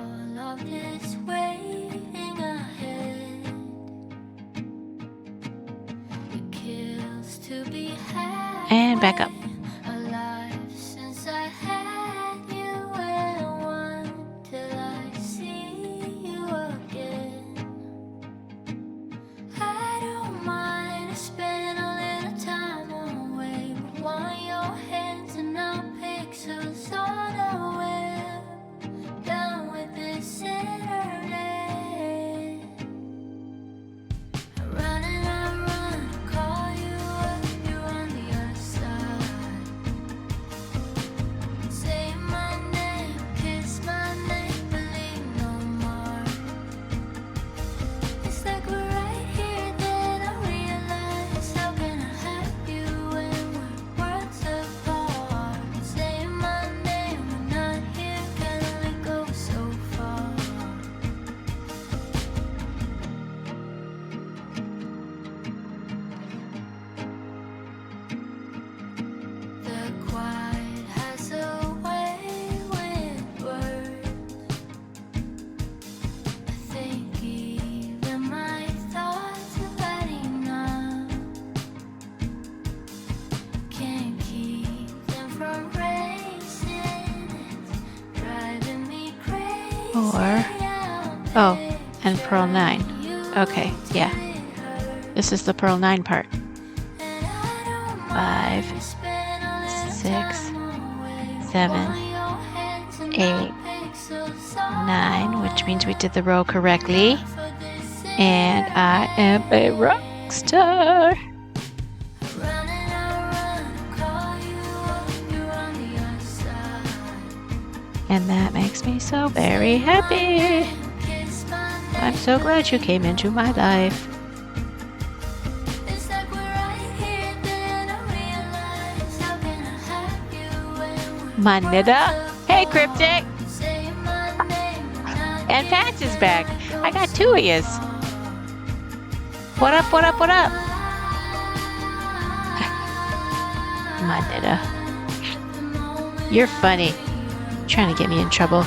of this waiting ahead. It kills to be had. And back up. Alive since I had you, and one till I see you again. I don't mind spending a little time away. Want your hands and I'll pixels on a web. Down with this internet. I run and I run, call you up, you're on the other side. Say my name, kiss my name, believe no more. It's like we're right here, then I realize how can I have you when we're worlds apart? Say my name, we're not here, can only go so far. The quiet has a way with words. I think even my thoughts have had enough. Can't keep them from racing. It's driving me crazy. Oh, and purl 9. Okay, yeah. This is the purl 9 part. 5, 6, 7, 8, 9, which means we did the row correctly. And I am a rock star. And that makes me so very happy. I'm so glad you came into my life. Manida. Hey, Cryptic. And Patch is back. I got 2 of yous. What up, what up, what up? Manida. You're funny. Trying to get me in trouble.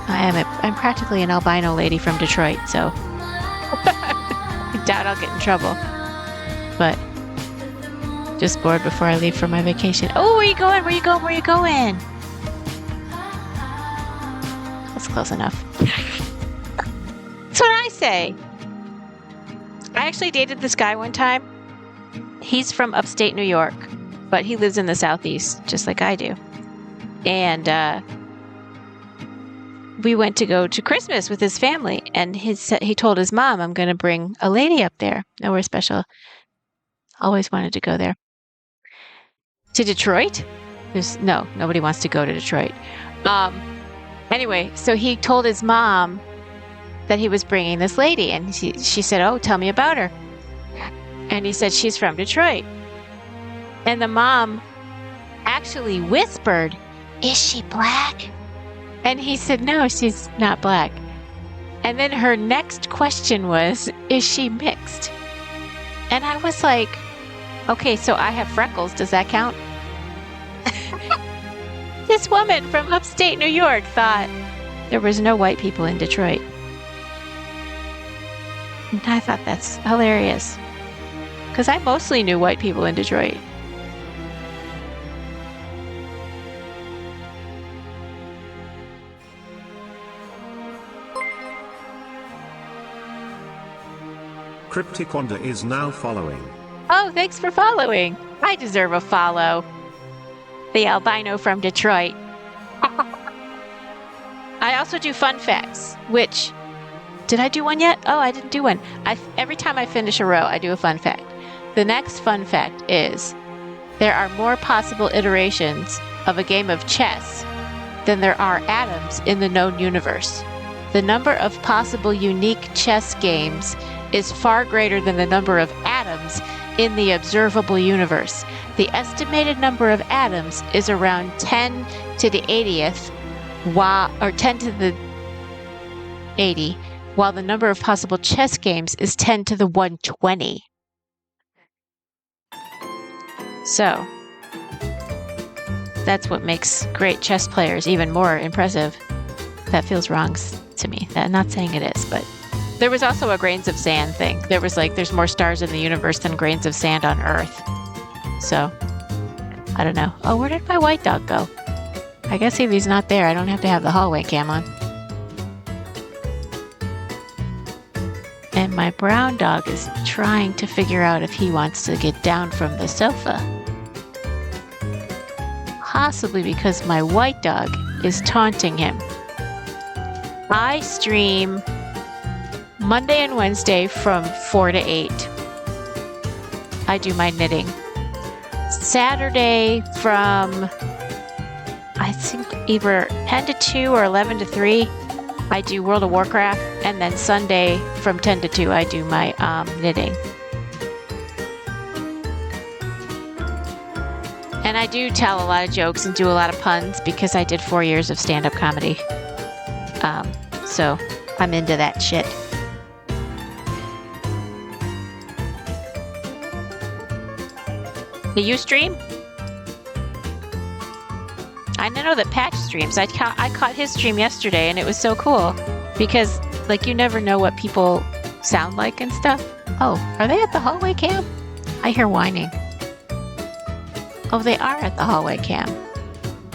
I'm practically an albino lady from Detroit, so I doubt I'll get in trouble. But just bored before I leave for my vacation. Oh, where you going? Where you going? Where you going? That's close enough. That's what I say. I actually dated this guy one time. He's from upstate New York, but he lives in the Southeast, just like I do. And we went to go to Christmas with his family, and he told his mom, I'm going to bring a lady up there. Nowhere special. Always wanted to go there. To Detroit? Nobody wants to go to Detroit. Anyway, so he told his mom that he was bringing this lady, and she said, oh, tell me about her. And he said, she's from Detroit. And the mom actually whispered, is she black? And he said, no, she's not black. And then her next question was, is she mixed? And I was like, okay, so I have freckles. Does that count? This woman from upstate New York thought there was no white people in Detroit. And I thought that's hilarious. Because I mostly knew white people in Detroit. Cryptic Wanda is now following. Oh, thanks for following. I deserve a follow. The albino from Detroit. I also do fun facts, which... Did I do one yet? Oh, I didn't do one. Every time I finish a row, I do a fun fact. The next fun fact is, there are more possible iterations of a game of chess than there are atoms in the known universe. The number of possible unique chess games is far greater than the number of atoms in the observable universe. The estimated number of atoms is around 10 to the 80th, or 10 to the 80, while the number of possible chess games is 10 to the 120. So, that's what makes great chess players even more impressive. That feels wrong to me. I'm not saying it is, but there was also a grains of sand thing. There was there's more stars in the universe than grains of sand on Earth. So, I don't know. Oh, where did my white dog go? I guess if he's not there, I don't have to have the hallway cam on. And my brown dog is trying to figure out if he wants to get down from the sofa. Possibly because my white dog is taunting him. I stream Monday and Wednesday from 4 to 8. I do my knitting. Saturday from, I think, either 10 to 2 or 11 to 3, I do World of Warcraft. And then Sunday from 10 to 2, I do my knitting. And I do tell a lot of jokes and do a lot of puns because I did 4 years of stand-up comedy. So I'm into that shit. Do you stream? I know that Patch streams. I caught his stream yesterday, and it was so cool because, you never know what people sound like and stuff. Oh, are they at the hallway cam? I hear whining. Oh, they are at the hallway cam.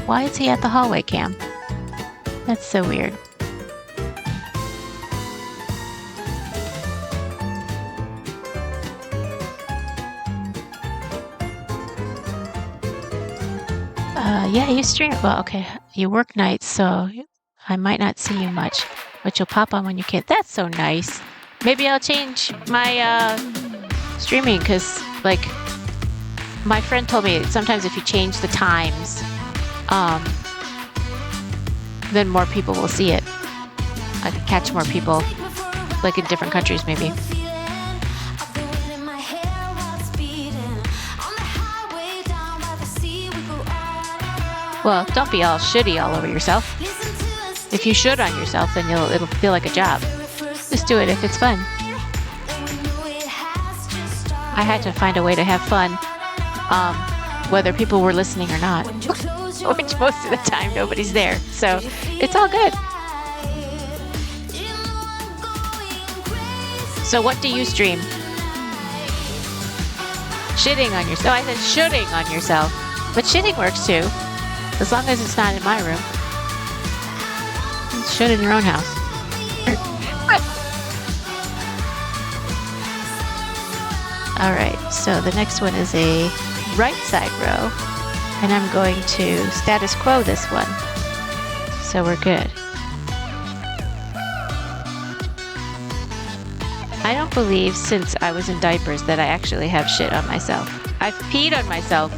Why is he at the hallway cam? That's so weird. Yeah, you stream. Well, okay. You work nights, so I might not see you much, but you'll pop on when you can. That's so nice. Maybe I'll change my streaming because, like, my friend told me sometimes if you change the times, then more people will see it. I can catch more people, like in different countries, maybe. Well, don't be all shitty all over yourself. If you should on yourself, then it'll feel like a job. Just do it if it's fun. I had to find a way to have fun, whether people were listening or not, which most of the time nobody's there. So it's all good. So what do you stream? Shitting on yourself. Oh, I said shooting on yourself. But shitting works too. As long as it's not in my room. Shoot in your own house. Alright, so the next one is a right side row. And I'm going to status quo this one. So we're good. I don't believe since I was in diapers that I actually have shit on myself. I've peed on myself.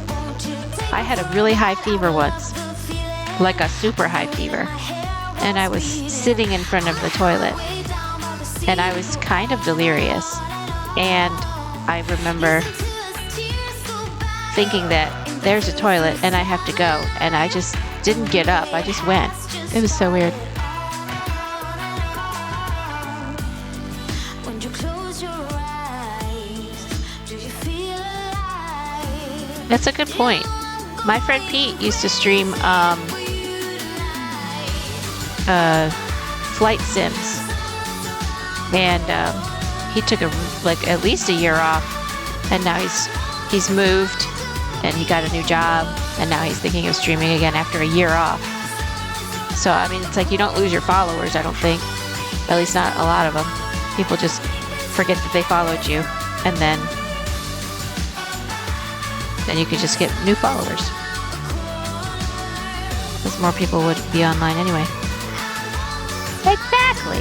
I had a really high fever once, like a super high fever, and I was sitting in front of the toilet, and I was kind of delirious, and I remember thinking that there's a toilet and I have to go, and I just didn't get up. I just went. It was so weird. That's a good point. My friend Pete used to stream flight sims, and he took at least a year off, and now he's moved, and he got a new job, and now he's thinking of streaming again after a year off. So I mean, it's like you don't lose your followers, I don't think. At least not a lot of them. People just forget that they followed you, and then you could just get new followers. Because more people would be online anyway. Exactly.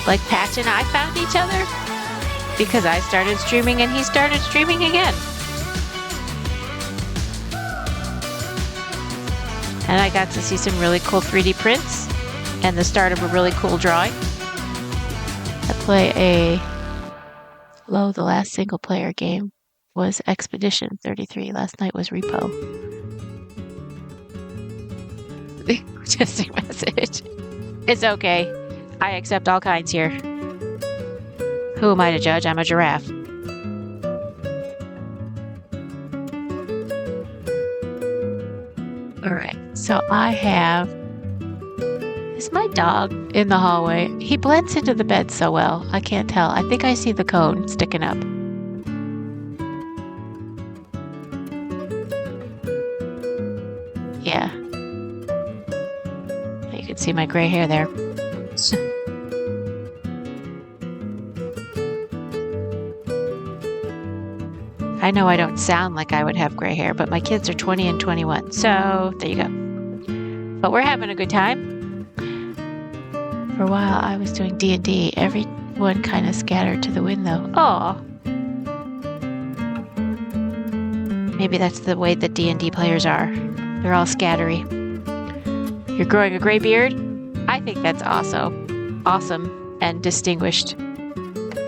Like Patch and I found each other because I started streaming and he started streaming again. And I got to see some really cool 3D prints and the start of a really cool drawing. I play the last single player game was Expedition 33. Last night was Repo. Just a message. It's okay. I accept all kinds here. Who am I to judge? I'm a giraffe. Alright, so I have... Is my dog in the hallway? He blends into the bed so well. I can't tell. I think I see the cone sticking up. Yeah. You can see my gray hair there. I know I don't sound like I would have gray hair, but my kids are 20 and 21. So, there you go. But we're having a good time. For a while, I was doing D&D. Everyone kind of scattered to the wind, though. Aw. Maybe that's the way that D&D players are. They're all scattery. You're growing a gray beard? I think that's awesome and distinguished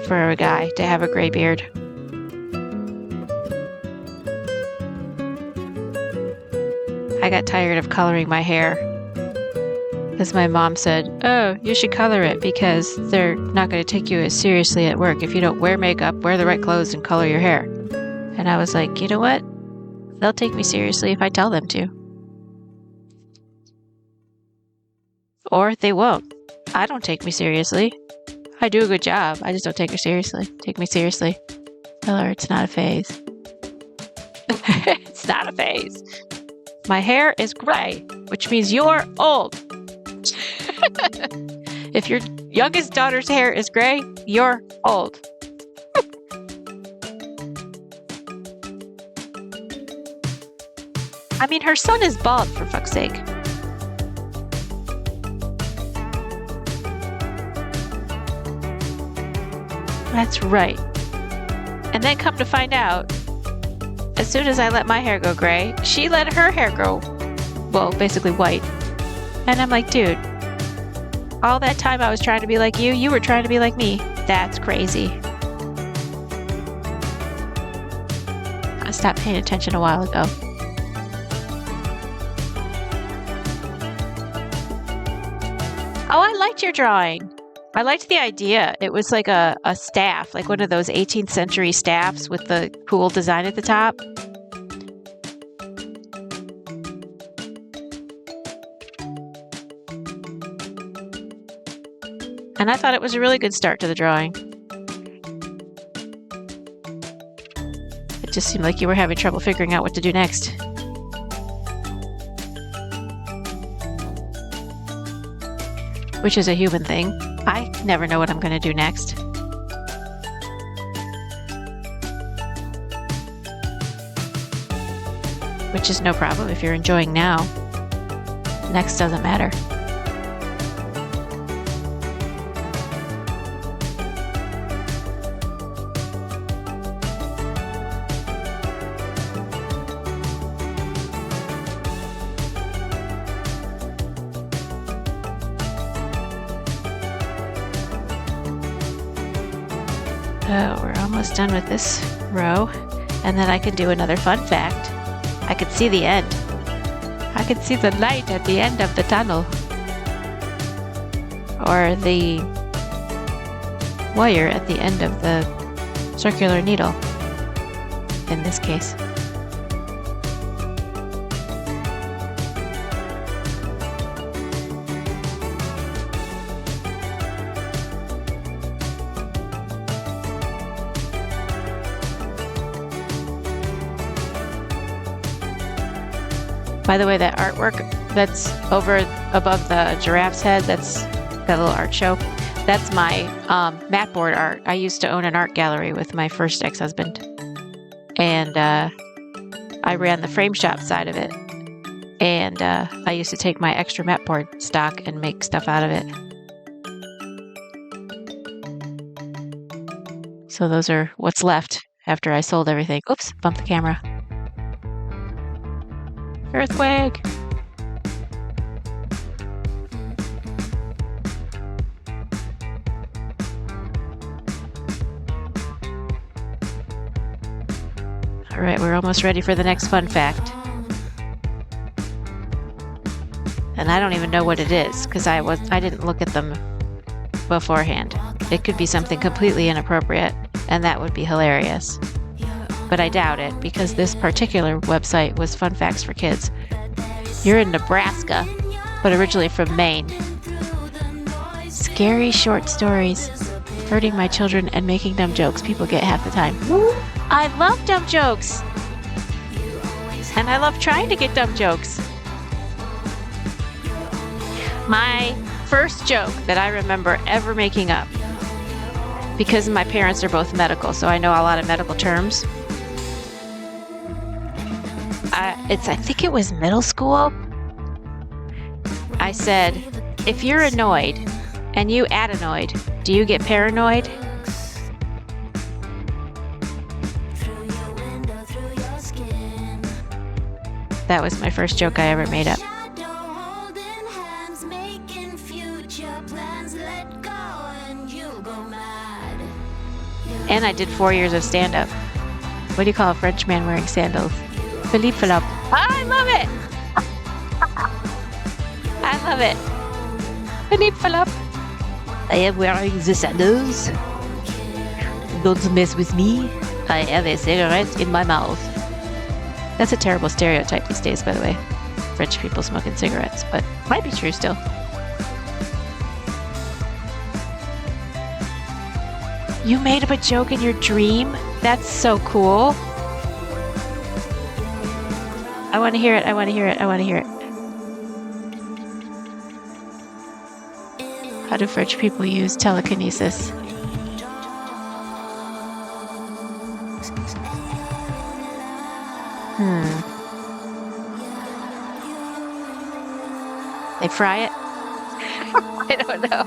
for a guy to have a gray beard. I got tired of coloring my hair. Because my mom said, oh, you should color it because they're not going to take you as seriously at work if you don't wear makeup, wear the right clothes, and color your hair. And I was like, you know what? They'll take me seriously if I tell them to. Or they won't. I don't take me seriously. I do a good job. I just don't take her seriously. Take me seriously. Tell her it's not a phase. It's not a phase. My hair is gray, which means you're old. If your youngest daughter's hair is gray, you're old. I mean, her son is bald, for fuck's sake. That's right. And then come to find out, as soon as I let my hair go gray, she let her hair go, well, basically white. And I'm like, dude, all that time I was trying to be like you, you were trying to be like me. That's crazy. I stopped paying attention a while ago. Oh, I liked your drawing. I liked the idea. It was like a staff, like one of those 18th century staffs with the cool design at the top. And I thought it was a really good start to the drawing. It just seemed like you were having trouble figuring out what to do next. Which is a human thing. I never know what I'm going to do next. Which is no problem if you're enjoying now. Next doesn't matter. Oh, we're almost done with this row, and then I can do another fun fact. I could see the end. I could see the light at the end of the tunnel. Or the wire at the end of the circular needle, in this case. By the way, that artwork that's over above the giraffe's head, that's that little art show, that's my mat board art. I used to own an art gallery with my first ex-husband. And I ran the frame shop side of it. And I used to take my extra mat board stock and make stuff out of it. So those are what's left after I sold everything. Oops, bumped the camera. Earthquake! All right, we're almost ready for the next fun fact. And I don't even know what it is because I didn't look at them beforehand. It could be something completely inappropriate, and that would be hilarious. But I doubt it because this particular website was Fun Facts for Kids. You're in Nebraska, but originally from Maine. Scary short stories, hurting my children and making dumb jokes people get half the time. I love dumb jokes! And I love trying to get dumb jokes. My first joke that I remember ever making up, because my parents are both medical, so I know a lot of medical terms. I think it was middle school. I said, if you're annoyed and you adenoid, do you get paranoid? That was my first joke I ever made up. And I did 4 years of stand-up. What do you call a French man wearing sandals? Philippe Philip. I love it! I love it. Philippe Philip. I am wearing the sandals. Don't mess with me. I have a cigarette in my mouth. That's a terrible stereotype these days, by the way. French people smoking cigarettes, but might be true still. You made up a joke in your dream? That's so cool. I want to hear it. I want to hear it. I want to hear it. How do French people use telekinesis? They fry it? I don't know.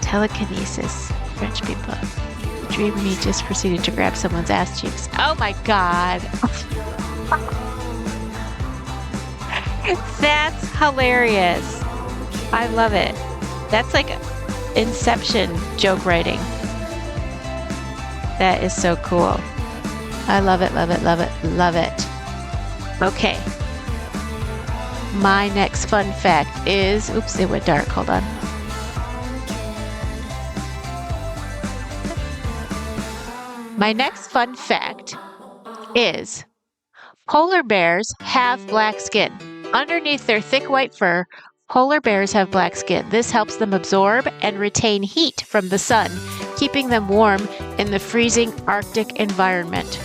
Telekinesis. French people. Dream me just proceeded to grab someone's ass cheeks. Oh my god. That's hilarious. I love it. That's like Inception joke writing. That is so cool. I love it, love it, love it, love it. Okay. My next fun fact is, oops, it went dark. Hold on. My next fun fact is polar bears have black skin. Underneath their thick white fur, polar bears have black skin. This helps them absorb and retain heat from the sun, keeping them warm in the freezing Arctic environment.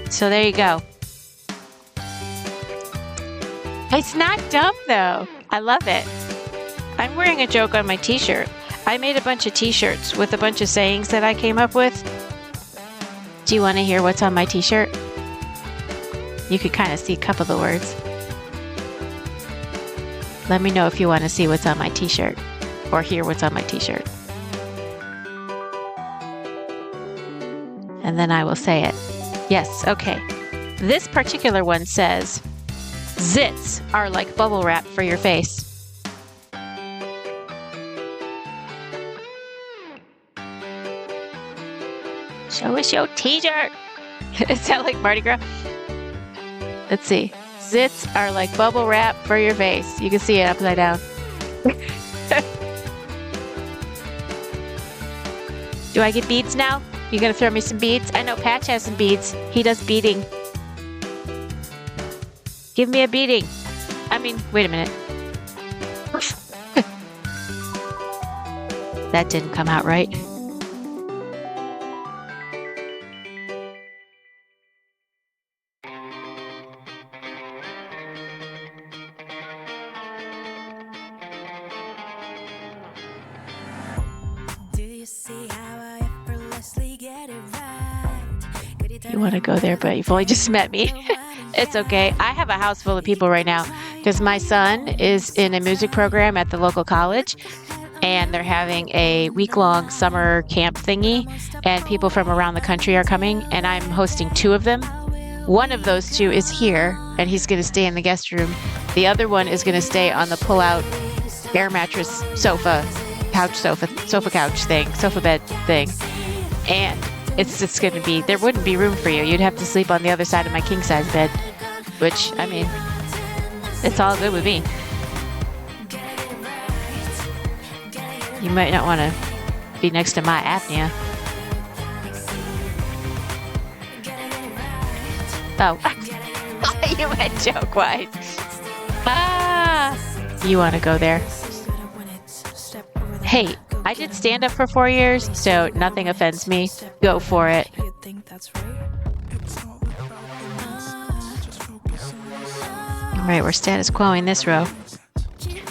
So there you go. It's not dumb though. I love it. I'm wearing a joke on my t-shirt. I made a bunch of t-shirts with a bunch of sayings that I came up with. Do you want to hear what's on my t-shirt? You could kind of see a couple of the words. Let me know if you want to see what's on my t-shirt or hear what's on my t-shirt. And then I will say it. Yes, okay. This particular one says, zits are like bubble wrap for your face. Show us your t-shirt. It sounds like Mardi Gras. Let's see. Zits are like bubble wrap for your face. You can see it upside down. Do I get beads now? You gonna throw me some beads? I know Patch has some beads. He does beading. Give me a beading. I mean, wait a minute. That didn't come out right. You want to go there, but you've only just met me. It's okay. I have a house full of people right now because my son is in a music program at the local college, and they're having a week-long summer camp thingy, and people from around the country are coming, and I'm hosting 2 of them. One of those 2 is here, and he's going to stay in the guest room. The other one is going to stay on the pull-out air mattress sofa bed thing. And it's just going to be, there wouldn't be room for you. You'd have to sleep on the other side of my king-size bed, which, I mean, it's all good with me. You might not want to be next to my apnea. Oh, you went joke-wise. You want to go there. Hey, I did stand-up for 4 years, so nothing offends me. Go for it. All right, we're status quoing this row.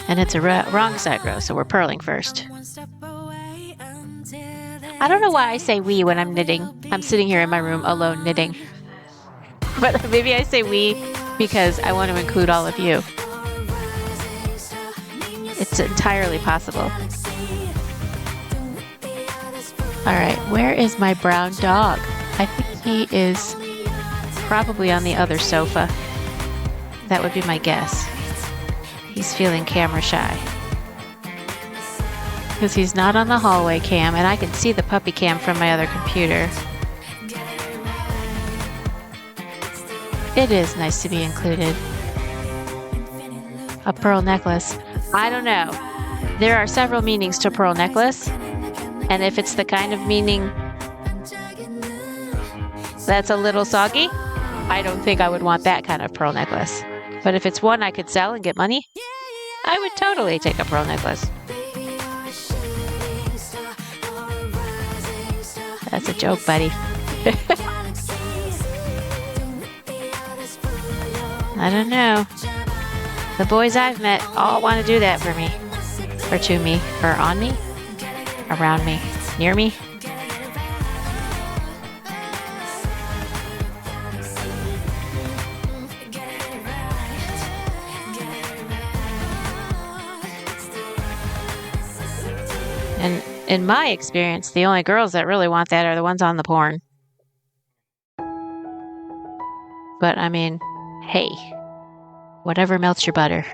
And it's a wrong side row, so we're purling first. I don't know why I say we when I'm knitting. I'm sitting here in my room alone knitting. But maybe I say we because I want to include all of you. It's entirely possible. All right, where is my brown dog? I think he is probably on the other sofa. That would be my guess. He's feeling camera shy. Because he's not on the hallway cam, and I can see the puppy cam from my other computer. It is nice to be included. A pearl necklace. I don't know. There are several meanings to pearl necklace. And if it's the kind of meaning that's a little soggy, I don't think I would want that kind of pearl necklace. But if it's one I could sell and get money, I would totally take a pearl necklace. That's a joke, buddy. I don't know. The boys I've met all want to do that for me. Or to me. Or on me. Around me. Near me. In my experience, the only girls that really want that are the ones on the porn. But I mean, hey, whatever melts your butter.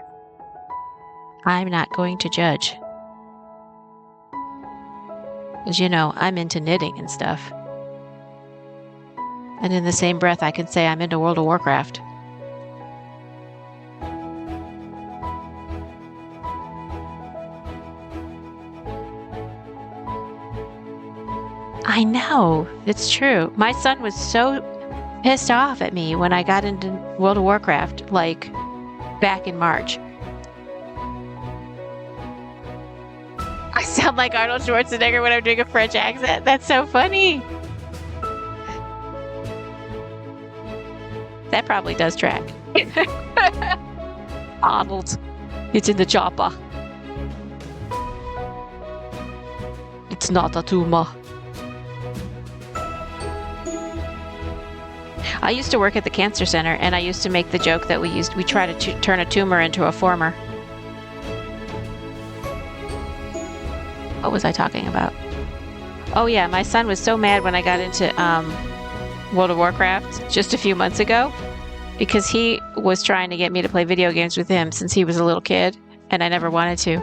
I'm not going to judge. As you know, I'm into knitting and stuff. And in the same breath, I can say I'm into World of Warcraft. I know, it's true. My son was so pissed off at me when I got into World of Warcraft, like, back in March. I sound like Arnold Schwarzenegger when I'm doing a French accent. That's so funny. That probably does track. Arnold, it's in the chopper. It's not a tumor. I used to work at the cancer center, and I used to make the joke that we try to turn a tumor into a former. What was I talking about? Oh yeah, my son was so mad when I got into World of Warcraft just a few months ago because he was trying to get me to play video games with him since he was a little kid, and I never wanted to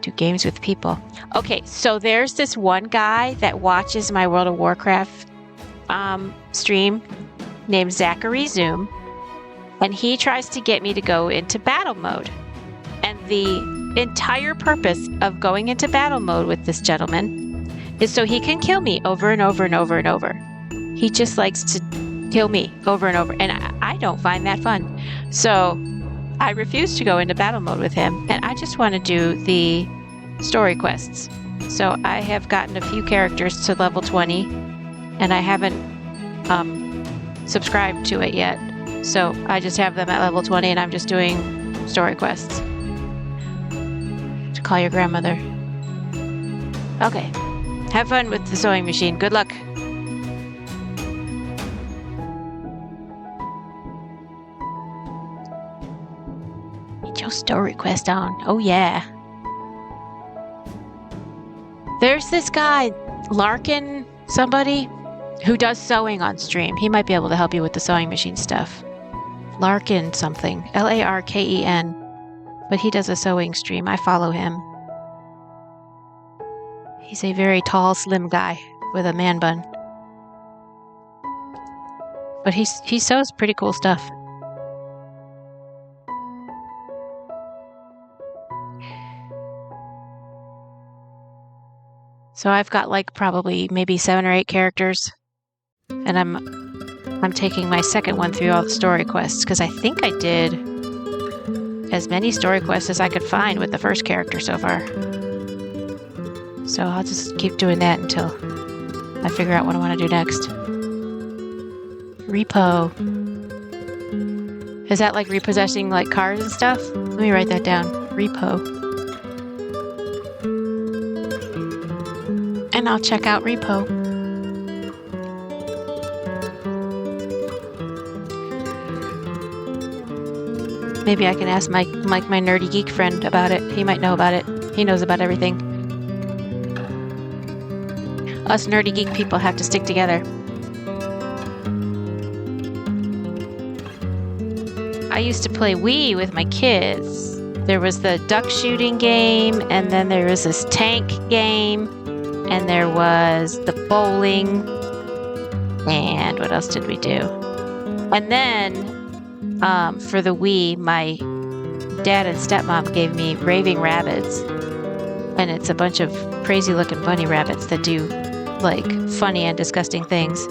do games with people. Okay, so there's this one guy that watches my World of Warcraft stream named Zachary Zoom, and he tries to get me to go into battle mode. And the entire purpose of going into battle mode with this gentleman is so he can kill me over and over and over and over. He just likes to kill me over and over, and I don't find that fun. So I refuse to go into battle mode with him, and I just want to do the story quests. So I have gotten a few characters to level 20, and I haven't subscribed to it yet. So I just have them at level 20, and I'm just doing story quests. To call your grandmother. Okay. Have fun with the sewing machine. Good luck. Get your story quest on. Oh yeah. There's this guy, Larkin, somebody, who does sewing on stream. He might be able to help you with the sewing machine stuff. Larkin something. Larken. But he does a sewing stream. I follow him. He's a very tall, slim guy with a man bun. But he sews pretty cool stuff. So I've got like probably maybe 7 or 8 characters. And I'm taking my second one through all the story quests because I think I did as many story quests as I could find with the first character so far. So I'll just keep doing that until I figure out what I want to do next. Repo. Is that like repossessing like cars and stuff? Let me write that down. Repo. And I'll check out Repo. Maybe I can ask my nerdy geek friend about it. He might know about it. He knows about everything. Us nerdy geek people have to stick together. I used to play Wii with my kids. There was the duck shooting game, and then there was this tank game, and there was the bowling, and what else did we do? And then for the Wii, my dad and stepmom gave me Raving Rabbits, and it's a bunch of crazy-looking bunny rabbits that do like funny and disgusting things.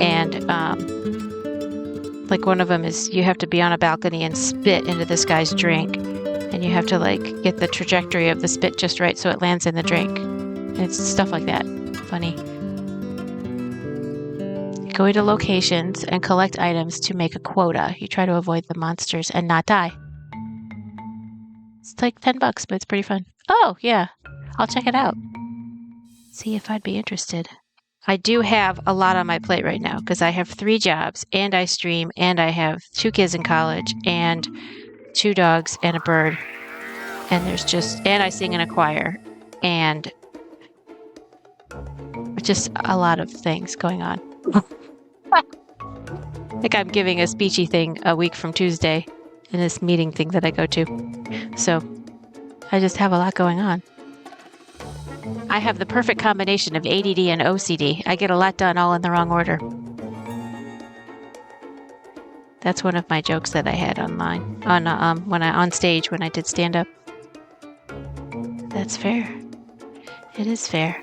And like one of them is you have to be on a balcony and spit into this guy's drink, and you have to like get the trajectory of the spit just right so it lands in the drink. And it's stuff like that. Funny. Go to locations and collect items to make a quota. You try to avoid the monsters and not die. It's like $10, but it's pretty fun. Oh, yeah. I'll check it out. See if I'd be interested. I do have a lot on my plate right now because I have 3 jobs, and I stream, and I have 2 kids in college, and 2 dogs and a bird. And I sing in a choir. And Just a lot of things going on. Like I'm giving a speechy thing a week from Tuesday in this meeting thing that I go to. So I just have a lot going on. I have the perfect combination of ADD and OCD. I get a lot done all in the wrong order. That's one of my jokes that I had online on stage when I did stand up. That's fair. It is fair.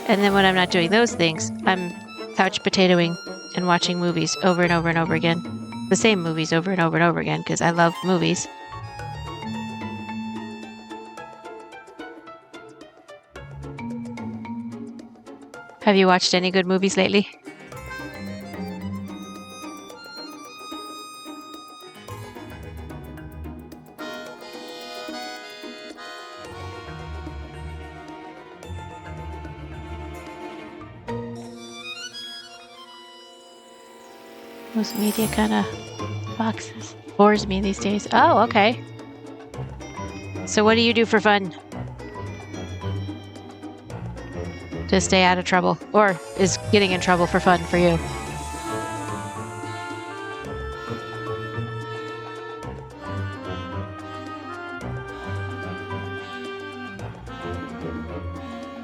And then when I'm not doing those things, I'm couch potatoing and watching movies over and over and over again. The same movies over and over and over again because I love movies. Have you watched any good movies lately? Most media kind of boxes bores me these days. Oh, okay. So what do you do for fun? To stay out of trouble? Or is getting in trouble for fun for you?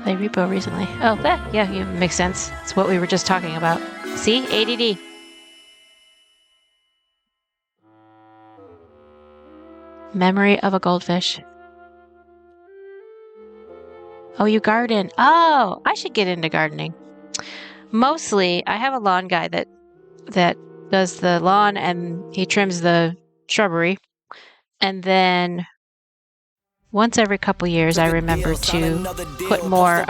Play repo recently. Oh, that, yeah, makes sense. It's what we were just talking about. See? ADD. Memory of a goldfish. Oh, you garden. Oh, I should get into gardening. Mostly, I have a lawn guy that does the lawn and he trims the shrubbery. And then once every couple years, I remember to put more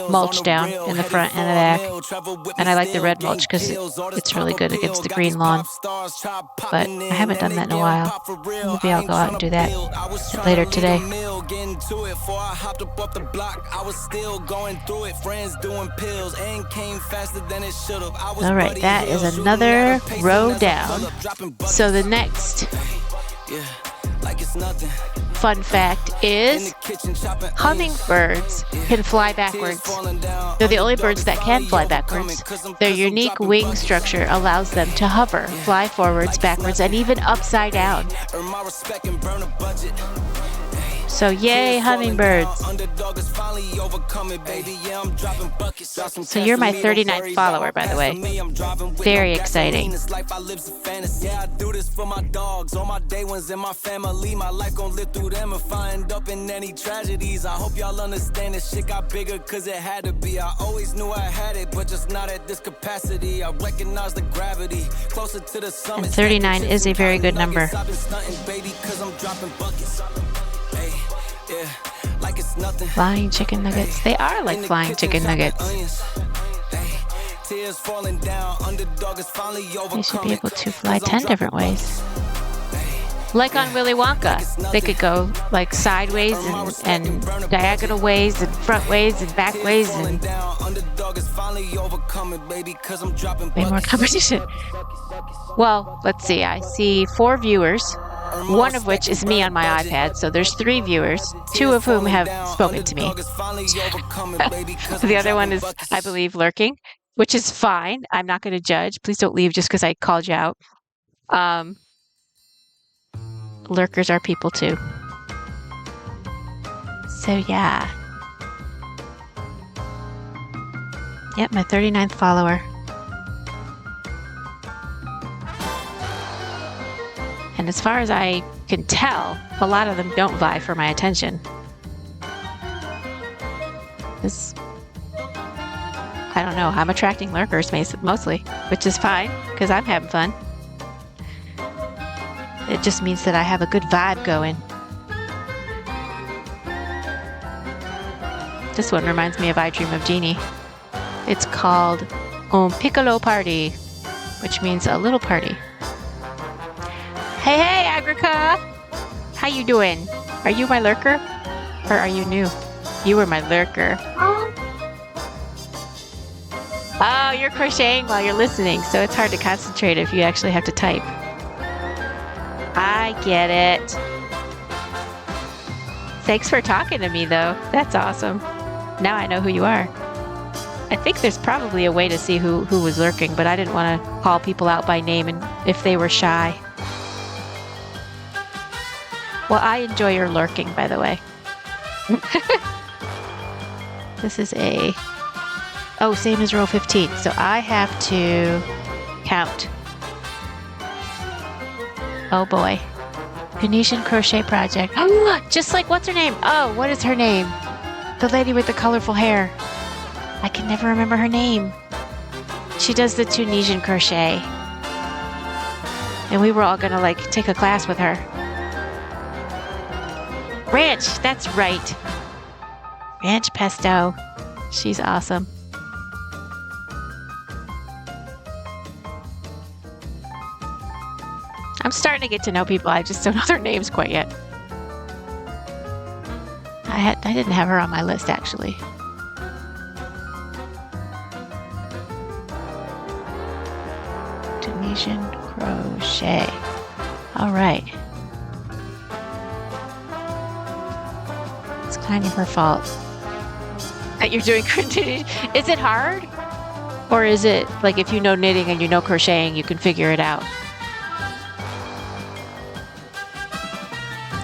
mulch down in the front and the back. And I like the red mulch because it's really good against the green lawn. But I haven't done that in a while. Maybe I'll go out and do that later today. All right, that is another row down. So the next fun fact is hummingbirds can fly backwards. They're the only birds that can fly backwards. Their unique wing structure allows them to hover, fly forwards, backwards, and even upside down. So yay, hummingbirds. So you're my 39th follower, by the way. Very exciting. Yeah, I do this for my dogs, all my day ones in my family. My life gon' live through them if I end up in any tragedies. I hope y'all understand this shit got bigger cause it had to be. I always knew I had it, but just not at this capacity. I recognize the gravity closer to the summit. And 39 is a very good number. Flying chicken nuggets. They are like flying chicken nuggets. They should be able to fly 10 different ways. Like on Willy Wonka. They could go like sideways and diagonal ways and front ways and back ways and way more competition. Well, let's see. I see 4 viewers. One of which is me on my iPad, so there's 3 viewers, 2 of whom have spoken to me. The other one is, I believe, lurking, which is fine. I'm not going to judge. Please don't leave just because I called you out. Lurkers are people too. So yeah. Yep, my 39th follower. And as far as I can tell, a lot of them don't vie for my attention. I don't know, I'm attracting lurkers mostly, which is fine, because I'm having fun. It just means that I have a good vibe going. This one reminds me of I Dream of Jeannie. It's called Un Piccolo Party, which means a little party. Hey, hey, Agrica! How you doing? Are you my lurker? Or are you new? You were my lurker. Oh, you're crocheting while you're listening, so it's hard to concentrate if you actually have to type. I get it. Thanks for talking to me, though. That's awesome. Now I know who you are. I think there's probably a way to see who was lurking, but I didn't want to call people out by name and if they were shy. Well, I enjoy your lurking, by the way. This is same as row 15. So I have to count. Oh boy. Venetian crochet project. Oh, just like what's her name? Oh, what is her name? The lady with the colorful hair. I can never remember her name. She does the Tunisian crochet. And we were all gonna like take a class with her. Ranch, that's right. Ranch Pesto. She's awesome. I'm starting to get to know people. I just don't know their names quite yet. I didn't have her on my list actually. Tunisian crochet. All right. It's kind of her fault that you're doing Tunisian. Is it hard? Or is it like if you know knitting and you know crocheting, you can figure it out?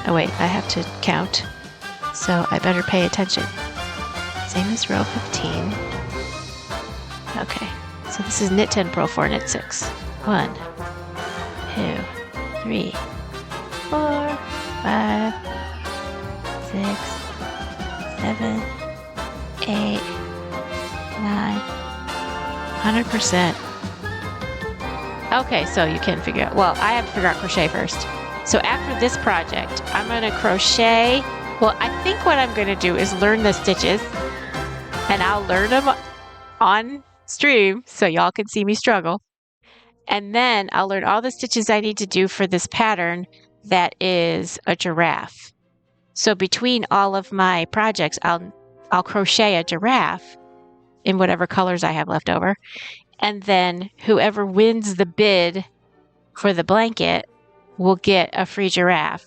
Oh wait, I have to count. So I better pay attention. Same as row 15. Okay, so this is knit 10, purl 4, knit 6. 1, 2, 3, 4, 5, 6, 7, 8, 9, 100%. Okay, so you can figure out. Well, I have to figure out crochet first. So after this project, I'm going to crochet. Well, I think what I'm going to do is learn the stitches, and I'll learn them on stream so y'all can see me struggle. And then I'll learn all the stitches I need to do for this pattern that is a giraffe. So between all of my projects, I'll crochet a giraffe in whatever colors I have left over. And then whoever wins the bid for the blanket will get a free giraffe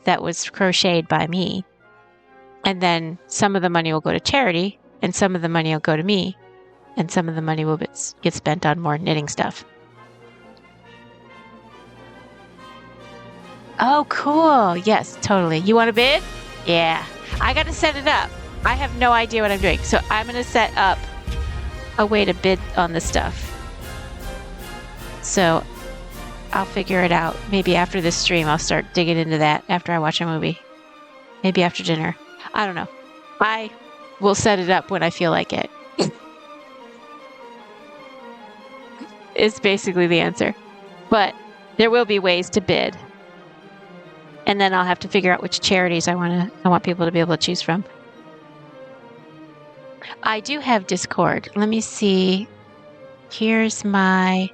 that was crocheted by me. And then some of the money will go to charity, and some of the money will go to me, and some of the money will get spent on more knitting stuff. Oh, cool. Yes, totally. You want a bid? Yeah. I got to set it up. I have no idea what I'm doing. So I'm going to set up a way to bid on this stuff. So I'll figure it out. Maybe after this stream, I'll start digging into that after I watch a movie. Maybe after dinner. I don't know. I will set it up when I feel like it. It's basically the answer. But there will be ways to bid. And then I'll have to figure out which charities I want people to be able to choose from. I do have Discord. Let me see. Here's my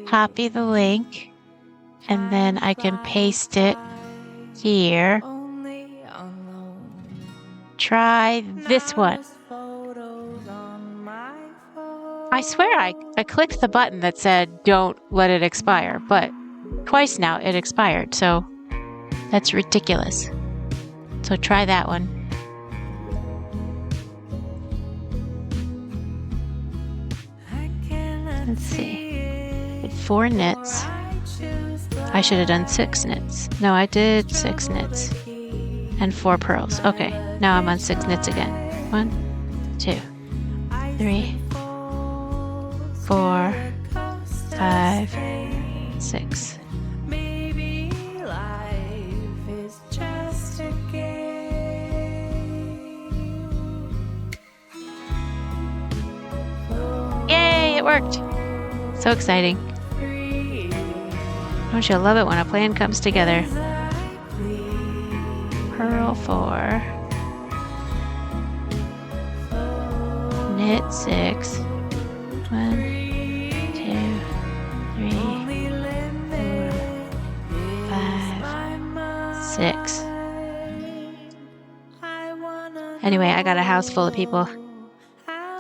copy the link, and then I can paste it here. Try this one. I swear I clicked the button that said don't let it expire, but twice now it expired, so that's ridiculous. So try that one. Let's see. Did 4 knits. I should have done 6 knits. No, I did 6 knits. And 4 pearls. Okay, now I'm on 6 knits again. 1, 2, 3, 4, 5, 6. Yay, it worked! So exciting. Don't you love it when a plan comes together? Purl 4. Knit 6. 1, 2, 3, 4, 5, 6. Anyway, I got a house full of people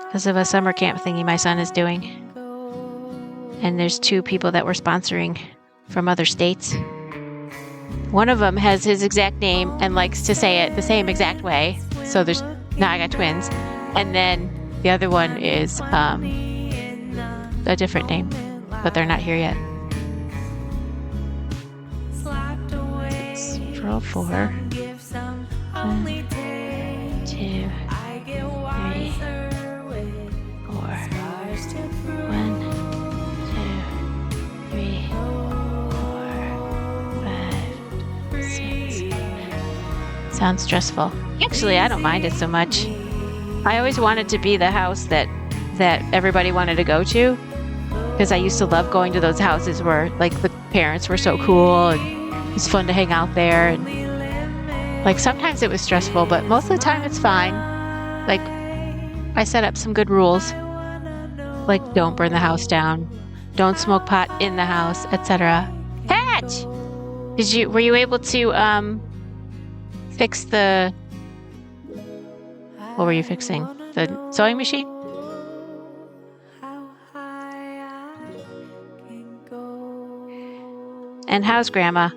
because of a summer camp thingy my son is doing. And there's 2 people that we're sponsoring from other states. One of them has his exact name and likes to say it the same exact way. So now I got twins. And then the other one is a different name, but they're not here yet. 6, purl 4. 1, 2, 3, 4. 1, 2, 3, 4, 5, 6. Sounds stressful. Actually, I don't mind it so much. I always wanted to be the house that everybody wanted to go to, because I used to love going to those houses where like the parents were so cool and it was fun to hang out there. And like sometimes it was stressful, but most of the time it's fine. Like I set up some good rules, like don't burn the house down, don't smoke pot in the house, etc. Hatch! Were you able to fix the, what were you fixing? The sewing machine? And how's Grandma?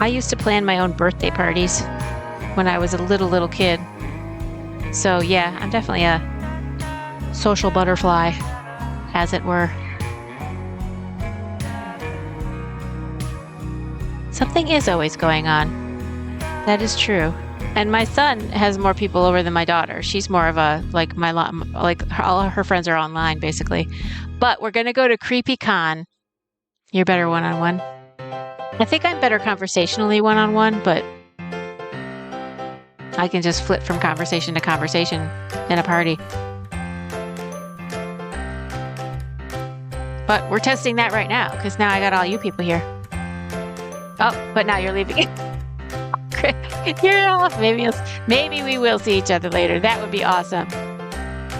I used to plan my own birthday parties when I was a little kid. So yeah, I'm definitely a social butterfly, as it were. Something is always going on. That is true. And my son has more people over than my daughter. She's more of a, all her friends are online, basically. But we're going to go to Creepy Con. You're better one-on-one. I think I'm better conversationally one-on-one, but I can just flip from conversation to conversation in a party. But we're testing that right now, because now I got all you people here. Oh, but now you're leaving. You're off. Maybe we will see each other later. That would be awesome.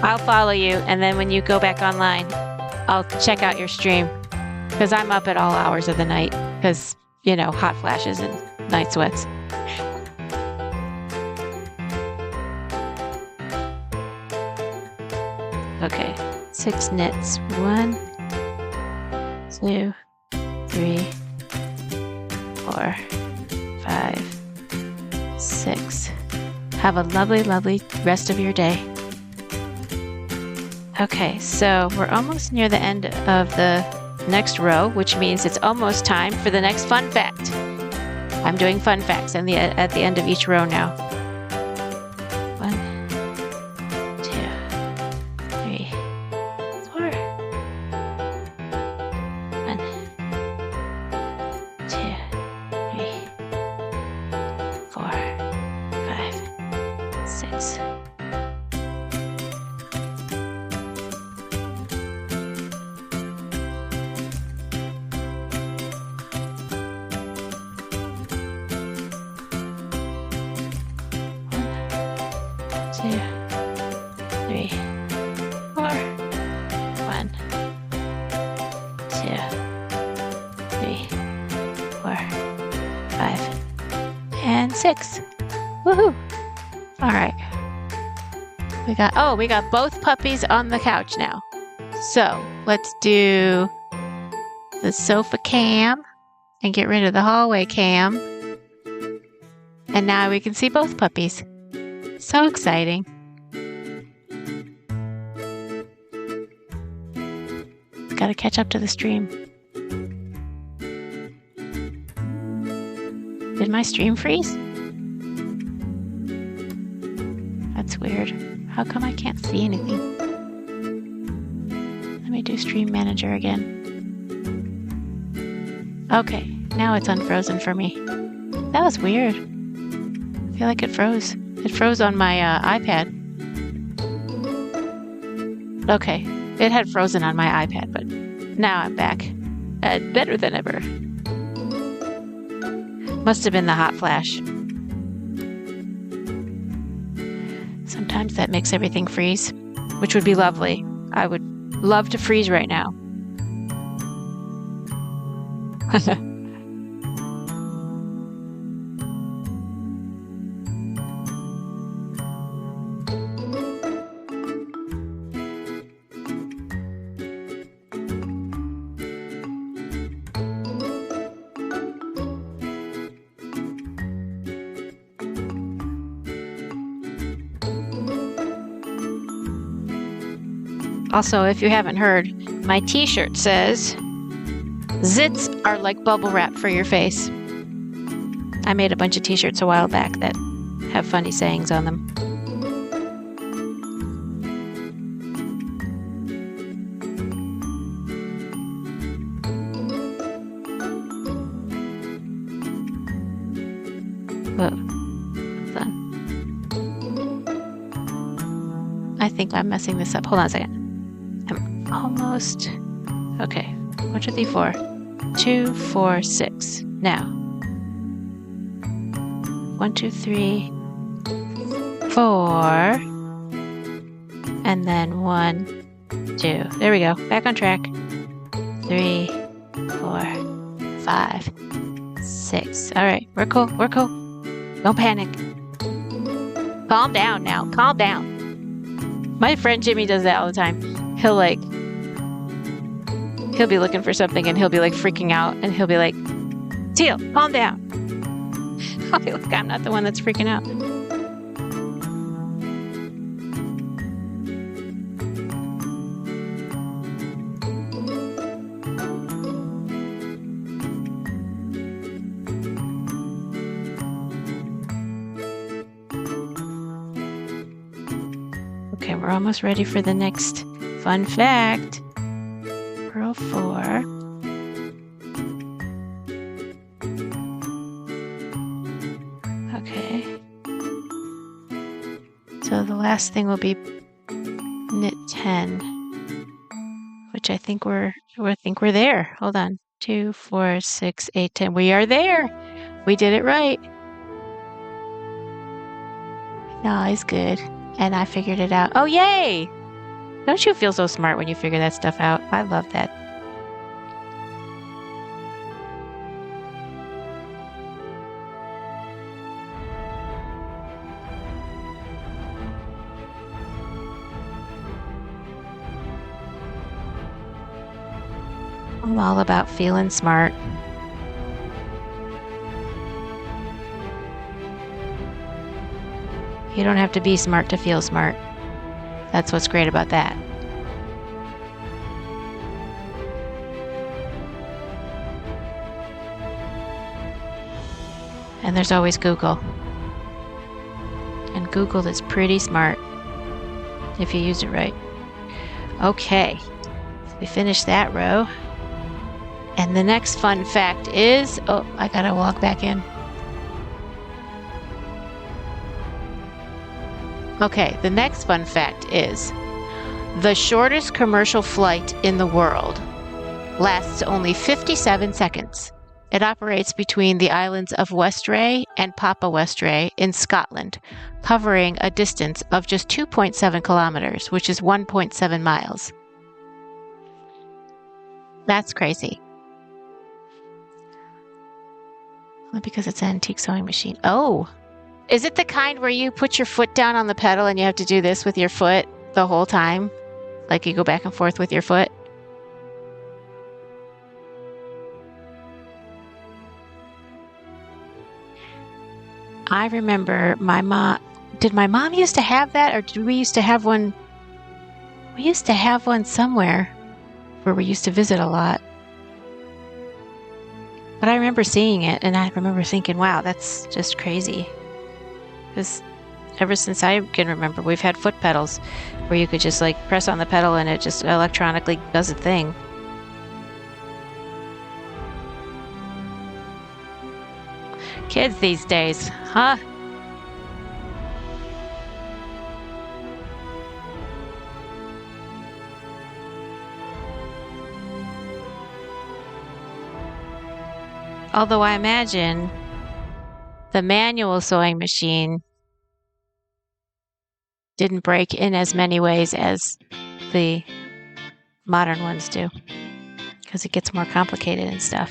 I'll follow you, and then when you go back online, I'll check out your stream, because I'm up at all hours of the night, because, you know, hot flashes and night sweats. Okay, 6 knits. 1, 2, 3, 4, 5, 6. Have a lovely, lovely rest of your day. Okay, so we're almost near the end of the next row, which means it's almost time for the next fun fact. I'm doing fun facts at the end of each row now. 1, 2, 3, 4. 1, 2, 3, 4, 5, 6. 2, 3, 4. 1, 2, 3, 4, 5, and 6. Woohoo! All right. We got both puppies on the couch now. So let's do the sofa cam and get rid of the hallway cam. And now we can see both puppies. So exciting. Gotta catch up to the stream. Did my stream freeze? That's weird. How come I can't see anything? Let me do Stream Manager again. Okay, now it's unfrozen for me. That was weird. I feel like it froze. It froze on my iPad. Okay, it had frozen on my iPad, but now I'm back. Better than ever. Must have been the hot flash. Sometimes that makes everything freeze, which would be lovely. I would love to freeze right now. Also, if you haven't heard, my t-shirt says, "Zits are like bubble wrap for your face." I made a bunch of t-shirts a while back that have funny sayings on them. Whoa. Hold on. I think I'm messing this up. Hold on a second. I'm almost... Okay. 1, 2, 3, 4. 2, 4, 6. Now. 1, 2, 3, 4. And then 1, 2. There we go. Back on track. 3, 4, 5, 6. All right. We're cool. We're cool. Don't panic. Calm down now. Calm down. My friend Jimmy does that all the time. He'll be looking for something and he'll be like freaking out and he'll be like, "Teal, calm down." I'll be like, I'm not the one that's freaking out. Okay, we're almost ready for the next fun fact. Row 4. Okay. So the last thing will be knit 10, which I think we're there. Hold on. 2, 4, 6, 8, 10. We are there. We did it right. Nice, good. And I figured it out. Oh, yay! Don't you feel so smart when you figure that stuff out? I love that. I'm all about feeling smart. You don't have to be smart to feel smart. That's what's great about that. And there's always Google. And Google is pretty smart if you use it right. Okay, so we finished that row. And the next fun fact is, oh, I gotta walk back in. Okay, the next fun fact is, the shortest commercial flight in the world lasts only 57 seconds It operates between the islands of Westray and Papa Westray in Scotland, covering a distance of just 2.7 kilometers, which is 1.7 miles. That's crazy. Well, because it's an antique sewing machine. Oh, is it the kind where you put your foot down on the pedal and you have to do this with your foot the whole time? Like you go back and forth with your foot? I remember my mom. Did my mom used to have that, or did we used to have one? We used to have one somewhere where we used to visit a lot. But I remember seeing it, and I remember thinking, wow, that's just crazy. Because ever since I can remember, we've had foot pedals where you could just like press on the pedal and it just electronically does a thing. Kids these days, huh? Although I imagine the manual sewing machine didn't break in as many ways as the modern ones do, because it gets more complicated and stuff.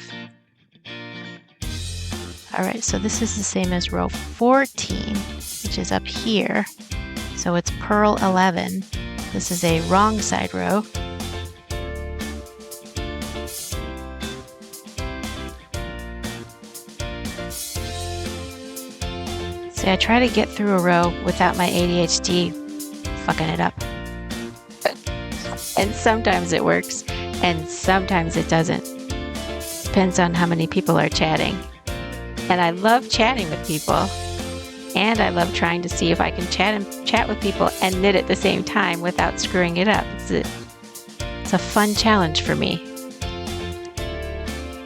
All right, so this is the same as row 14, which is up here. So it's purl 11. This is a wrong side row. See, I try to get through a row without my ADHD fucking it up. And sometimes it works, and sometimes it doesn't. Depends on how many people are chatting. And I love chatting with people, and I love trying to see if I can chat with people and knit at the same time without screwing it up. It's a fun challenge for me.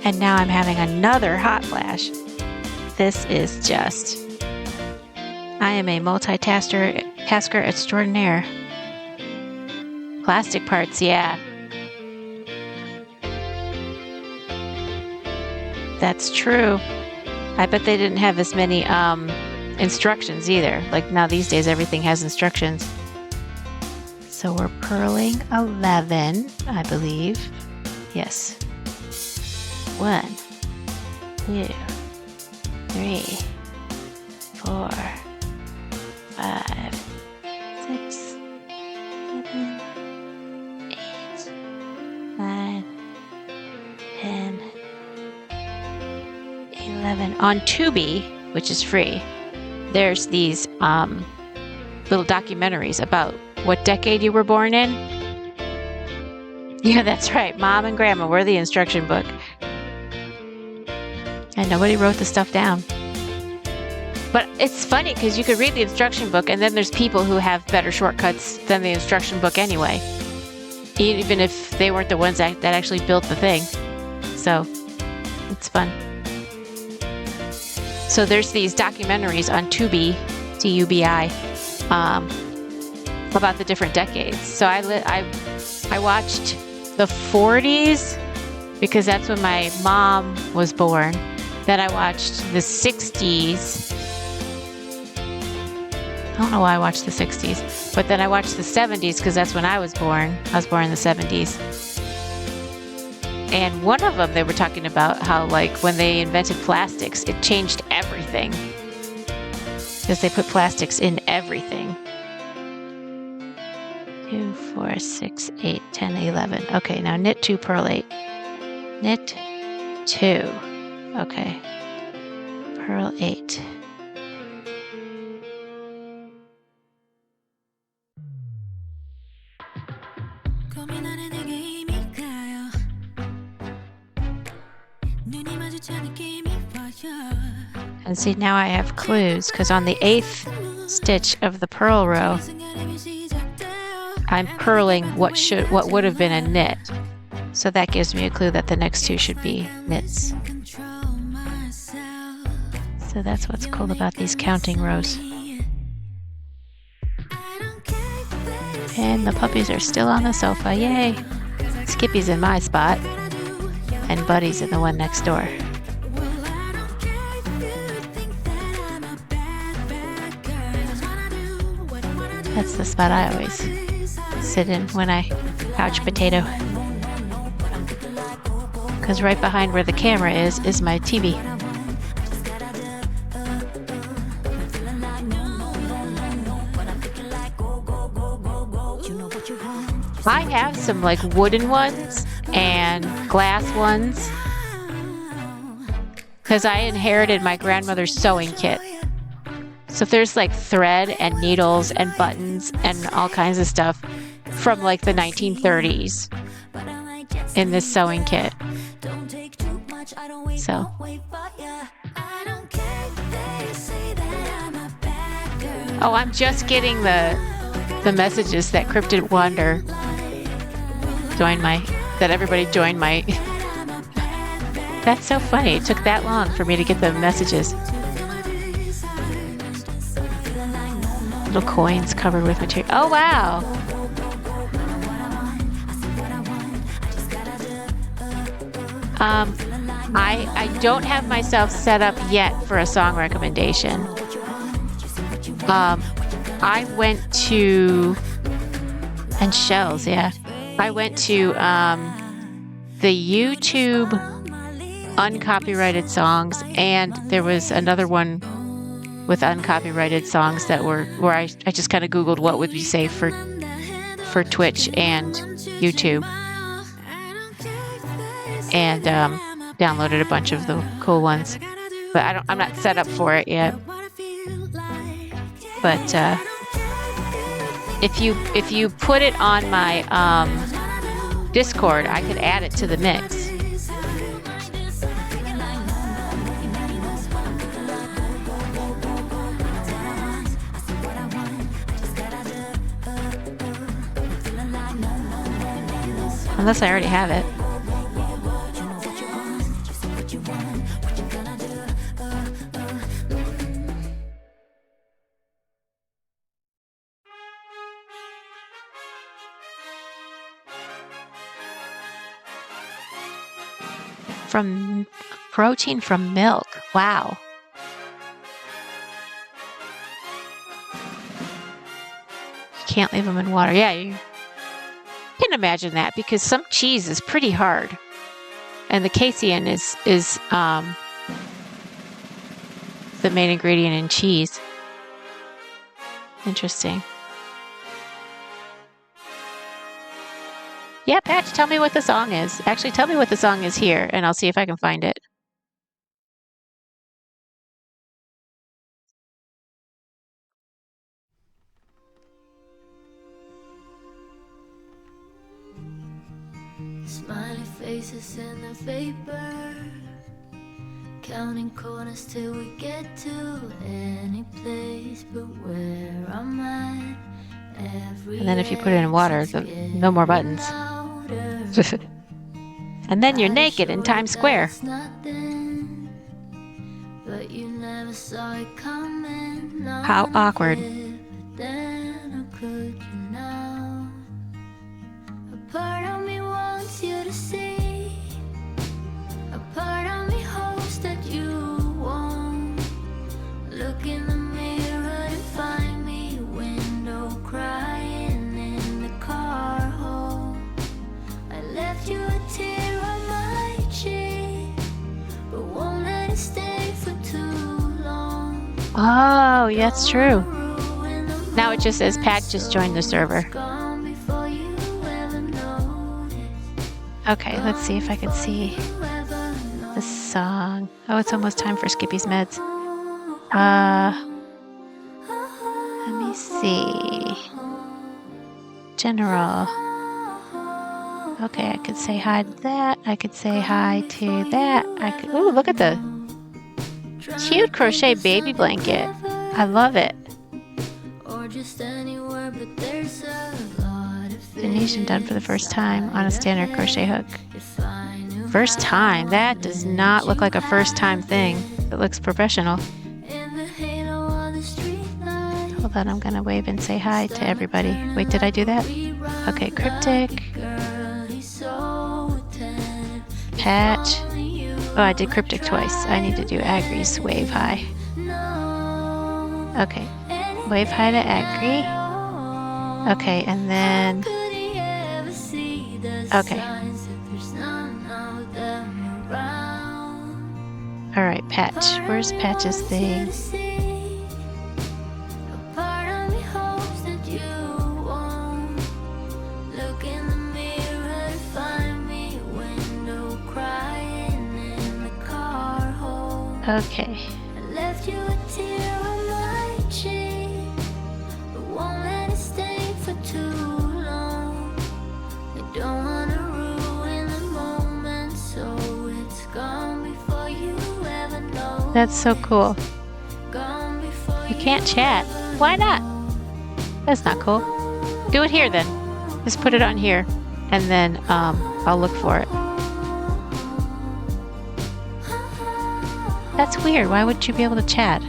And now I'm having another hot flash. This is just... I am a multitasker extraordinaire. Plastic parts, yeah. That's true. I bet they didn't have as many instructions either. Like now these days, everything has instructions. So we're purling 11, I believe. Yes. 1, 2, 3, 4, 5, 6, 7, 8, 9, 10, 11. On Tubi, which is free, there's these little documentaries about what decade you were born in. Yeah, that's right. Mom and Grandma were the instruction book. And nobody wrote the stuff down. But it's funny because you could read the instruction book and then there's people who have better shortcuts than the instruction book anyway. Even if they weren't the ones that actually built the thing. So, it's fun. So there's these documentaries on Tubi, T-U-B-I, about the different decades. So I watched the 40s because that's when my mom was born. Then I watched the 60s. I don't know why I watched the 60s, but then I watched the 70s because that's when I was born. I was born in the 70s. And one of them, they were talking about how, like, when they invented plastics, it changed everything. Because they put plastics in everything. 2, 4, 6, 8, 10, 11. Okay, now knit 2, purl 8. Knit 2. Okay. Purl 8. And see, now I have clues, because on the 8th stitch of the purl row, I'm purling what would have been a knit. So that gives me a clue that the next two should be knits. So that's what's cool about these counting rows. And the puppies are still on the sofa, yay! Skippy's in my spot, and Buddy's in the one next door. That's the spot I always sit in when I couch potato. Because right behind where the camera is my TV. I have some like wooden ones and glass ones because I inherited my grandmother's sewing kit. So there's like thread and needles and buttons and all kinds of stuff from like the 1930s in this sewing kit. So oh, I'm just getting the messages that Cryptid Wander that everybody joined my. That's so funny. It took that long for me to get the messages. Little coins covered with material. Oh, wow. I don't have myself set up yet for a song recommendation. I went to, and shells, yeah. I went to the YouTube uncopyrighted songs, and there was another one with uncopyrighted songs that were where I just kind of Googled what would be safe for Twitch and YouTube, and downloaded a bunch of the cool ones. But I'm not set up for it yet. But if you put it on my Discord, I could add it to the mix. Unless I already have it. From protein from milk. Wow. You can't leave them in water. Yeah, you can imagine that because some cheese is pretty hard. And the casein is the main ingredient in cheese. Interesting. Yeah, Patch, tell me what the song is. Actually, tell me what the song is here, and I'll see if I can find it. Smiley faces in the vapor, counting corners till we get to any place but where I'm at. And then if you put it in water, no more buttons. And then you're naked in Times Square. How awkward. A part of me wants you to see. A part of me hopes that you won't look in the mirror to find me window crying in the car home. I left you a tear on my cheek, but won't let it stay for too long. Oh, yeah, that's true. Now it just says Pat just joined the server. Okay, let's see if I can see the song. Oh, it's almost time for Skippy's meds. Let me see. General. Okay, I could say hi to that. I could say hi to that. Ooh, look at the cute crochet baby blanket. I love it. Donation done for the first time on a standard crochet hook. First time? That does not look like a first time thing. It looks professional. Hold on, I'm gonna wave and say hi to everybody. Wait, did I do that? Okay, Cryptic. Patch. Oh, I did Cryptic twice. I need to do Agri's wave hi. Okay. Wave hi to Agri. Okay, and then... Okay. Alright, Patch. Where's Patch's thing? Okay. That's so cool. You can't chat. Why not? That's not cool. Do it here then. Just put it on here, and then I'll look for it. That's weird. Why would you be able to chat?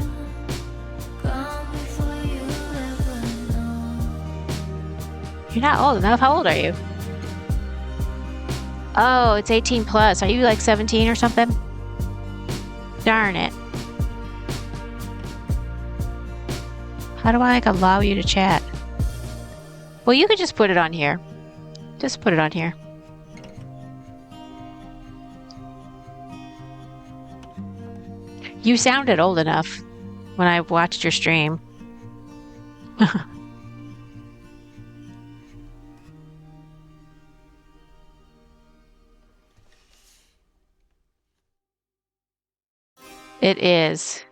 You're not old enough. How old are you? Oh, it's 18 plus. Are you like 17 or something? Darn it. How do I like allow you to chat? Well, you could just put it on here. Just put it on here. You sounded old enough when I watched your stream. It is.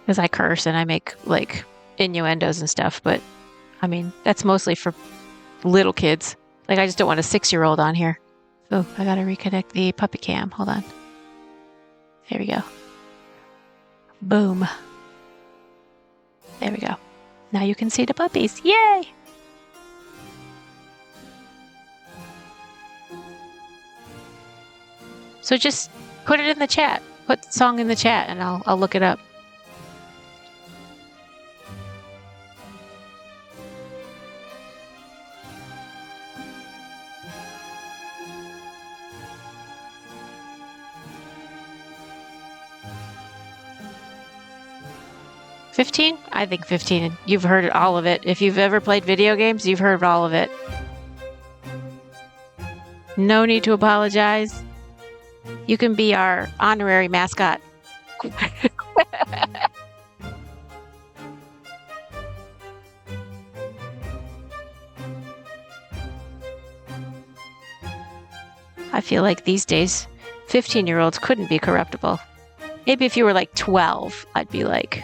Because I curse and I make like innuendos and stuff, but I mean, that's mostly for little kids. Like, I just don't want a 6-year-old on here. Oh, I gotta reconnect the puppy cam. Hold on. There we go. Boom. There we go. Now you can see the puppies. Yay! So just put it in the chat. Put the song in the chat and I'll look it up. $15? I think 15. You've heard all of it. If you've ever played video games, you've heard all of it. No need to apologize. You can be our honorary mascot. I feel like these days, 15-year-olds couldn't be corruptible. Maybe if you were like 12, I'd be like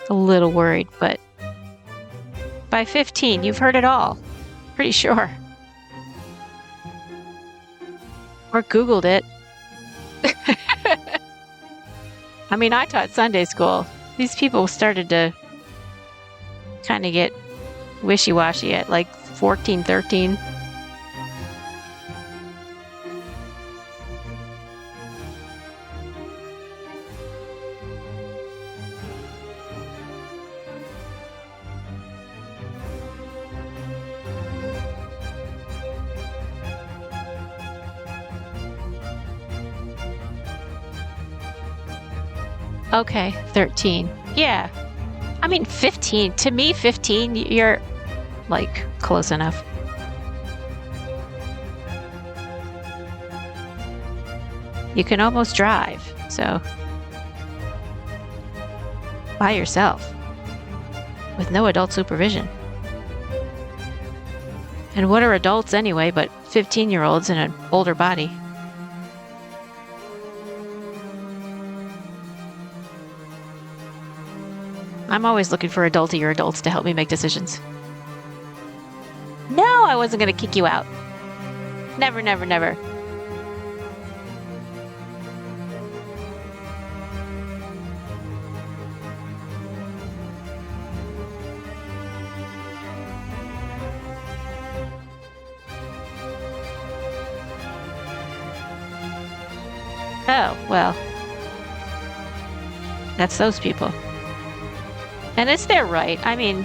a little worried, but by 15, you've heard it all. Pretty sure. Or Googled it. I mean, I taught Sunday school. These people started to kind of get wishy-washy at like 14, 13. Okay, 13. Yeah. I mean, 15. To me, 15, you're like close enough. You can almost drive, so by yourself with no adult supervision. And what are adults anyway but 15-year-olds in an older body? I'm always looking for adultier adults to help me make decisions. No, I wasn't going to kick you out. Never, never, never. Oh, well. That's those people. And it's their right. I mean,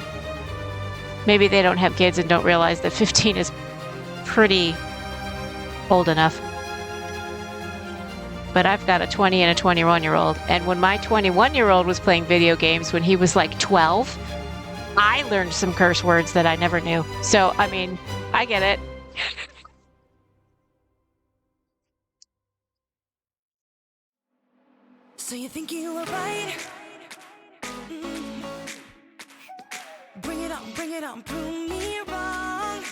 maybe they don't have kids and don't realize that 15 is pretty old enough. but I've got a 20 and a 21-year-old. And when my 21-year-old was playing video games when he was like 12, I learned some curse words that I never knew. So, I mean, I get it. So you think you were right? Bring it on, prove me wrong.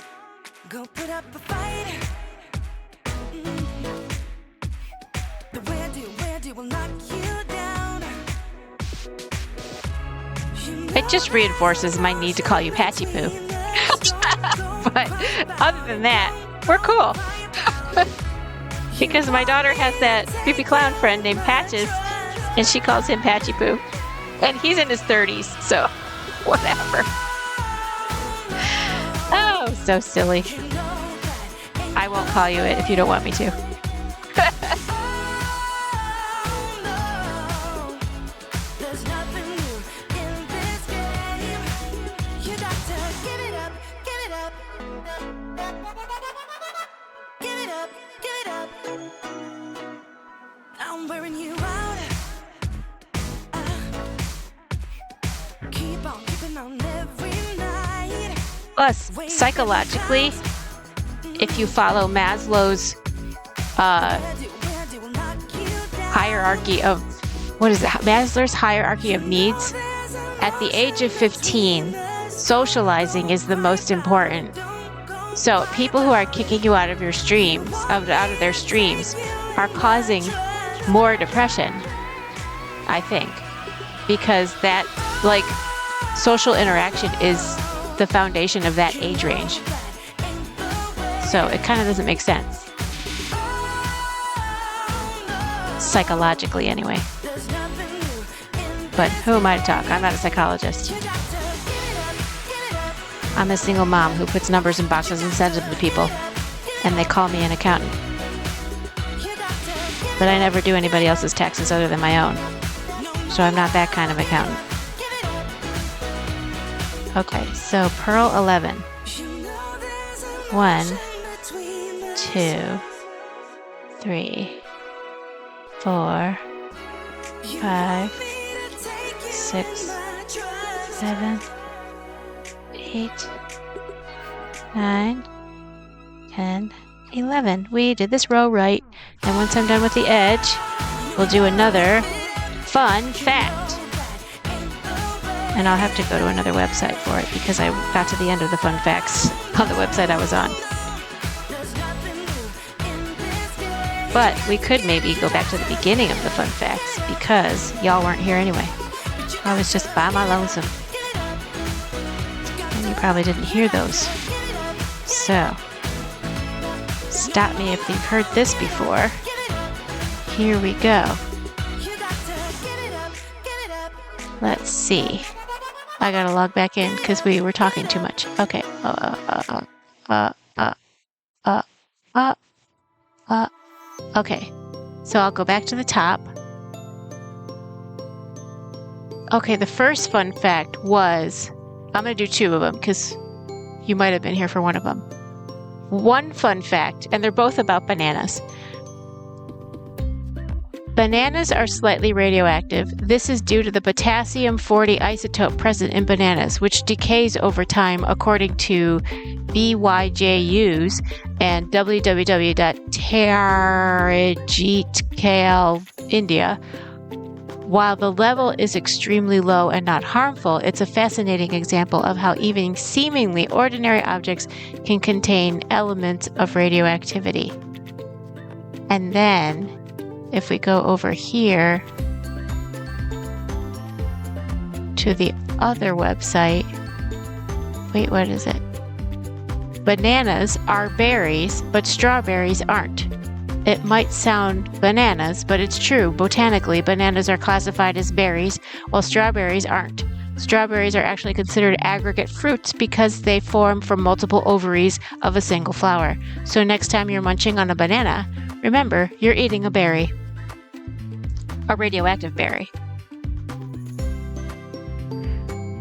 Go put up a fight. The way I do will knock you down. It just reinforces my need to call you Patchy Poo. But other than that, we're cool. Because my daughter has that creepy clown friend named Patches, and she calls him Patchy Poo. And he's in his 30s, so whatever. Oh, so silly. I won't call you it if you don't want me to. There's nothing new in this game. You got to give it up, give it up. Give it up, give it up. I'm wearing you out. Keep on keeping on every night. Plus, psychologically, if you follow Maslow's hierarchy of, what is it? Maslow's hierarchy of needs. At the age of 15, socializing is the most important. So people who are kicking you out of your streams, out of their streams, are causing more depression, I think, because that, like, social interaction is the foundation of that age range. So it kind of doesn't make sense. Psychologically, anyway. But who am I to talk? I'm not a psychologist. I'm a single mom who puts numbers in boxes and sends them to people, and they call me an accountant. But I never do anybody else's taxes other than my own. So I'm not that kind of accountant. Okay, so purl 11. 1, 2, 3, 4, 5, 6, 7, 8, 9, 10, 11. We did this row right, and once I'm done with the edge, we'll do another fun fact. And I'll have to go to another website for it because I got to the end of the fun facts on the website I was on. But we could maybe go back to the beginning of the fun facts because y'all weren't here anyway. I was just by my lonesome. And you probably didn't hear those. So, stop me if you've heard this before. Here we go. Let's see. I gotta log back in because we were talking too much. Okay. Okay. So I'll go back to the top. Okay, the first fun fact was, I'm gonna do 2 of them because you might have been here for one of them. One fun fact, and they're both about bananas. Bananas are slightly radioactive. This is due to the potassium-40 isotope present in bananas, which decays over time according to BYJUs and www.Tarajit India. While the level is extremely low and not harmful, it's a fascinating example of how even seemingly ordinary objects can contain elements of radioactivity. And then, if we go over here to the other website, wait, what is it? Bananas are berries, but strawberries aren't. It might sound bananas, but it's true. Botanically, bananas are classified as berries, while strawberries aren't. Strawberries are actually considered aggregate fruits because they form from multiple ovaries of a single flower. So next time you're munching on a banana, remember, you're eating a berry. A radioactive berry.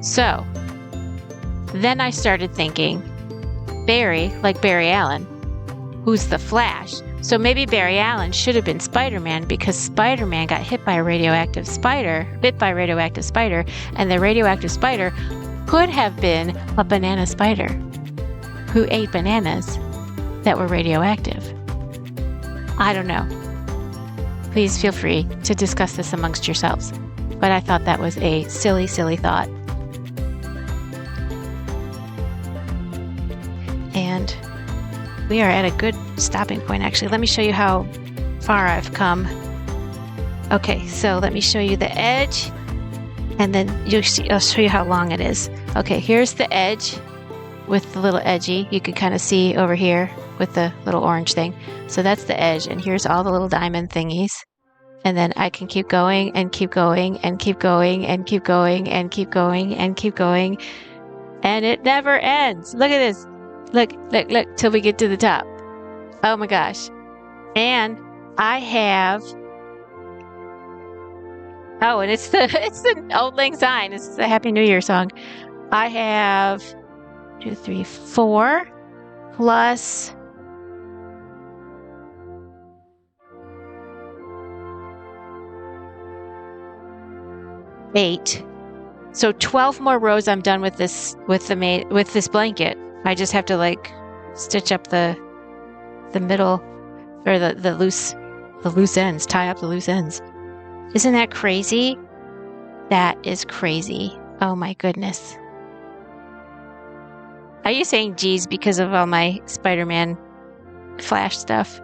So, then I started thinking, Barry, like Barry Allen, who's the Flash, So maybe Barry Allen should have been Spider-Man because Spider-Man got hit by a radioactive spider, bit by a radioactive spider, and the radioactive spider could have been a banana spider who ate bananas that were radioactive. I don't know. Please feel free to discuss this amongst yourselves. But I thought that was a silly, silly thought. And we are at a good stopping point, actually. Let me show you how far I've come. Okay, so let me show you the edge, and then I'll show you how long it is. Okay, here's the edge with the little edgy. You can kind of see over here with the little orange thing. So that's the edge, and here's all the little diamond thingies. And then I can keep going and keep going and keep going and keep going and keep going and keep going. And it never ends. Look at this. Look, look, look, till we get to the top. Oh my gosh. And I have, oh, and it's the Old Lang Syne. It's the Happy New Year song. I have 2, 3, 4 plus 8. So 12 more rows I'm done with this with this blanket. I just have to like stitch up the middle or the loose ends, tie up the loose ends. Isn't that crazy? That is crazy. Oh my goodness. Are you saying geez because of all my Spider-Man Flash stuff?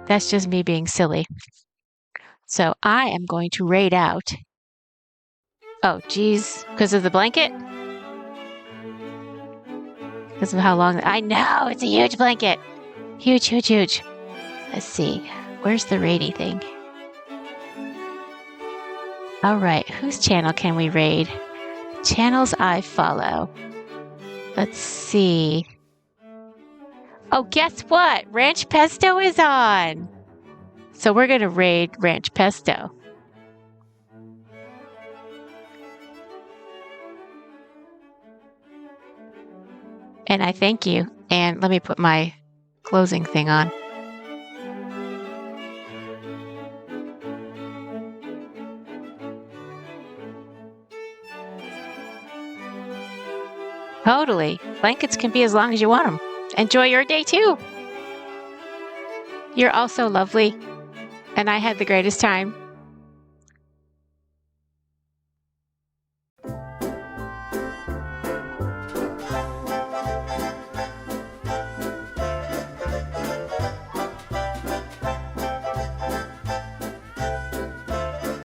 That's just me being silly. So I am going to raid out. Oh, geez, because of the blanket? Because of how long... I know, it's a huge blanket. Huge, huge, huge. Let's see. Where's the raidy thing? All right, whose channel can we raid? Channels I follow. Let's see. Oh, guess what? Ranch Pesto is on. So we're going to raid Ranch Pesto. And I thank you. And let me put my closing thing on. Totally. Blankets can be as long as you want them. Enjoy your day too. You're all so lovely. And I had the greatest time.